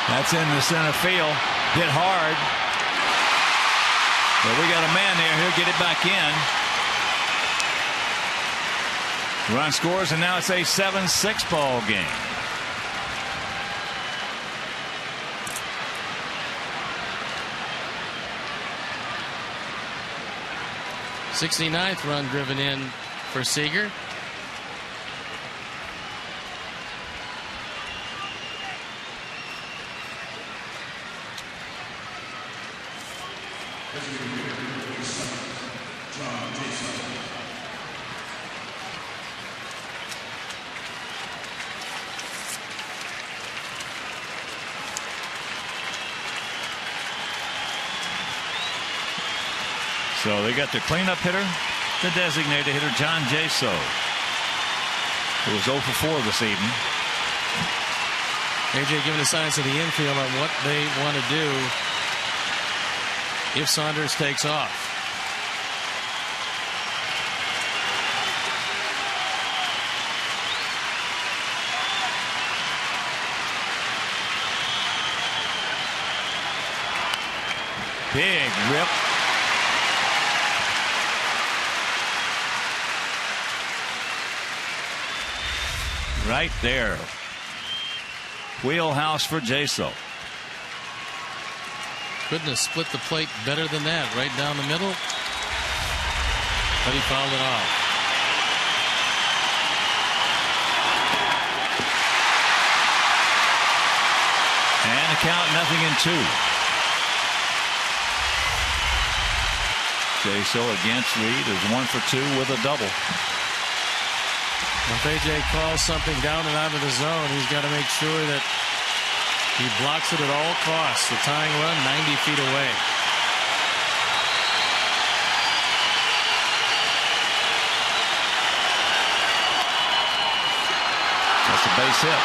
That's in the center field. Hit hard. But we got a man there. He'll get it back in. Run scores, and now it's a 7-6 ball game. '69th run driven in for Seager. So they got their cleanup hitter, the designated hitter, John Jaso, who was 0 for 4 this evening. AJ giving the signs to the infield on what they want to do if Saunders takes off. Big rip. right there. Wheelhouse for Jaso. Couldn't have split the plate better than that, right down the middle. But he fouled it off. And the count 0-2. Jaso against Reed is 1 for 2 with a double. If AJ calls something down and out of the zone, he's got to make sure that he blocks it at all costs. The tying run 90 feet away. That's a base hit.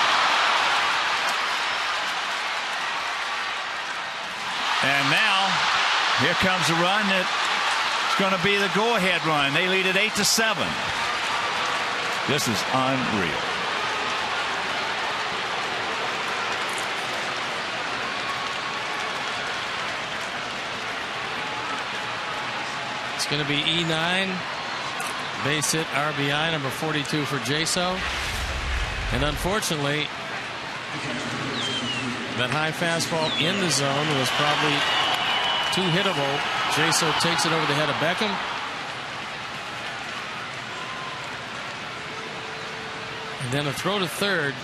And now here comes a run that's going to be the go-ahead run. They lead it 8-7. This is unreal. It's going to be E9, base hit, RBI, number 42 for Jaso. And unfortunately, that high fastball in the zone was probably too hittable. Jaso takes it over the head of Beckham. And then a throw to third,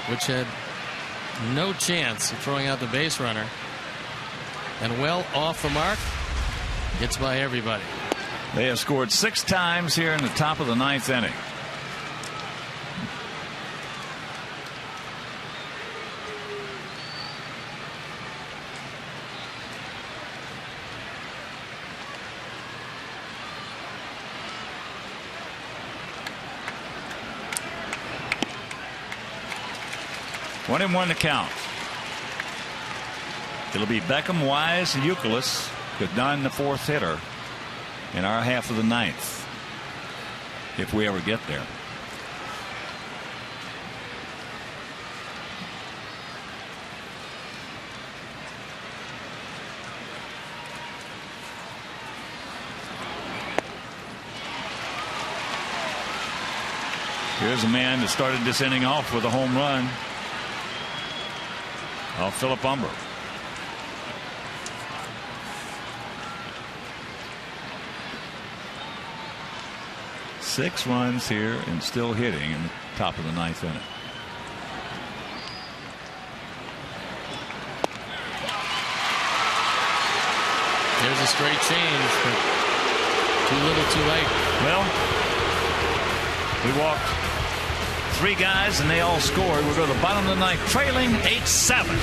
which had no chance of throwing out the base runner. And well off the mark. Gets by everybody. They have scored 6 times here in the top of the 9th inning. One and one to count. It'll be Beckham, Wise, and Youkilis. Could done the 4th hitter in our half of the 9th, if we ever get there. Here's a man that started this inning off with a home run. Philip Humber. 6 runs here and still hitting in the top of the 9th inning. There's a straight change, but too little too late. Well, we walked 3 guys and they all scored. We'll go to the bottom of the 9th, trailing 8-7.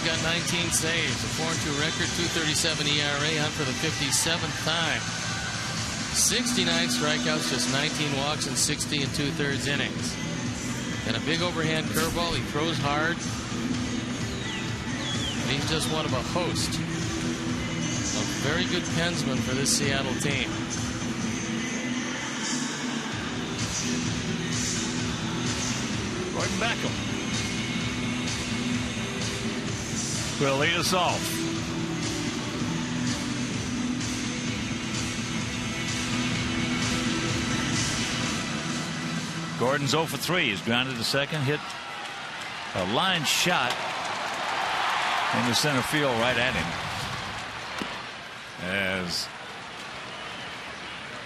Got 19 saves, a 4-2 record, 2.37 ERA, on for the 57th time. 69 strikeouts, just 19 walks in 60 2/3 innings. And a big overhand curveball. He throws hard. being just one of a host of very good pensmen for this Seattle team. Gordon Beckham will lead us off. Gordon's 0 for 3. He's grounded to second, hit a line shot in the center field right at him. As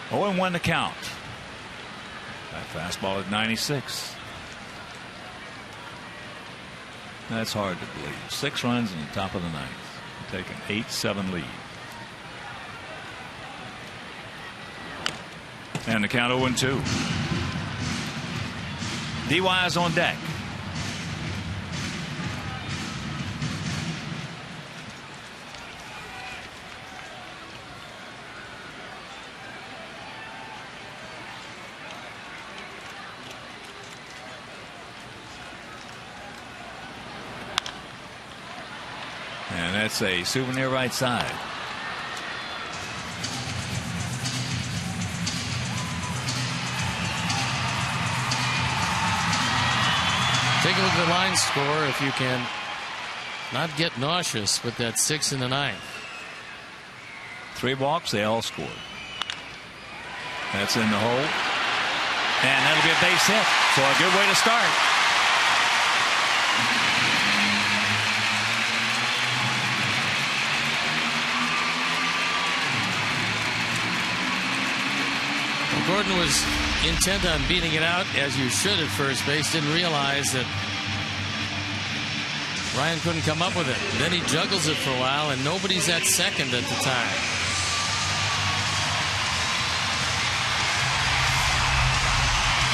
0-1 to count. That fastball at 96. That's hard to believe. 6 runs in the top of the ninth. Take an 8-7 lead. And the count 0-2. DY is on deck. And that's a souvenir right side. Take a look at the line score if you can not get nauseous with that 6 in the ninth. 3 walks, they all scored. That's in the hole. And that'll be a base hit. So a good way to start. Gordon was intent on beating it out, as you should at first base. Didn't realize that Ryan couldn't come up with it. Then he juggles it for a while, and nobody's at second at the time.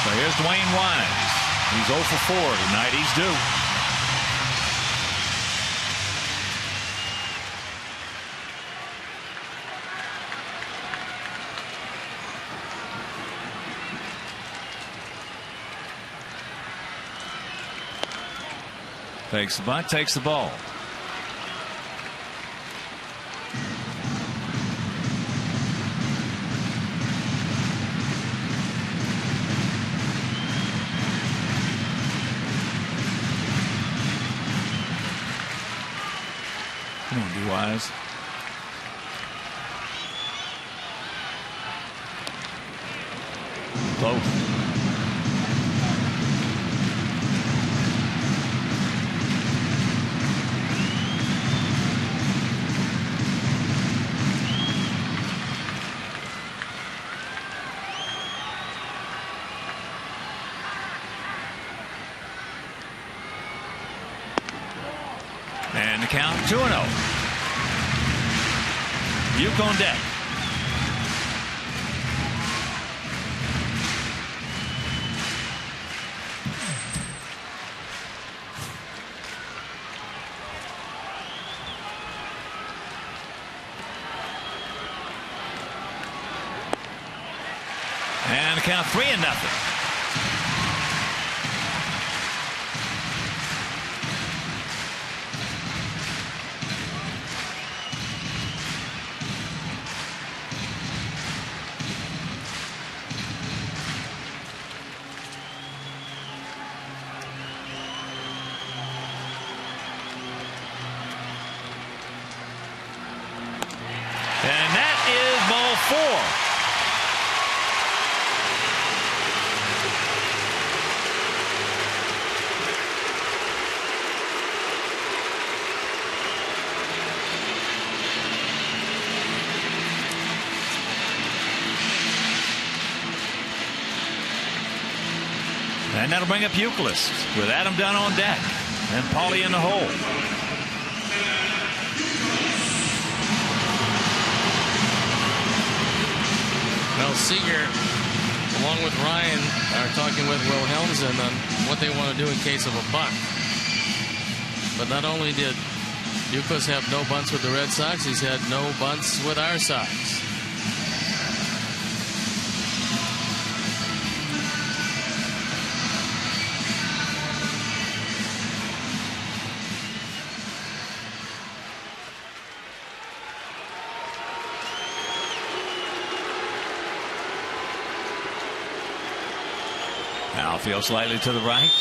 So here's Dwayne Wise. He's 0 for 4 tonight. He's due. Takes the bunt, takes the ball. Come on, D-Wise. Close. And the count 2-0. Buke on deck. And the count 3-0. And that is ball 4. And that'll bring up Euclid with Adam Dunn on deck and Paulie in the hole. Well, Seager, along with Ryan, are talking with Wilhelmsen on what they want to do in case of a bunt. But not only did Euclid have no bunts with the Red Sox, he's had no bunts with our Sox. Outfield slightly to the right.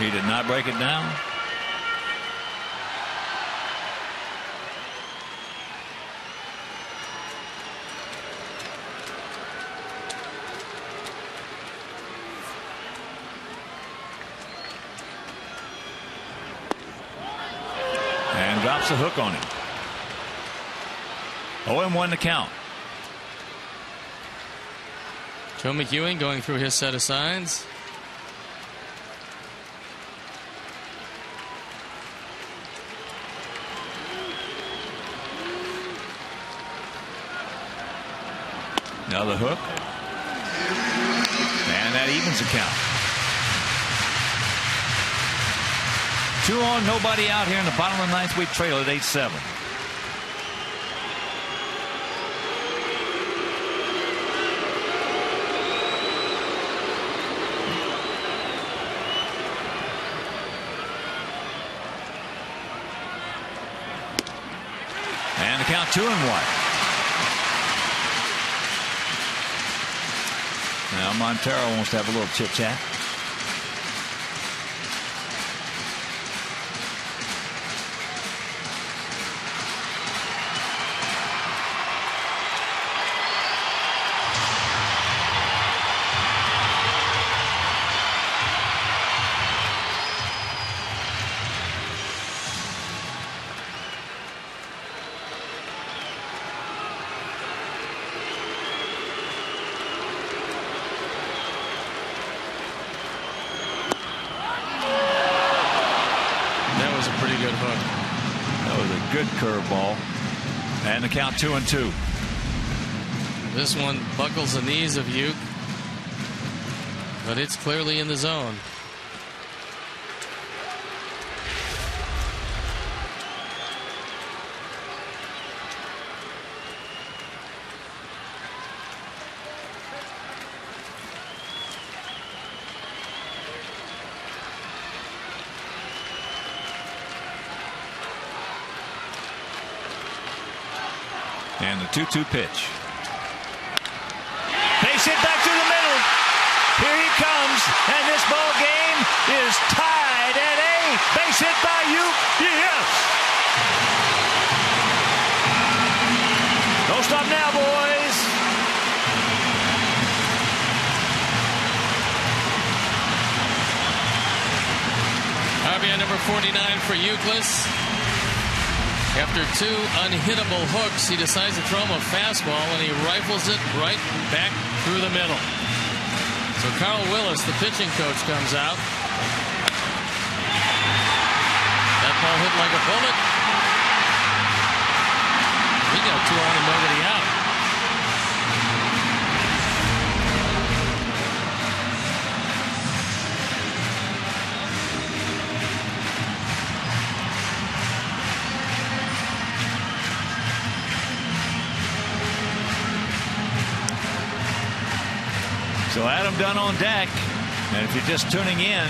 He did not break it down. And drops a hook on him. 0-1 to count. Joe McEwing going through his set of signs. Another hook. And that evens the count. 2 on, nobody out here in the bottom of the ninth. We trail at 8-7. And the count 2-1. Now Montero wants to have a little chit chat. Good curveball. And the count 2-2. This one buckles the knees of Uke, but it's clearly in the zone. And the 2-2 pitch. Base hit back to the middle. Here he comes, and this ball game is tied at 8. Base hit by Uke. Yes. Don't stop now, boys. RBI number 49 for Euclid. After 2 unhittable hooks, he decides to throw him a fastball, and he rifles it right back through the middle. So Carl Willis, the pitching coach, comes out. That ball hit like a bullet. He got 2 on and nobody out. So Adam Dunn on deck. And if you're just tuning in,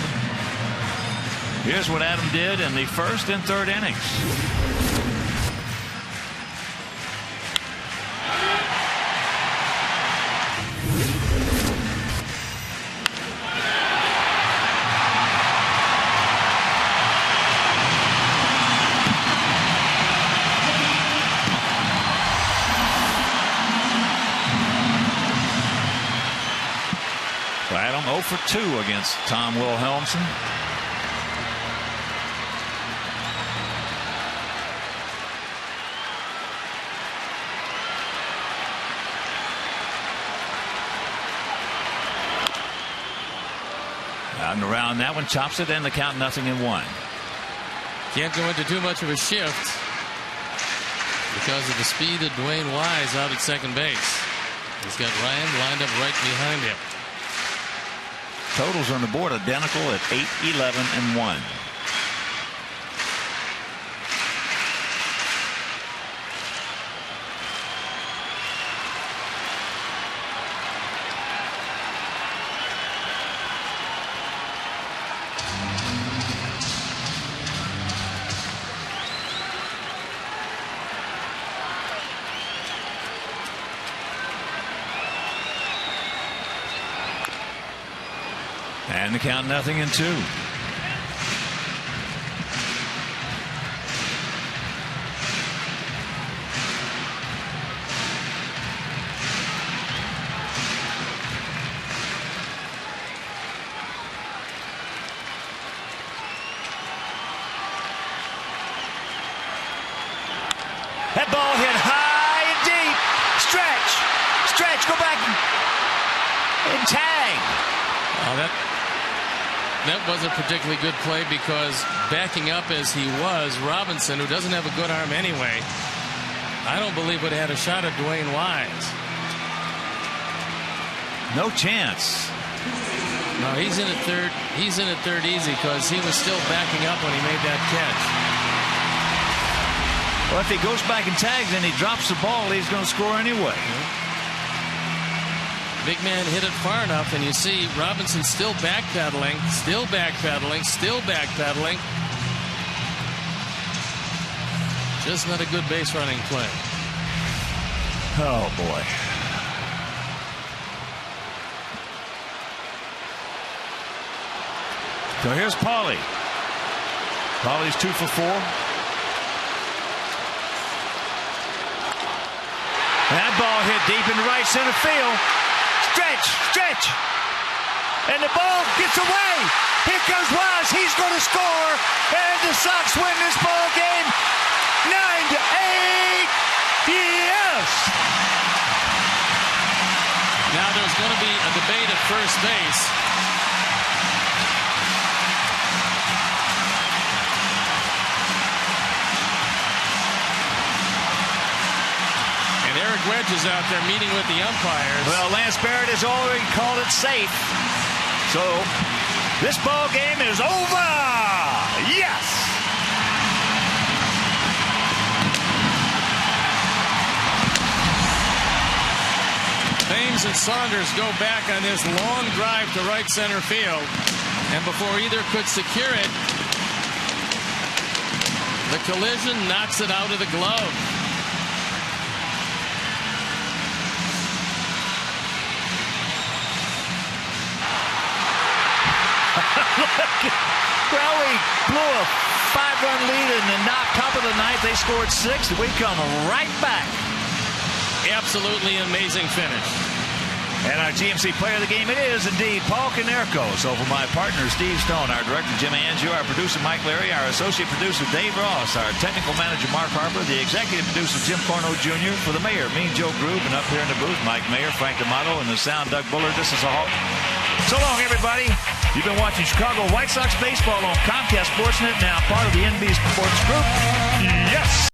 here's what Adam did in the first and third innings. Adam 0 for 2 against Tom Wilhelmsen. Out and around that one, chops it, and the count 0-1. Can't go into too much of a shift because of the speed of Dwayne Wise out at second base. He's got Ryan lined up right behind him. Totals on the board identical at 8, 11, and 1. And the count 0-2. That ball hit high and deep. Stretch, go back and tag. Oh, that was a particularly good play because backing up as he was, Robinson, who doesn't have a good arm anyway, I don't believe would have had a shot at Dwayne Wise. No chance. No, he's in at third. He's in at third easy because he was still backing up when he made that catch. Well, if he goes back and tags and he drops the ball, he's going to score anyway. Big man hit it far enough, and you see Robinson still backpedaling. Just not a good base running play. Oh, boy. So here's Paulie. Paulie's 2 for 4. That ball hit deep in right center field. Stretch. And the ball gets away. Here comes Wise. He's going to score. And the Sox win this ball game 9-8. Yes. Now there's going to be a debate at first base. And Eric Wedge is out there meeting with the umpires. Well, Lance Barrett has already called it safe. So this ball game is over. Yes. Thames and Saunders go back on this long drive to right center field. And before either could secure it, the collision knocks it out of the glove. Crowley blew a 5-run lead in the top of the ninth. They scored 6. We come right back. Absolutely amazing finish. And our GMC player of the game, it is indeed Paul Konerko. So for my partner, Steve Stone, our director, Jim Angio, our producer, Mike Larry, our associate producer, Dave Ross, our technical manager, Mark Harper, the executive producer, Jim Corno Jr., for the mayor, Mean Joe Groove, and up here in the booth, Mike Mayer, Frank D'Amato, and the sound, Doug Bullard. This is all. So long, everybody. You've been watching Chicago White Sox baseball on Comcast Sportsnet, now part of the NBC Sports Group. Yes!